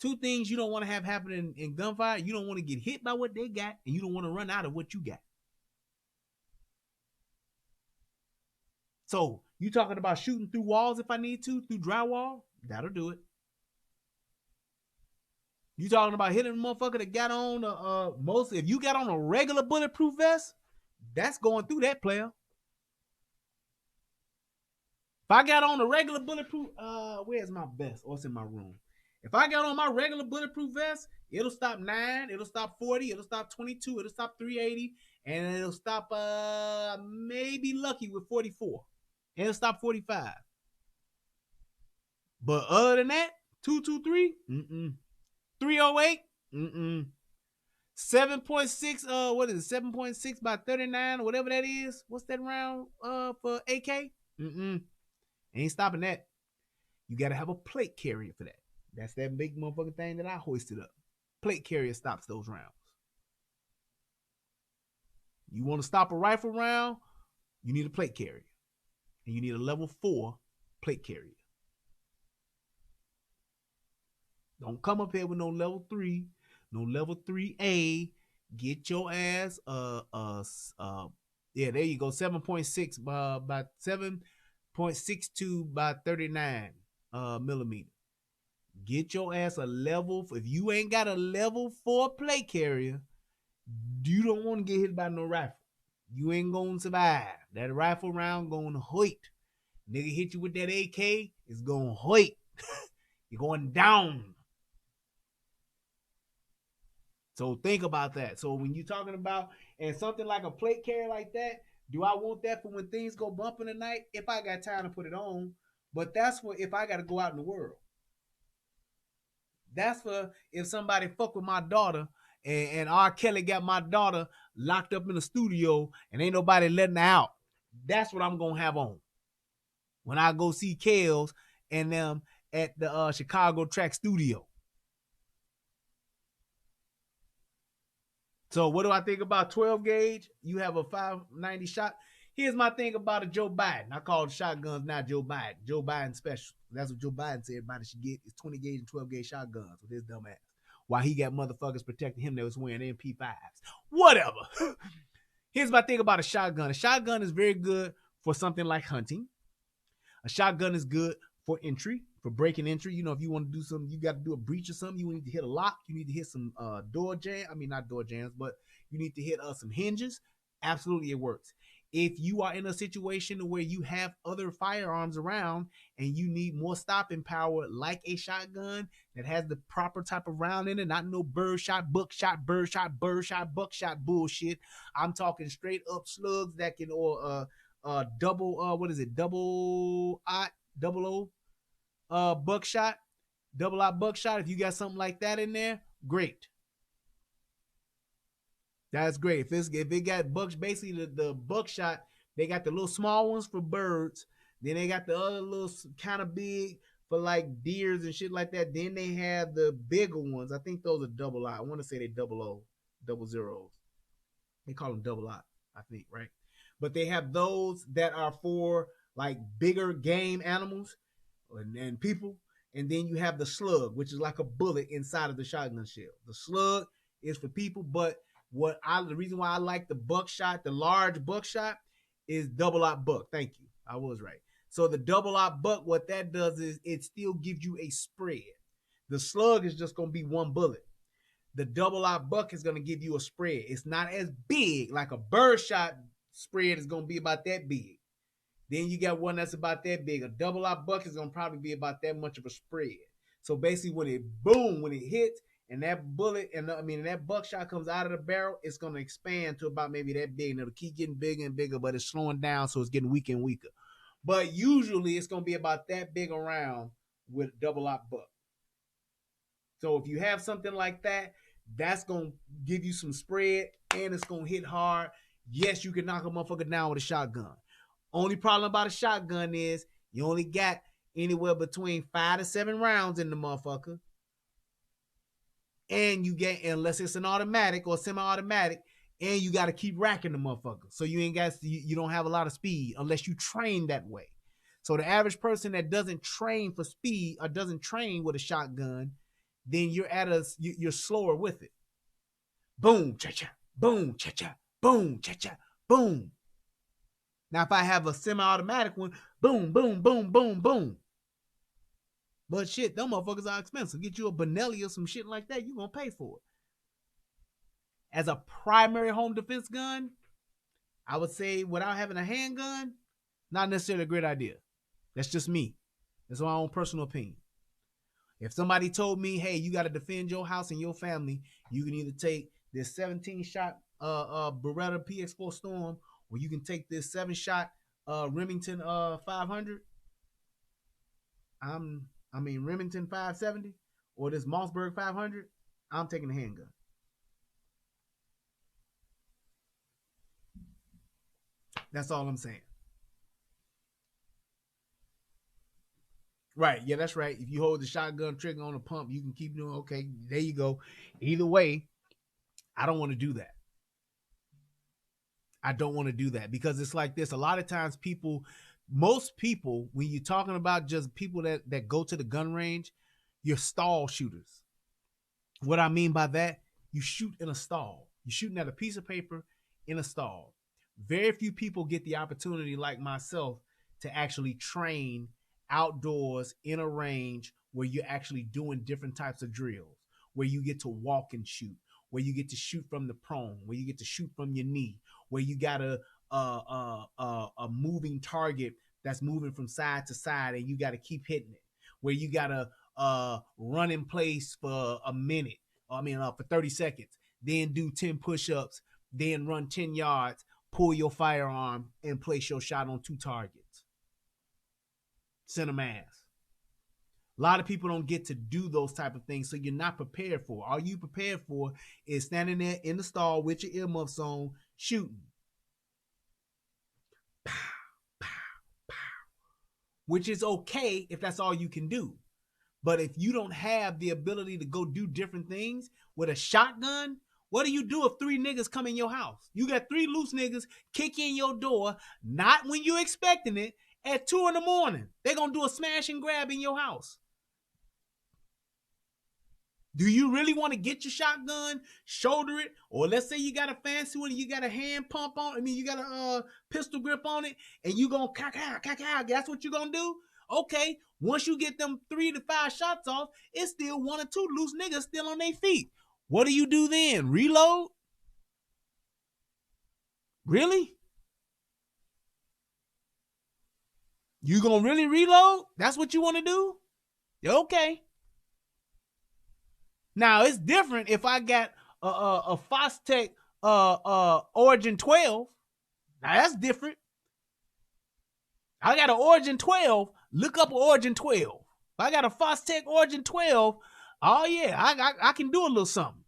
Speaker 1: 2 things you don't want to have happen in gunfire. You don't want to get hit by what they got, and you don't want to run out of what you got. So you talking about shooting through walls if I need to, through drywall? That'll do it. You talking about hitting a motherfucker that got on most? If you got on a regular bulletproof vest, that's going through that player. If I got on a regular bulletproof, where's my vest? Oh, it's in my room. If I got on my regular bulletproof vest, it'll stop 9, it'll stop 40, it'll stop 22, it'll stop 380, and it'll stop maybe lucky with 44. And it'll stop 45. But other than that, 223, 308, 7.6, what is it? 7.6 by 39, whatever that is. What's that round for AK? Ain't stopping that. You gotta have a plate carrier for that. That's that big motherfucking thing that I hoisted up. Plate carrier stops those rounds. You want to stop a rifle round, you need a plate carrier. And you need a level 4 plate carrier. Don't come up here with no level 3, no level 3A. Get your ass yeah, there you go. 7.6 by 7.62 by 39 millimeter. Get your ass a level. If you ain't got a level 4 plate carrier, you don't want to get hit by no rifle. You ain't gonna survive. That rifle round gonna hurt. Nigga hit you with that AK, it's going hurt. You're going down. So think about that. So when you're talking about and something like a plate carrier like that, do I want that for when things go bumping tonight? If I got time to put it on, but that's for if I got to go out in the world. That's for if somebody fuck with my daughter and R. Kelly got my daughter locked up in the studio and ain't nobody letting her out. That's what I'm gonna have on when I go see Kels and them at the Chicago Track Studio. So what do I think about 12 gauge? You have a 590 shot. Here's my thing about a Joe Biden. I call the shotguns not Joe Biden. Joe Biden special. That's what Joe Biden said everybody should get is 20 gauge and 12 gauge shotguns with his dumb ass. While he got motherfuckers protecting him that was wearing MP5s. Whatever. Here's my thing about a shotgun. A shotgun is very good for something like hunting. A shotgun is good for entry, for breaking entry. You know, if you want to do something, you got to do a breach or something. You need to hit a lock. You need to hit some door jam. I mean, not door jams, but you need to hit some hinges. Absolutely, it works. If you are in a situation where you have other firearms around and you need more stopping power, like a shotgun that has the proper type of round in it, not no birdshot, buckshot, birdshot, buckshot bullshit. I'm talking straight up slugs that can double what is it? Double O buckshot, double I buckshot. If you got something like that in there, great. That's great. If it got bucks, basically the buckshot, they got the little small ones for birds. Then they got the other little kind of big for like deers and shit like that. Then they have the bigger ones. I think those are double I. I want to say they double O, double zeros. They call them double I think, right? But they have those that are for like bigger game animals and people. And then you have the slug, which is like a bullet inside of the shotgun shell. The slug is for people, but the reason why I like the buckshot, the large buckshot, is double aught buck. Thank you. I was right. So the double aught buck, what that does is it still gives you a spread. The slug is just gonna be one bullet. The double aught buck is gonna give you a spread. It's not as big like a birdshot spread is gonna be about that big. Then you got one that's about that big. A double aught buck is gonna probably be about that much of a spread. So basically, when it hits, and that bullet, that buckshot comes out of the barrel, it's gonna expand to about maybe that big, and it'll keep getting bigger and bigger, but it's slowing down, so it's getting weaker and weaker. But usually, it's gonna be about that big around with double aught buck. So if you have something like that, that's gonna give you some spread, and it's gonna hit hard. Yes, you can knock a motherfucker down with a shotgun. Only problem about a shotgun is you only got anywhere between 5 to 7 rounds in the motherfucker. And you get, unless it's an automatic or semi-automatic, and you got to keep racking the motherfucker. So you don't have a lot of speed unless you train that way. So the average person that doesn't train for speed or doesn't train with a shotgun, then you're slower with it. Boom, cha-cha, boom, cha-cha, boom, cha-cha, boom. Now, if I have a semi-automatic one, boom, boom, boom, boom, boom. But shit, them motherfuckers are expensive. Get you a Benelli or some shit like that, you're going to pay for it. As a primary home defense gun, I would say without having a handgun, not necessarily a great idea. That's just me. That's my own personal opinion. If somebody told me, hey, you got to defend your house and your family, you can either take this 17-shot Beretta PX4 Storm, or you can take this 7-shot Remington 500. Remington 570 or this Mossberg 500, I'm taking the handgun. That's all I'm saying. Right. Yeah, that's right. If you hold the shotgun trigger on the pump, you can keep doing, okay, there you go. Either way, I don't want to do that. I don't want to do that because it's like this. A lot of times most people, when you're talking about just people that go to the gun range, you're stall shooters. What I mean by that, you shoot in a stall. You're shooting at a piece of paper in a stall. Very few people get the opportunity, like myself, to actually train outdoors in a range where you're actually doing different types of drills, where you get to walk and shoot, where you get to shoot from the prone, where you get to shoot from your knee, where you got a moving target that's moving from side to side, and you got to keep hitting it. Where you got to run in place for a minute, for 30 seconds, then do 10 push-ups, then run 10 yards, pull your firearm, and place your shot on 2 targets. Send a mass. A lot of people don't get to do those type of things, so you're not prepared for. All you prepared for is standing there in the stall with your earmuffs on, shooting. Pow, pow, pow. Which is okay if that's all you can do. But if you don't have the ability to go do different things with a shotgun, what do you do if 3 niggas come in your house? You got 3 loose niggas kick in your door, not when you're expecting it, at 2 in the morning. They're going to do a smash and grab in your house. Do you really want to get your shotgun, shoulder it, or let's say you got a fancy one, you got a hand pump on, you got a pistol grip on it, and you going to cack, that's what you're going to do? Okay, once you get them 3 to 5 shots off, it's still 1 or 2 loose niggas still on their feet. What do you do then? Reload? Really? You gonna really reload? That's what you want to do? Okay. Now it's different if I got a Fostech Origin 12. Now that's different. I got an Origin 12. Look up an Origin 12. If I got a Fostech Origin 12, oh yeah, I can do a little something.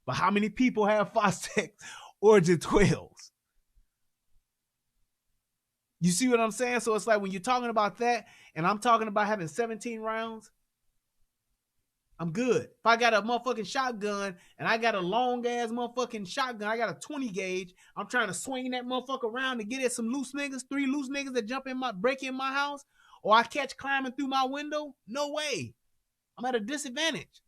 Speaker 1: But how many people have Fostech Origin 12s? You see what I'm saying? So it's like when you're talking about that, and I'm talking about having 17 rounds, I'm good. If I got a motherfucking shotgun and I got a long ass motherfucking shotgun, I got a 20 gauge, I'm trying to swing that motherfucker around to get at some loose niggas, 3 loose niggas that break in my house, or I catch climbing through my window, no way. I'm at a disadvantage.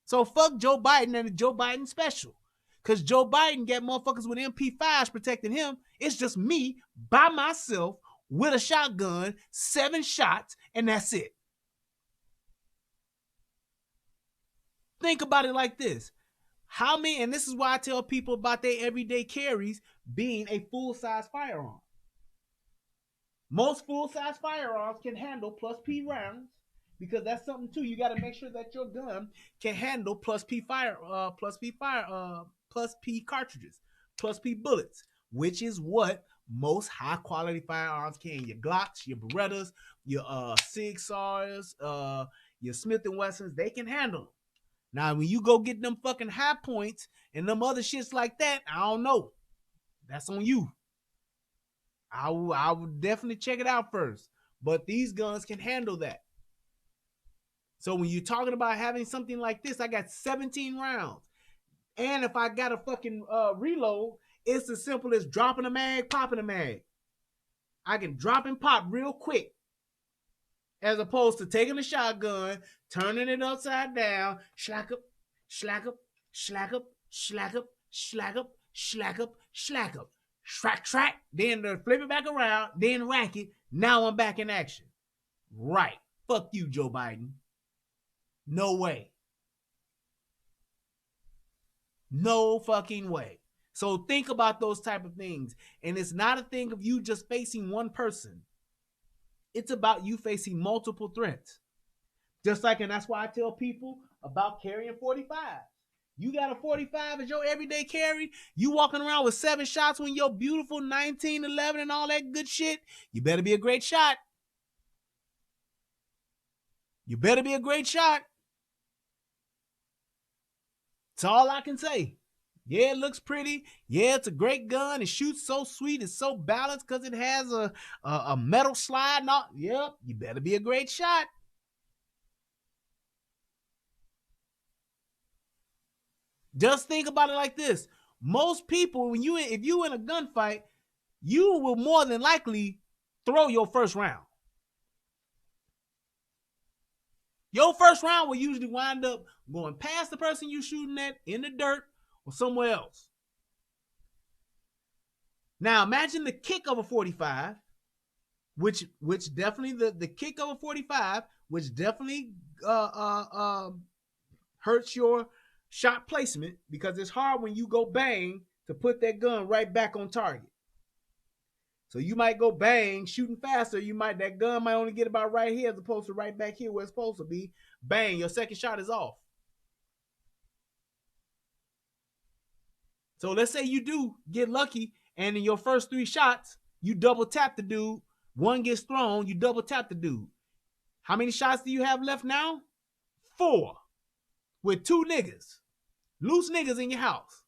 Speaker 1: So fuck Joe Biden and the Joe Biden special. Because Joe Biden got motherfuckers with MP5s protecting him. It's just me by myself with a shotgun, 7 shots, and that's it. Think about it like this. How many, and this is why I tell people about their everyday carries being a full-size firearm. Most full-size firearms can handle plus P rounds, because that's something too. You got to make sure that your gun can handle plus P cartridges, plus P bullets, which is what most high-quality firearms can. Your Glocks, your Berettas, your Sig Sauers, your Smith & Wessons, they can handle them. Now, when you go get them fucking high points and them other shits like that, I don't know. That's on you. I would definitely check it out first. But these guns can handle that. So when you're talking about having something like this, I got 17 rounds. And if I got a fucking reload, it's as simple as dropping a mag, popping a mag. I can drop and pop real quick. As opposed to taking a shotgun, turning it upside down, slack up, slack up, slack up, slack up, slack up, slack up, slack up, track, then flip it back around, then rack it. Now I'm back in action. Right. Fuck you, Joe Biden. No way. No fucking way. So think about those type of things. And it's not a thing of you just facing one person. It's about you facing multiple threats. Just like, and that's why I tell people about carrying 45. You got a 45 as your everyday carry. You walking around with 7 shots when you're beautiful 19, 11 and all that good shit. You better be a great shot. You better be a great shot. That's all I can say. Yeah, it looks pretty. Yeah, it's a great gun. It shoots so sweet. It's so balanced because it has a metal slide. And all. Yep, you better be a great shot. Just think about it like this. Most people, if you in a gunfight, you will more than likely throw your first round. Your first round will usually wind up going past the person you shooting at in the dirt or somewhere else. Now imagine the kick of a 45, which definitely the kick of a 45, which definitely hurts your shot placement, because it's hard when you go bang to put that gun right back on target. So you might go bang, shooting faster. That gun might only get about right here as opposed to right back here where it's supposed to be. Bang, your second shot is off. So let's say you do get lucky, and in your first 3 shots, you double tap the dude. One gets thrown, you double tap the dude. How many shots do you have left now? 4. With 2 niggas. Loose niggas in your house.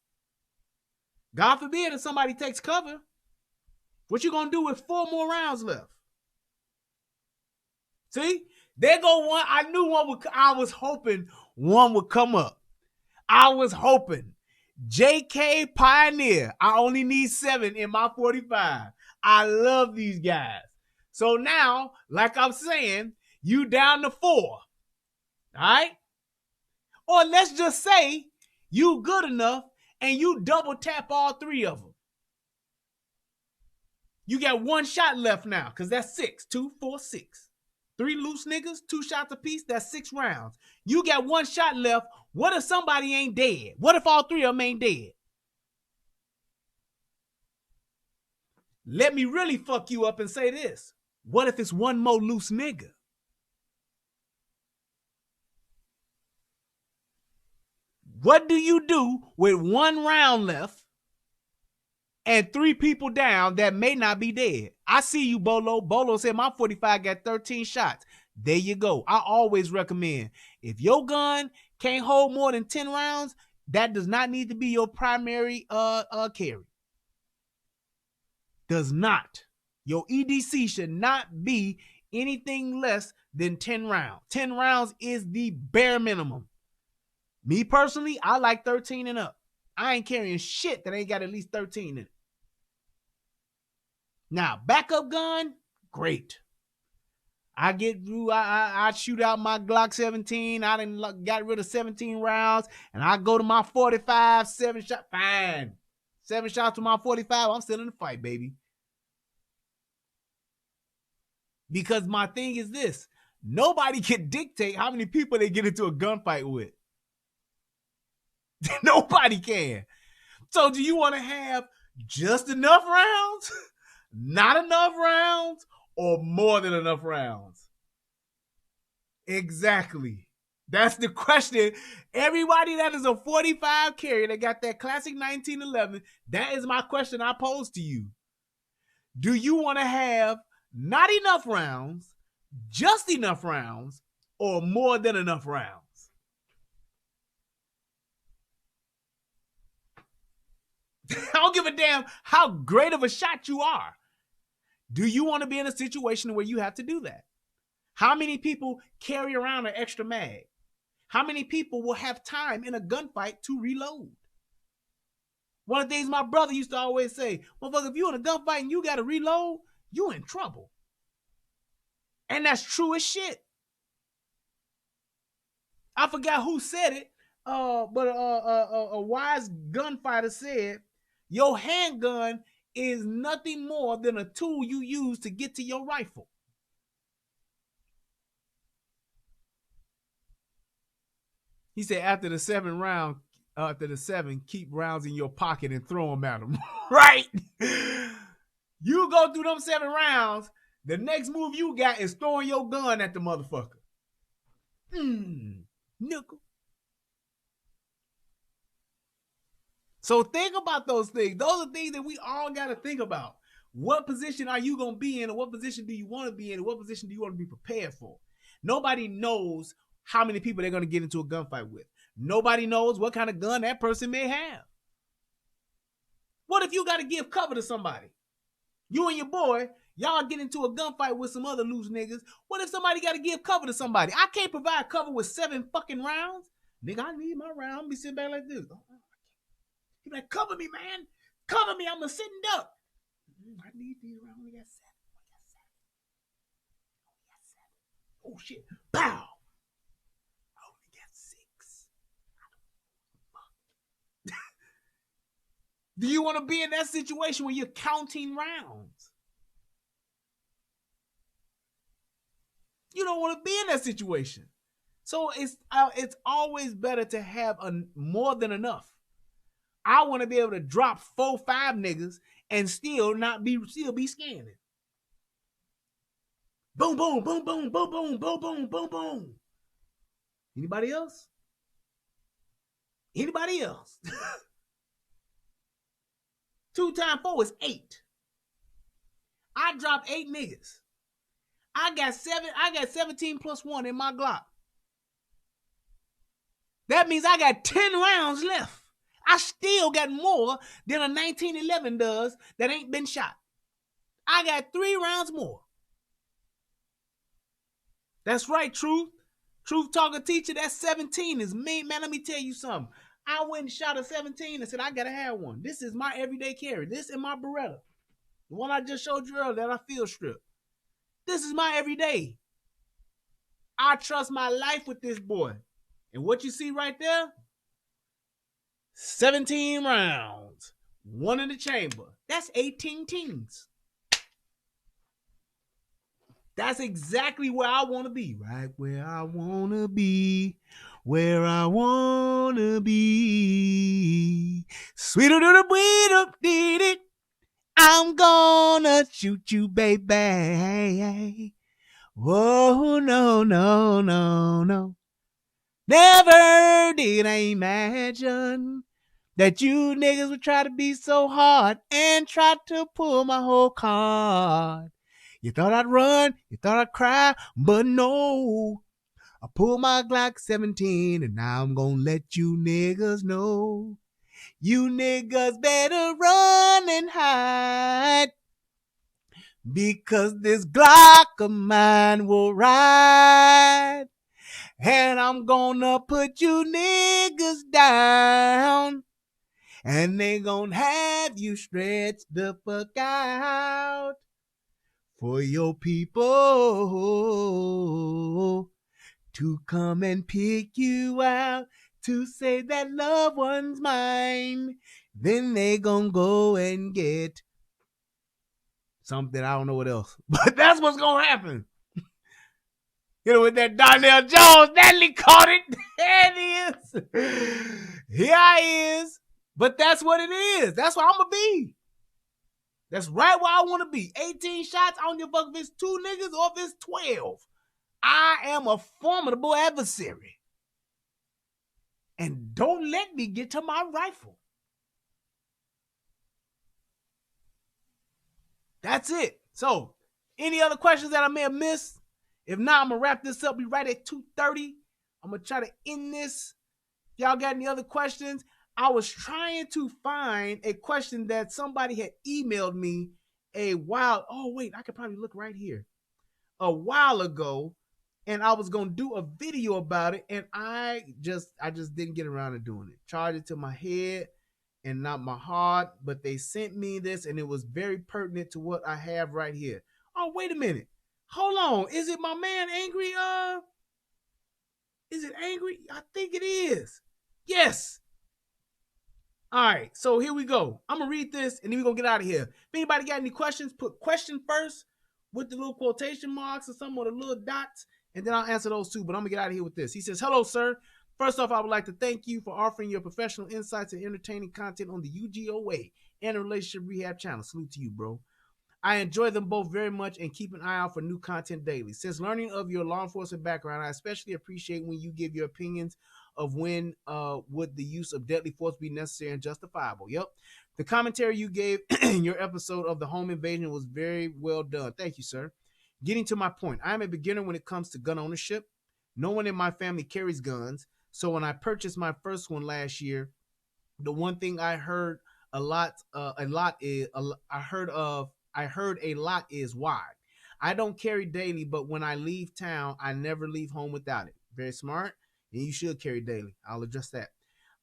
Speaker 1: God forbid if somebody takes cover. What you gonna do with 4 more rounds left? See? There go one. I knew one would. I was hoping one would come up. I was hoping. JK Pioneer. I only need 7 in my 45. I love these guys. So now, like I'm saying, you down to 4. All right? Or let's just say you good enough and you double tap all 3 of them. You got 1 shot left now, because that's 6. 2, 4, 6. 3 loose niggas, 2 shots apiece, that's 6 rounds. You got 1 shot left. What if somebody ain't dead? What if all 3 of them ain't dead? Let me really fuck you up and say this. What if it's 1 more loose nigga? What do you do with 1 round left and 3 people down that may not be dead? I see you, Bolo. Bolo said my 45 got 13 shots. There you go. I always recommend, if your gun can't hold more than 10 rounds, that does not need to be your primary carry. Does not. Your EDC should not be anything less than 10 rounds. 10 rounds is the bare minimum. Me personally, I like 13 and up. I ain't carrying shit that ain't got at least 13 in it. Now, backup gun, great. I get through, I shoot out my Glock 17. I done got rid of 17 rounds, and I go to my 45, 7 shot, fine. 7 shots to my 45, I'm still in the fight, baby. Because my thing is this, nobody can dictate how many people they get into a gunfight with. Nobody can. So do you want to have just enough rounds, not enough rounds, or more than enough rounds? Exactly. That's the question. Everybody that is a 45 carry that got that classic 1911, that is my question I pose to you. Do you want to have not enough rounds, just enough rounds, or more than enough rounds? I don't give a damn how great of a shot you are. Do you want to be in a situation where you have to do that? How many people carry around an extra mag? How many people will have time in a gunfight to reload? One of the things my brother used to always say, motherfucker, if you in a gunfight and you got to reload, you in trouble. And that's true as shit. I forgot who said it, but a wise gunfighter said, your handgun is nothing more than a tool you use to get to your rifle. He said after the 7 round, keep rounds in your pocket and throw them at them. Right? You go through them 7 rounds, the next move you got is throwing your gun at the motherfucker. Nickel. So think about those things. Those are things that we all got to think about. What position are you going to be in, or what position do you want to be in, or what position do you want to be prepared for? Nobody knows how many people they're going to get into a gunfight with. Nobody knows what kind of gun that person may have. What if you got to give cover to somebody? You and your boy, y'all get into a gunfight with some other loose niggas. What if somebody got to give cover to somebody? I can't provide cover with 7 fucking rounds. Nigga, I need my round. I'm be sitting back like this. He like, cover me, man. Cover me. I'm a sitting duck. I need these rounds. We got 7. Oh, shit. Pow. I only got 6. Do you want to be in that situation where you're counting rounds? You don't want to be in that situation. So it's always better to have more than enough. I want to be able to drop 4, 5 niggas and still be scanning. Boom, boom, boom, boom, boom, boom, boom, boom, boom, boom. Anybody else? Anybody else? 2 times 4 is 8. I dropped 8 niggas. I got 17 plus 1 in my Glock. That means I got 10 rounds left. I still got more than a 1911 does that ain't been shot. I got 3 rounds more. That's right, Truth. Truth Talker Teacher, that 17 is me. Man, let me tell you something. I went and shot a 17 and said, I gotta have one. This is my everyday carry. This and my Beretta. The one I just showed you earlier that I field strip. This is my everyday. I trust my life with this boy. And what you see right there, 17 rounds. 1 in the chamber. That's 18 teams. That's exactly where I want to be. Right where I want to be. Where I want to be. Sweeter than a weed did it. I'm gonna shoot you, baby. Whoa, no, no, no, no. Never did I imagine that you niggas would try to be so hard and try to pull my whole card. You thought I'd run, you thought I'd cry, but no. I pulled my Glock 17 and now I'm gonna let you niggas know. You niggas better run and hide, because this Glock of mine will ride. And I'm gonna put you niggas down. And they gonna have you stretched the fuck out for your people to come and pick you out, to say that loved one's mine. Then they gonna go and get something, I don't know what else. But that's what's gonna happen. You know, with that Darnell Jones, Natalie caught it. There it is. Here I is. But that's what it is. That's what I'm gonna be. That's right where I want to be. 18 shots. I don't give a fuck if it's 2 niggas or if it's 12. I am a formidable adversary. And don't let me get to my rifle. That's it. So, any other questions that I may have missed? If not, I'm going to wrap this up. Be right at 2:30. I'm going to try to end this. If y'all got any other questions? I was trying to find a question that somebody had emailed me a while. Oh, wait, I could probably look right here. A while ago. And I was going to do a video about it. And I just didn't get around to doing it. Charged it to my head and not my heart. But they sent me this and it was very pertinent to what I have right here. Oh, wait a minute. Hold on. Is it my man Angry? Is it Angry? I think it is. Yes. All right. So here we go. I'm going to read this and then we're going to get out of here. If anybody got any questions, put question first with the little quotation marks or some of the little dots. And then I'll answer those too. But I'm going to get out of here with this. He says, hello, sir. First off, I would like to thank you for offering your professional insights and entertaining content on the UGOA and the Relationship Rehab channel. Salute to you, bro. I enjoy them both very much and keep an eye out for new content daily. Since learning of your law enforcement background, I especially appreciate when you give your opinions of when would the use of deadly force be necessary and justifiable. Yep. The commentary you gave in your episode of the home invasion was very well done. Thank you, sir. Getting to my point, I am a beginner when it comes to gun ownership. No one in my family carries guns. So when I purchased my first one last year, the one thing I heard a lot is why. I don't carry daily, but when I leave town, I never leave home without it. Very smart, and you should carry daily. I'll address that.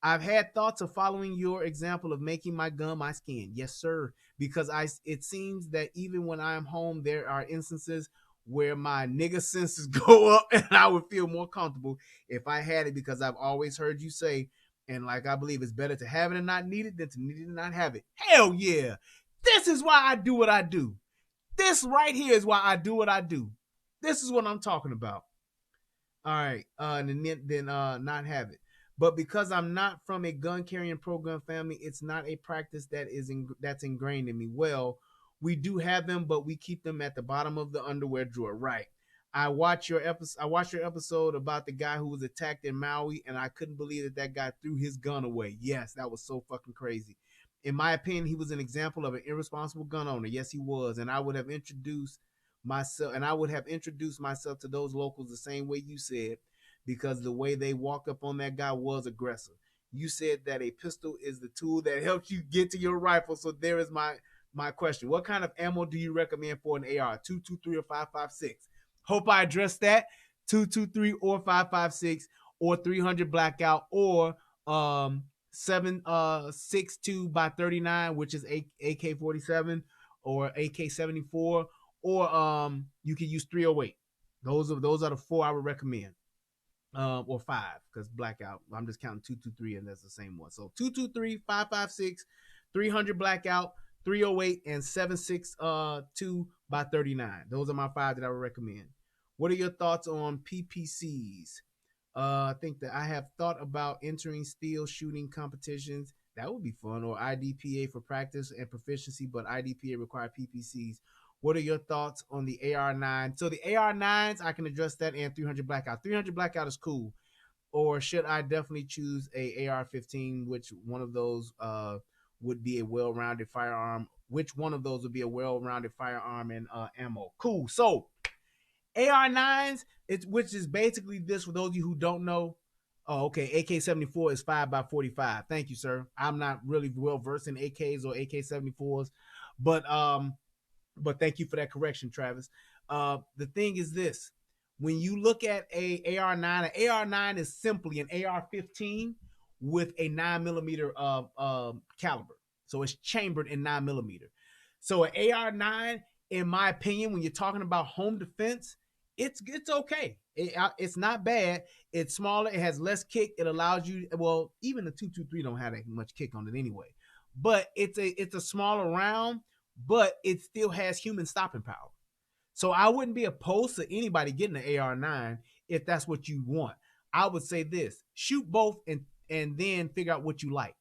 Speaker 1: I've had thoughts of following your example of making my gun my skin. Yes, sir. Because it seems that even when I'm home, there are instances where my nigga senses go up and I would feel more comfortable if I had it, because I've always heard you say, and like I believe it's better to have it and not need it than to need it and not have it. Hell yeah. This is why I do what I do. This right here is why I do what I do. This is what I'm talking about. All right. And then not have it. But because I'm not from a gun carrying pro gun family, it's not a practice that's ingrained in me. Well, we do have them, but we keep them at the bottom of the underwear drawer. Right. I watched your episode about the guy who was attacked in Maui, and I couldn't believe that guy threw his gun away. Yes, that was so fucking crazy. In my opinion, he was an example of an irresponsible gun owner. Yes, he was, and I would have introduced myself to those locals the same way you said, because the way they walked up on that guy was aggressive. You said that a pistol is the tool that helps you get to your rifle. So there is my question. What kind of ammo do you recommend for an AR? 223 or 556? Hope I addressed that. 223 or 556 or 300 blackout or 762 by 39, which is AK-47 or AK-74, or you can use 308. Those are the four I would recommend. Or five, because blackout, I'm just counting 223, and that's the same one. So 223, 556, 300 blackout, 308, and 762 by 39. Those are my five that I would recommend. What are your thoughts on PPCs? I think that I have thought about entering steel shooting competitions. That would be fun. Or IDPA for practice and proficiency, but IDPA require PPCs. What are your thoughts on the AR9? So the AR9s, I can address that, and 300 blackout. 300 blackout is cool. Or should I definitely choose a AR-15? Which one of those would be a well-rounded firearm? Which one of those would be a well-rounded firearm and ammo? Cool. So AR9s, which is basically this for those of you who don't know. Oh, okay. AK-74 is 5x45. Thank you, sir. I'm not really well versed in AKs or AK-74s, but thank you for that correction, Travis. The thing is this: when you look at a AR9, an AR9 is simply an AR-15 with a 9mm of caliber. So it's chambered in 9mm. So an AR9, in my opinion, when you're talking about home defense, it's okay. It's not bad. It's smaller. It has less kick. It allows you. Well, even the 223 don't have that much kick on it anyway. But it's a smaller round, but it still has human stopping power. So I wouldn't be opposed to anybody getting an AR9 if that's what you want. I would say this: shoot both and then figure out what you like.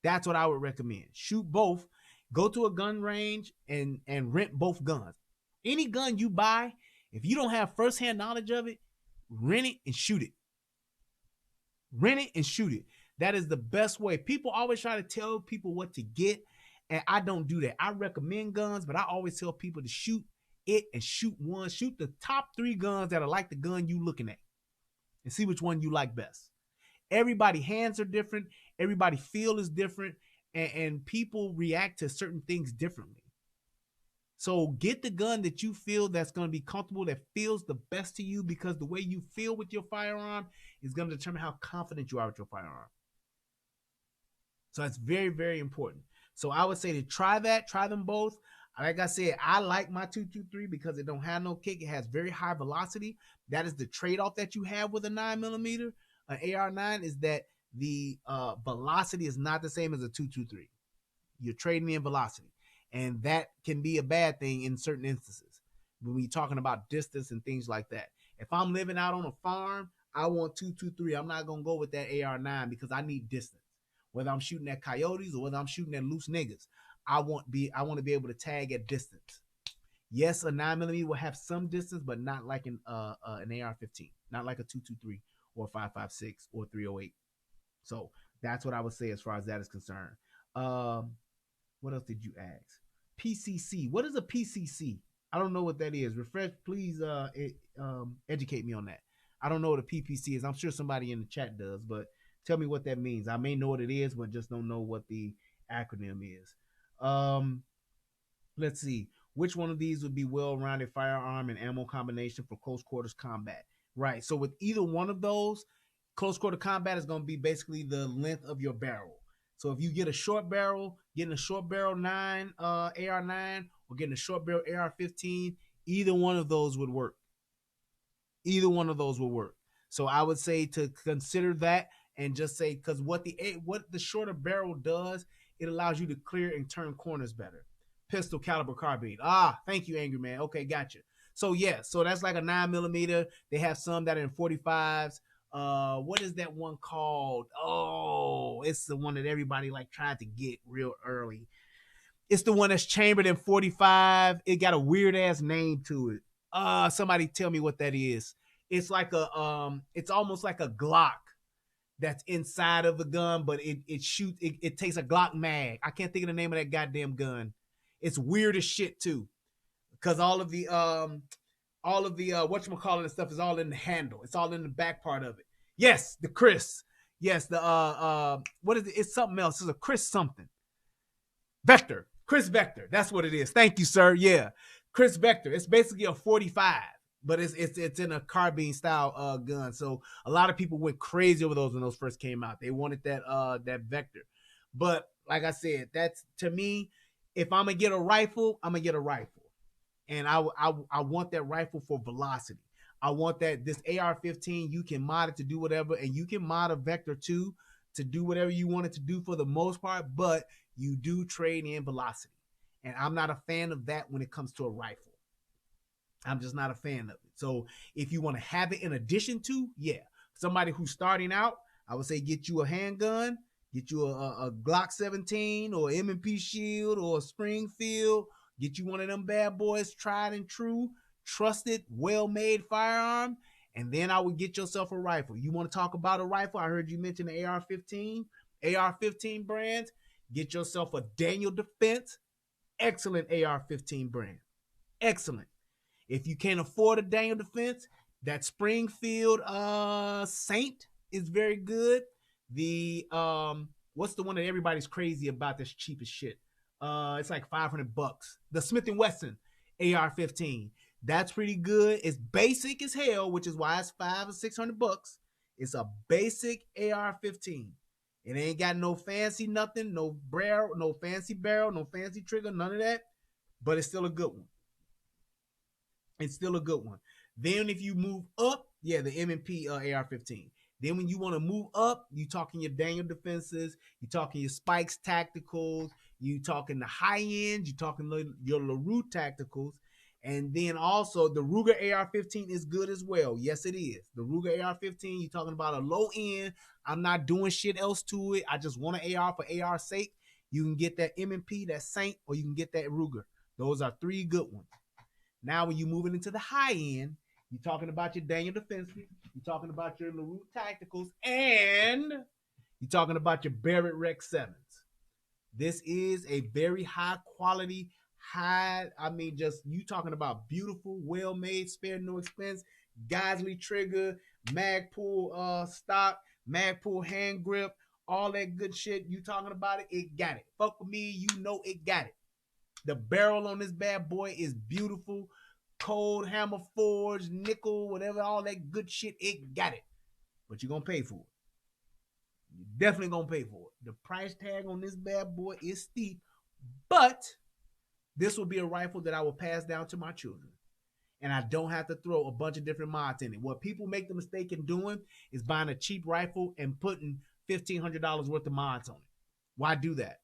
Speaker 1: That's what I would recommend. Shoot both. Go to a gun range and rent both guns. Any gun you buy, if you don't have firsthand knowledge of it, rent it and shoot it. Rent it and shoot it. That is the best way. People always try to tell people what to get, and I don't do that. I recommend guns, but I always tell people to shoot it and shoot one. Shoot the top 3 guns that are like the gun you looking at and see which one you like best. Everybody hands are different. Everybody feel is different, and people react to certain things differently. So get the gun that you feel that's going to be comfortable, that feels the best to you, because the way you feel with your firearm is going to determine how confident you are with your firearm. So that's very, very important. So I would say to try them both. Like I said, I like my 223 because it don't have no kick. It has very high velocity. That is the trade-off that you have with a 9mm. An AR9 is that the velocity is not the same as a 223. You're trading in velocity. And that can be a bad thing in certain instances when we're talking about distance and things like that. If I'm living out on a farm, I want 223. I'm not going to go with that AR9 because I need distance. Whether I'm shooting at coyotes or whether I'm shooting at loose niggas, I want to be able to tag at distance. Yes, a 9mm will have some distance, but not like an AR-15, not like a 223 or 556 or 308. So that's what I would say as far as that is concerned. What else did you ask? PCC. What is a PCC? I don't know what that is. Refresh, please educate me on that. I don't know what a PPC is. I'm sure somebody in the chat does, but tell me what that means. I may know what it is, but just don't know what the acronym is. Let's see. Which one of these would be well-rounded firearm and ammo combination for close quarters combat? Right. So with either one of those, close quarter combat is going to be basically the length of your barrel. So if you get a short barrel, getting a short barrel AR9 or getting a short barrel AR-15, either one of those would work. Either one of those will work. So I would say to consider that and just say, because what the shorter barrel does, it allows you to clear and turn corners better. Pistol caliber carbine. Thank you, Angry Man. Okay, gotcha. So yeah, so that's like a 9mm. They have some that are in 45s. What is that one called? Oh, it's the one that everybody like tried to get real early. It's the one that's chambered in 45. It got a weird ass name to it. Somebody tell me what that is. It's like it's almost like a Glock that's inside of the gun, but it shoots. It takes a Glock mag. I can't think of the name of that goddamn gun. It's weird as shit too, because all of the whatchamacallit and stuff is all in the handle. It's all in the back part of it. Yes, the Chris. Yes, the what is it? It's something else. It's a Chris something. Vector. Chris Vector. That's what it is. Thank you, sir. Yeah. Chris Vector. It's basically a 45, but it's in a carbine style gun. So a lot of people went crazy over those when those first came out. They wanted that Vector. But like I said, that's to me, if I'm gonna get a rifle, I'm gonna get a rifle. And I want that rifle for velocity. I want that this AR-15, you can mod it to do whatever, and you can mod a Vector too to do whatever you want it to do for the most part, but you do trade in velocity. And I'm not a fan of that when it comes to a rifle. I'm just not a fan of it. So if you want to have it in addition to, yeah, somebody who's starting out, I would say get you a handgun, get you a Glock 17 or M&P Shield or a Springfield. Get you one of them bad boys, tried and true, trusted, well-made firearm, and then I would get yourself a rifle. You want to talk about a rifle? I heard you mention the AR-15, AR-15 brands. Get yourself a Daniel Defense, excellent AR-15 brand, excellent. If you can't afford a Daniel Defense, that Springfield Saint is very good. The what's the one that everybody's crazy about that's cheap as shit? It's like $500. The Smith & Wesson AR-15. That's pretty good. It's basic as hell, which is why it's $500 or $600. It's a basic AR-15. It ain't got no fancy nothing, no barrel, no fancy barrel, no fancy trigger, none of that. But it's still a good one. It's still a good one. Then if you move up, yeah, the M&P AR-15. Then when you want to move up, you talking your Daniel Defenses, you talking your Spikes Tacticals, you talking the high end, you talking your LaRue Tacticals, and then also the Ruger AR-15 is good as well. Yes, it is. The Ruger AR-15, you're talking about a low end. I'm not doing shit else to it. I just want an AR for AR's sake. You can get that M&P, that Saint, or you can get that Ruger. Those are three good ones. Now, when you're moving into the high end, you're talking about your Daniel Defenses, you're talking about your LaRue Tacticals, and you're talking about your Barrett Rec 7s. This is a very high quality, just you talking about beautiful, well-made, spare no expense, Geisley trigger, Magpul stock, Magpul hand grip, all that good shit. You talking about it, it got it. Fuck with me, you know it got it. The barrel on this bad boy is beautiful. Cold, hammer forged, nickel, whatever, all that good shit, it got it. But you're going to pay for it. You're definitely going to pay for it. The price tag on this bad boy is steep, but this will be a rifle that I will pass down to my children. And I don't have to throw a bunch of different mods in it. What people make the mistake in doing is buying a cheap rifle and putting $1,500 worth of mods on it. Why do that?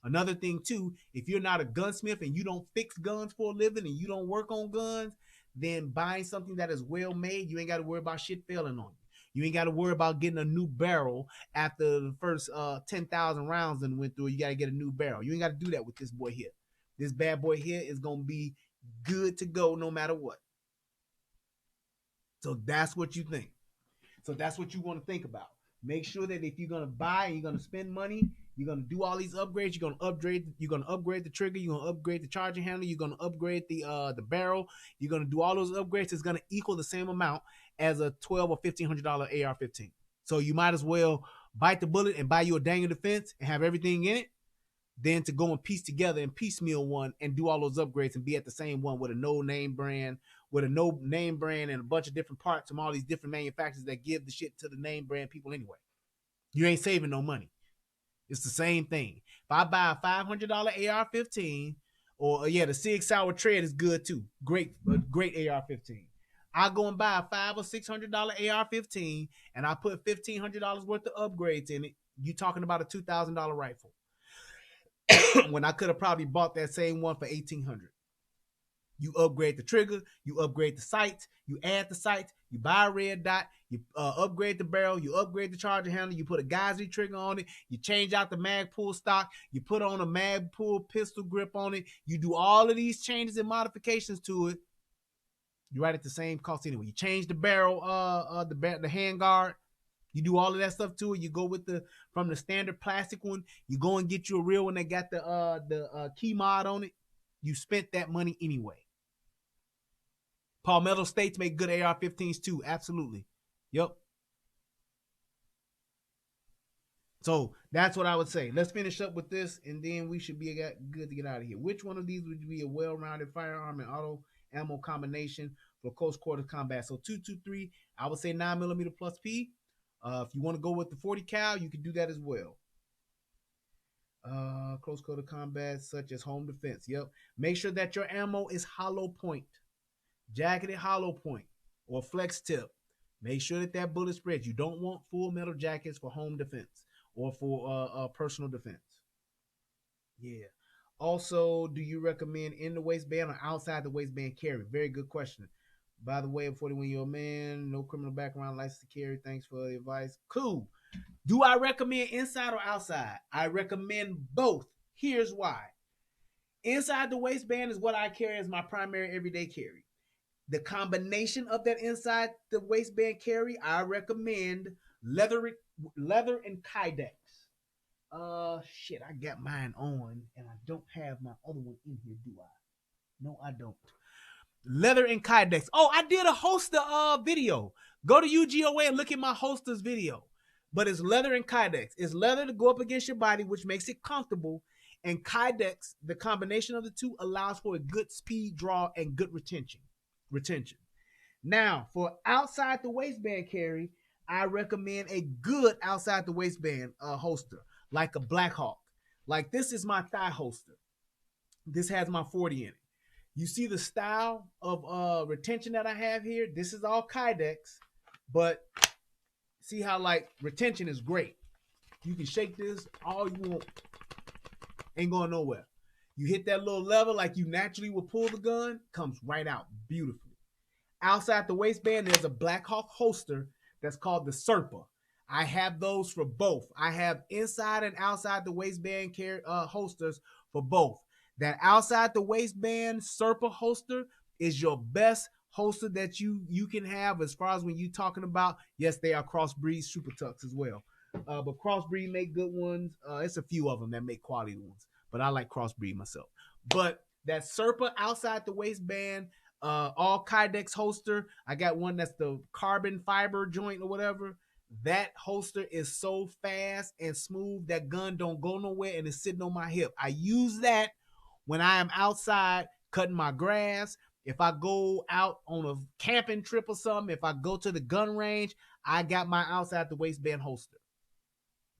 Speaker 1: Another thing too, if you're not a gunsmith and you don't fix guns for a living and you don't work on guns, then buying something that is well made, you ain't got to worry about shit failing on you. You ain't got to worry about getting a new barrel after the first 10,000 rounds that went through. You got to get a new barrel. You ain't got to do that with this boy here. This bad boy here is going to be good to go no matter what. So that's what you think. So that's what you want to think about. Make sure that if you're going to buy and you're going to spend money, you're going to do all these upgrades. You're going to upgrade the trigger. You're going to upgrade the charging handle. You're going to upgrade the barrel. You're going to do all those upgrades. It's going to equal the same amount as a $1,200 or $1,500 AR-15. So you might as well bite the bullet and buy you a Daniel Defense and have everything in it, than to go and piece together and piecemeal one and do all those upgrades and be at the same one with a no name brand and a bunch of different parts from all these different manufacturers that give the shit to the name brand people anyway. You ain't saving no money. It's the same thing. If I buy a $500 AR-15, or the Sig Sauer Tread is good too. Great AR-15. I go and buy a $500 or $600 AR-15, and I put $1,500 worth of upgrades in it. You talking about a $2,000 rifle? When I could have probably bought that same one for $1,800. You upgrade the trigger, you upgrade the sights, you add the sights, you buy a red dot, you upgrade the barrel, you upgrade the charger handle, you put a Geyser trigger on it, you change out the mag pull stock, you put on a mag pull pistol grip on it, you do all of these changes and modifications to it. You're right at the same cost anyway. You change the barrel, the handguard. You do all of that stuff to it. You go with from the standard plastic one. You go and get you a real one that got the key mod on it. You spent that money anyway. Palmetto States make good AR-15s too. Absolutely. Yep. So that's what I would say. Let's finish up with this, and then we should be good to get out of here. Which one of these would be a well-rounded firearm and auto ammo combination for close quarter combat? So 223, I would say 9mm plus P. If you want to go with the 40 cal, you can do that as well. Close quarter combat, such as home defense. Yep. Make sure that your ammo is hollow point, jacketed hollow point, or flex tip. Make sure that bullet spreads. You don't want full metal jackets for home defense or for personal defense. Yeah. Also, do you recommend in the waistband or outside the waistband carry? Very good question. By the way, I'm 41-year-old man, no criminal background, license to carry. Thanks for the advice. Cool. Do I recommend inside or outside? I recommend both. Here's why. Inside the waistband is what I carry as my primary everyday carry. The combination of that inside the waistband carry, I recommend leather and Kydex. Shit, I got mine on, and I don't have my other one in here, do I? No, I don't. Leather and Kydex. Oh, I did a holster video. Go to UGOA and look at my holsters video. But it's leather and Kydex. It's leather to go up against your body, which makes it comfortable. And Kydex, the combination of the two, allows for a good speed draw and good retention. Now, for outside the waistband carry, I recommend a good outside the waistband holster, like a Black Hawk. Like this is my thigh holster. This has my 40 in it. You see the style of retention that I have here? This is all Kydex, but see how like retention is great. You can shake this all you want. Ain't going nowhere. You hit that little lever like you naturally would pull the gun, comes right out beautifully. Outside the waistband, there's a Black Hawk holster that's called the Serpa. I have those for both. I have inside and outside the waistband holsters for both. That outside the waistband Serpa holster is your best holster that you can have as far as when you're talking about, yes, they are crossbreed super tucks as well. But crossbreed make good ones. It's a few of them that make quality ones, but I like crossbreed myself. But that Serpa outside the waistband, all Kydex holster. I got one that's the carbon fiber joint or whatever. That holster is so fast and smooth that gun don't go nowhere and it's sitting on my hip. I use that when I am outside cutting my grass. If I go out on a camping trip or something, if I go to the gun range, I got my outside the waistband holster.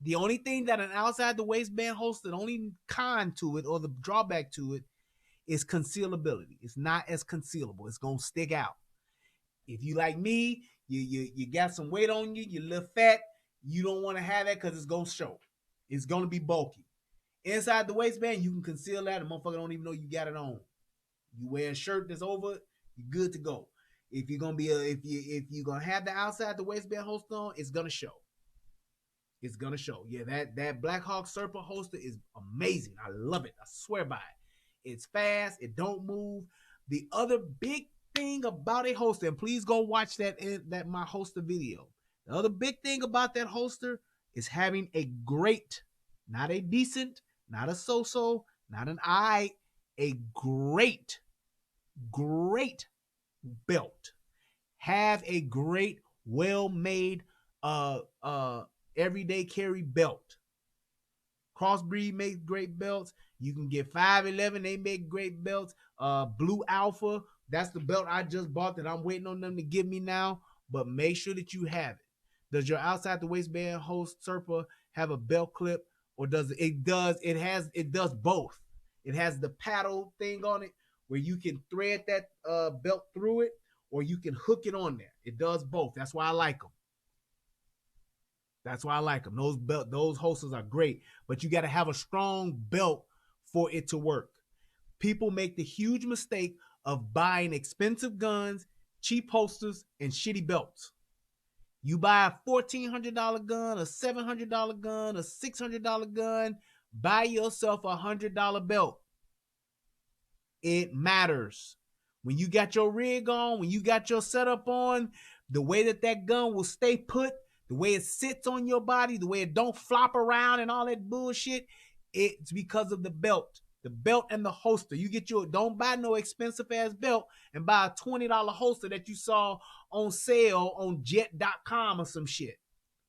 Speaker 1: The only thing that an outside the waistband holster, the only con to it or the drawback to it is concealability. It's not as concealable. It's going to stick out. If you like me, you got some weight on you, you're a little fat, you don't want to have that because it's going to show. It's going to be bulky. Inside the waistband, you can conceal that. The motherfucker don't even know you got it on. You wear a shirt that's over, you're good to go. If you're gonna if you're gonna have the outside the waistband holster on, it's gonna show. It's gonna show. Yeah, that Black Hawk Serpa holster is amazing. I love it. I swear by it. It's fast. It don't move. The other big thing about a holster, and please go watch that my holster video. The other big thing about that holster is having a great, not a decent, not a so-so, not an a great belt. Have a great, well-made everyday carry belt. Crossbreed makes great belts. You can get 511, they make great belts. Blue Alpha, that's the belt I just bought that I'm waiting on them to give me now. But make sure that you have it. Does your outside the waistband host Serpa have a belt clip, or does it does both? It has the paddle thing on it where you can thread that belt through it, or you can hook it on there. It does both. That's why I like them. Those holsters are great, but you got to have a strong belt for it to work. People make the huge mistake of buying expensive guns, cheap holsters, and shitty belts. You buy a $1,400 gun, a $700 gun, a $600 gun, buy yourself a $100 belt. It matters. When you got your rig on, when you got your setup on, the way that gun will stay put, the way it sits on your body, the way it don't flop around and all that bullshit, it's because of the belt. The belt and the holster. You get your, don't buy no expensive ass belt and buy a $20 holster that you saw on sale on jet.com or some shit.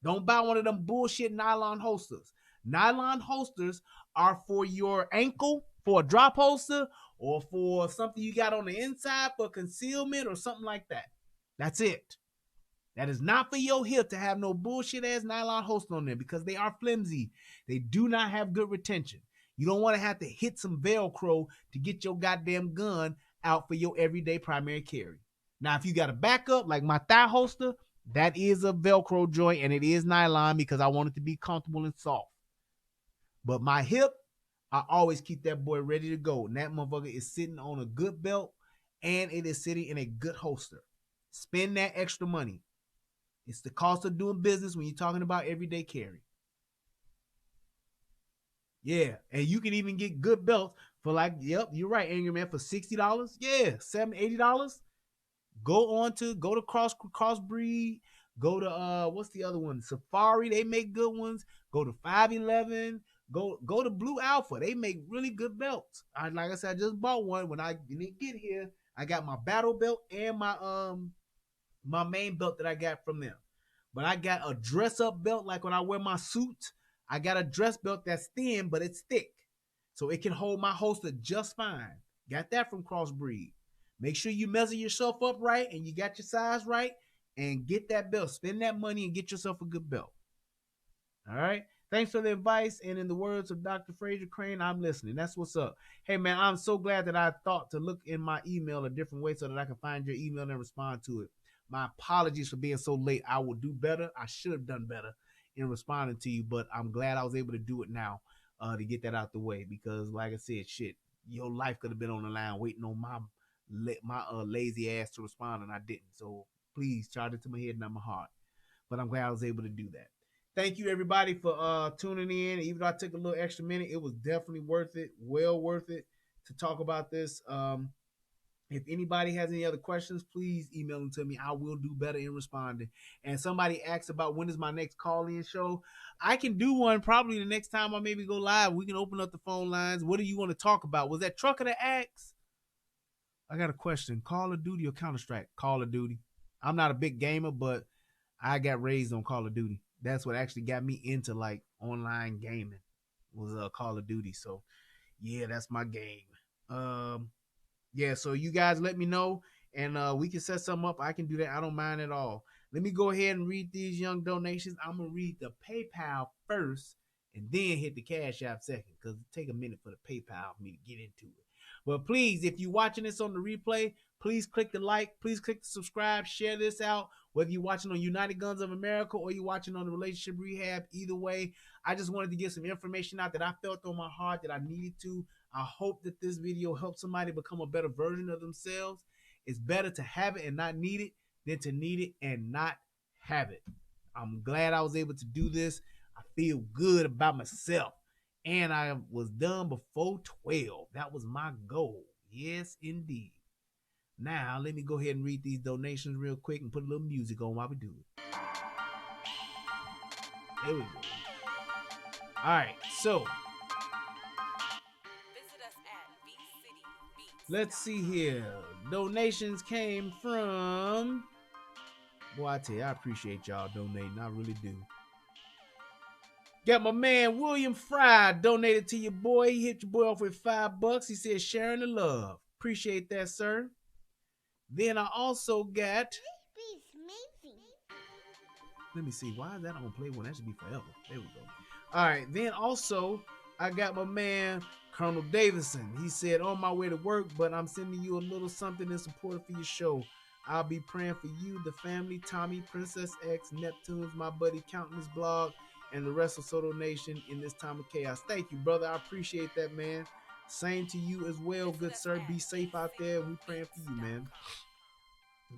Speaker 1: Don't buy one of them bullshit nylon holsters. Nylon holsters are for your ankle, for a drop holster, or for something you got on the inside for concealment or something like that. That's it. That is not for your hip to have no bullshit ass nylon holster on there because they are flimsy. They do not have good retention. You don't want to have to hit some Velcro to get your goddamn gun out for your everyday primary carry. Now, if you got a backup like my thigh holster, that is a Velcro joint and it is nylon because I want it to be comfortable and soft. But my hip, I always keep that boy ready to go. And that motherfucker is sitting on a good belt and it is sitting in a good holster. Spend that extra money. It's the cost of doing business when you're talking about everyday carry. Yeah, and you can even get good belts for like, yep, you're right, Angry Man, for $60. Yeah, $70, $80. Go to Crossbreed, go to what's the other one? Safari, they make good ones. Go to 511, go to Blue Alpha. They make really good belts. Like I said, I just bought one. When I didn't get here, I got my battle belt and my main belt that I got from them. But I got a dress up belt, like when I wear my suit. I got a dress belt that's thin, but it's thick. So it can hold my holster just fine. Got that from Crossbreed. Make sure you measure yourself up right and you got your size right and get that belt. Spend that money and get yourself a good belt. All right. Thanks for the advice. And in the words of Dr. Fraser Crane, I'm listening. That's what's up. Hey, man, I'm so glad that I thought to look in my email a different way so that I can find your email and respond to it. My apologies for being so late. I will do better. I should have done better in responding to you, but I'm glad I was able to do it now to get that out the way because, like I said, shit, your life could have been on the line waiting on my lazy ass to respond, and I didn't. So please charge it to my head, not my heart. But I'm glad I was able to do that. Thank you, everybody, for tuning in. Even though I took a little extra minute, it was definitely worth it, well worth it to talk about this. If anybody has any other questions, please email them to me. I will do better in responding. And somebody asked about when is my next call-in show. I can do one probably the next time I maybe go live. We can open up the phone lines. What do you want to talk about? Was that Trucker that asked? I got a question. Call of Duty or Counter-Strike? Call of Duty. I'm not a big gamer, but I got raised on Call of Duty. That's what actually got me into like online gaming was Call of Duty. So yeah, that's my game. Yeah, so you guys let me know and we can set something up. I can do that. I don't mind at all. Let me go ahead and read these young donations. I'm gonna read the PayPal first and then hit the Cash App second because it take a minute for the PayPal for me to get into it. But please, if you're watching this on the replay, please click the like, please click the subscribe, share this out. Whether you're watching on United Guns of America or you're watching on the Relationship Rehab, either way, I just wanted to get some information out that I felt on my heart that I needed to. I hope that this video helps somebody become a better version of themselves. It's better to have it and not need it than to need it and not have it. I'm glad I was able to do this. I feel good about myself. And I was done before 12. That was my goal. Yes, indeed. Now, let me go ahead and read these donations real quick and put a little music on while we do it. There we go. All right, so let's see here. Donations came from... Boy, I tell you, I appreciate y'all donating. I really do. Got my man William Fry donated to your boy. He hit your boy off with $5. He said, sharing the love. Appreciate that, sir. Then I also got... Let me see. Why is that on play one? That should be forever. There we go. All right. Then also, I got my man, Colonel Davidson. He said, on my way to work, but I'm sending you a little something in support for your show. I'll be praying for you, the family, Tommy, Princess X, Neptunes, my buddy Countless Blog, and the rest of Soto Nation in this time of chaos. Thank you, brother. I appreciate that, man. Same to you as well, good sir. Be safe out there. We praying for you, man.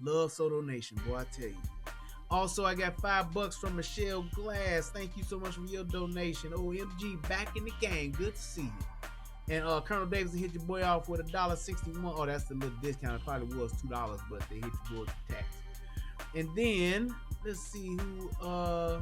Speaker 1: Love Soto Nation, boy, I tell you. Also, I got $5 from Michelle Glass. Thank you so much for your donation. OMG, back in the game. Good to see you. And Colonel Davidson hit your boy off with $1.61. Oh, that's the little discount. It probably was $2, but they hit your boy with the tax. And then let's see who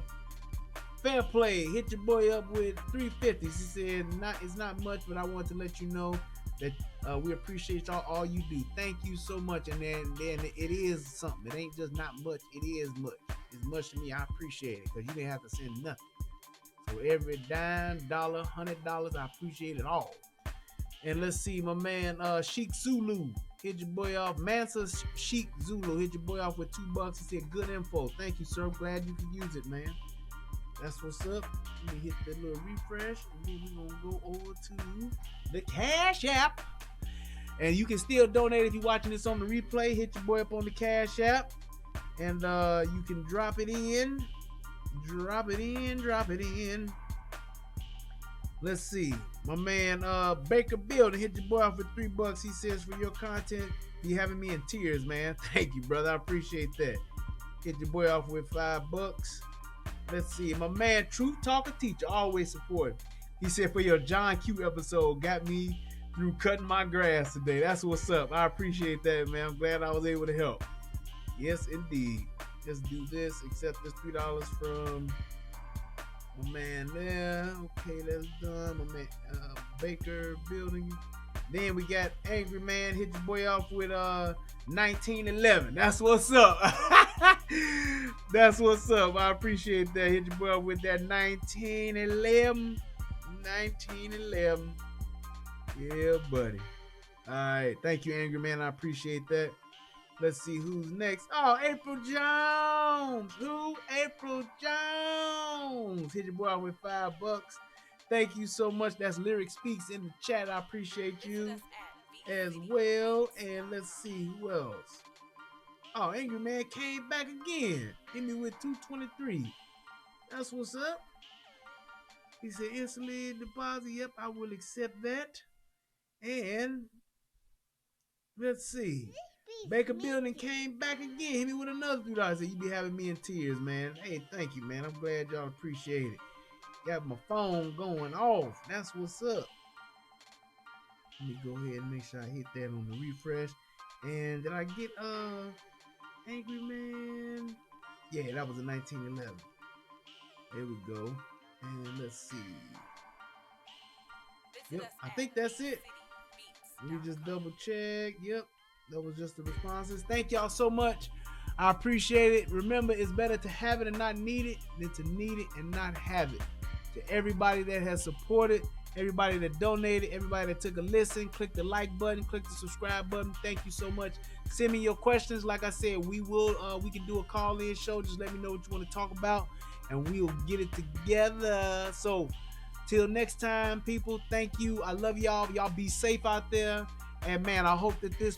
Speaker 1: Fair Play hit your boy up with $3.50. He said it's not much, but I want to let you know that we appreciate all you do. Thank you so much. And then it is something. It ain't just not much. It is much. It's much to me. I appreciate it because you didn't have to send nothing. So every dime, dollar, $100, I appreciate it all. And let's see, my man Sheik Zulu hit your boy off. Mansa Sheik Zulu hit your boy off with $2. He said, good info. Thank you, sir. I'm glad you can use it, man. That's what's up. Let me hit that little refresh. And then we're going to go over to the Cash App. And you can still donate if you're watching this on the replay. Hit your boy up on the Cash App. And you can drop it in. Drop it in. Let's see. My man Baker Building hit your boy off with $3. He says, for your content, you having me in tears, man. Thank you, brother. I appreciate that. Hit your boy off with $5. Let's see. My man Truth Talker Teacher, always support. He said, for your John Q episode, got me through cutting my grass today. That's what's up. I appreciate that, man. I'm glad I was able to help. Yes, indeed. Let's do this. Accept this $3 from my man there. Okay, that's done. My man Baker Building. Then we got Angry Man hit your boy off with 1911. That's what's up. That's what's up. I appreciate that. Hit your boy off with that 1911. 1911. Yeah, buddy. All right. Thank you, Angry Man. I appreciate that. Let's see who's next. Oh, April Jones. Who? April Jones. Hit your boy with $5. Thank you so much. That's Lyric Speaks in the chat. I appreciate you as well. And let's see who else. Oh, Angry Man came back again. Hit me with $2.23. That's what's up. He said instantly deposit. Yep, I will accept that. And let's see. Baker Building came back again. Hit me with another $3. Said you be having me in tears, man. Hey, thank you, man. I'm glad y'all appreciate it. Got my phone going off. That's what's up. Let me go ahead and make sure I hit that on the refresh. And did I get Angry Man? Yeah, that was a 1911. There we go. And let's see. Yep, I think that's it. Let me just double check. Yep, that was just the responses. Thank y'all so much. I appreciate it. Remember, it's better to have it and not need it than to need it and not have it. To everybody that has supported, everybody that donated, everybody that took a listen, click the like button, click the subscribe button. Thank you so much. Send me your questions. Like I said, we can do a call-in show. Just let me know what you want to talk about, and we will get it together. So, till next time, people, thank you. I love y'all. Y'all be safe out there. And, man, I hope that this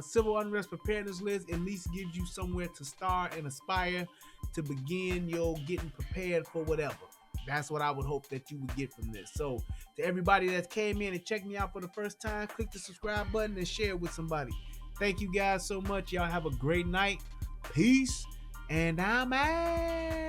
Speaker 1: civil unrest preparedness list at least gives you somewhere to start and aspire to begin your getting prepared for whatever. That's what I would hope that you would get from this. So, to everybody that came in and checked me out for the first time, click the subscribe button and share it with somebody. Thank you guys so much. Y'all have a great night. Peace. And I'm out.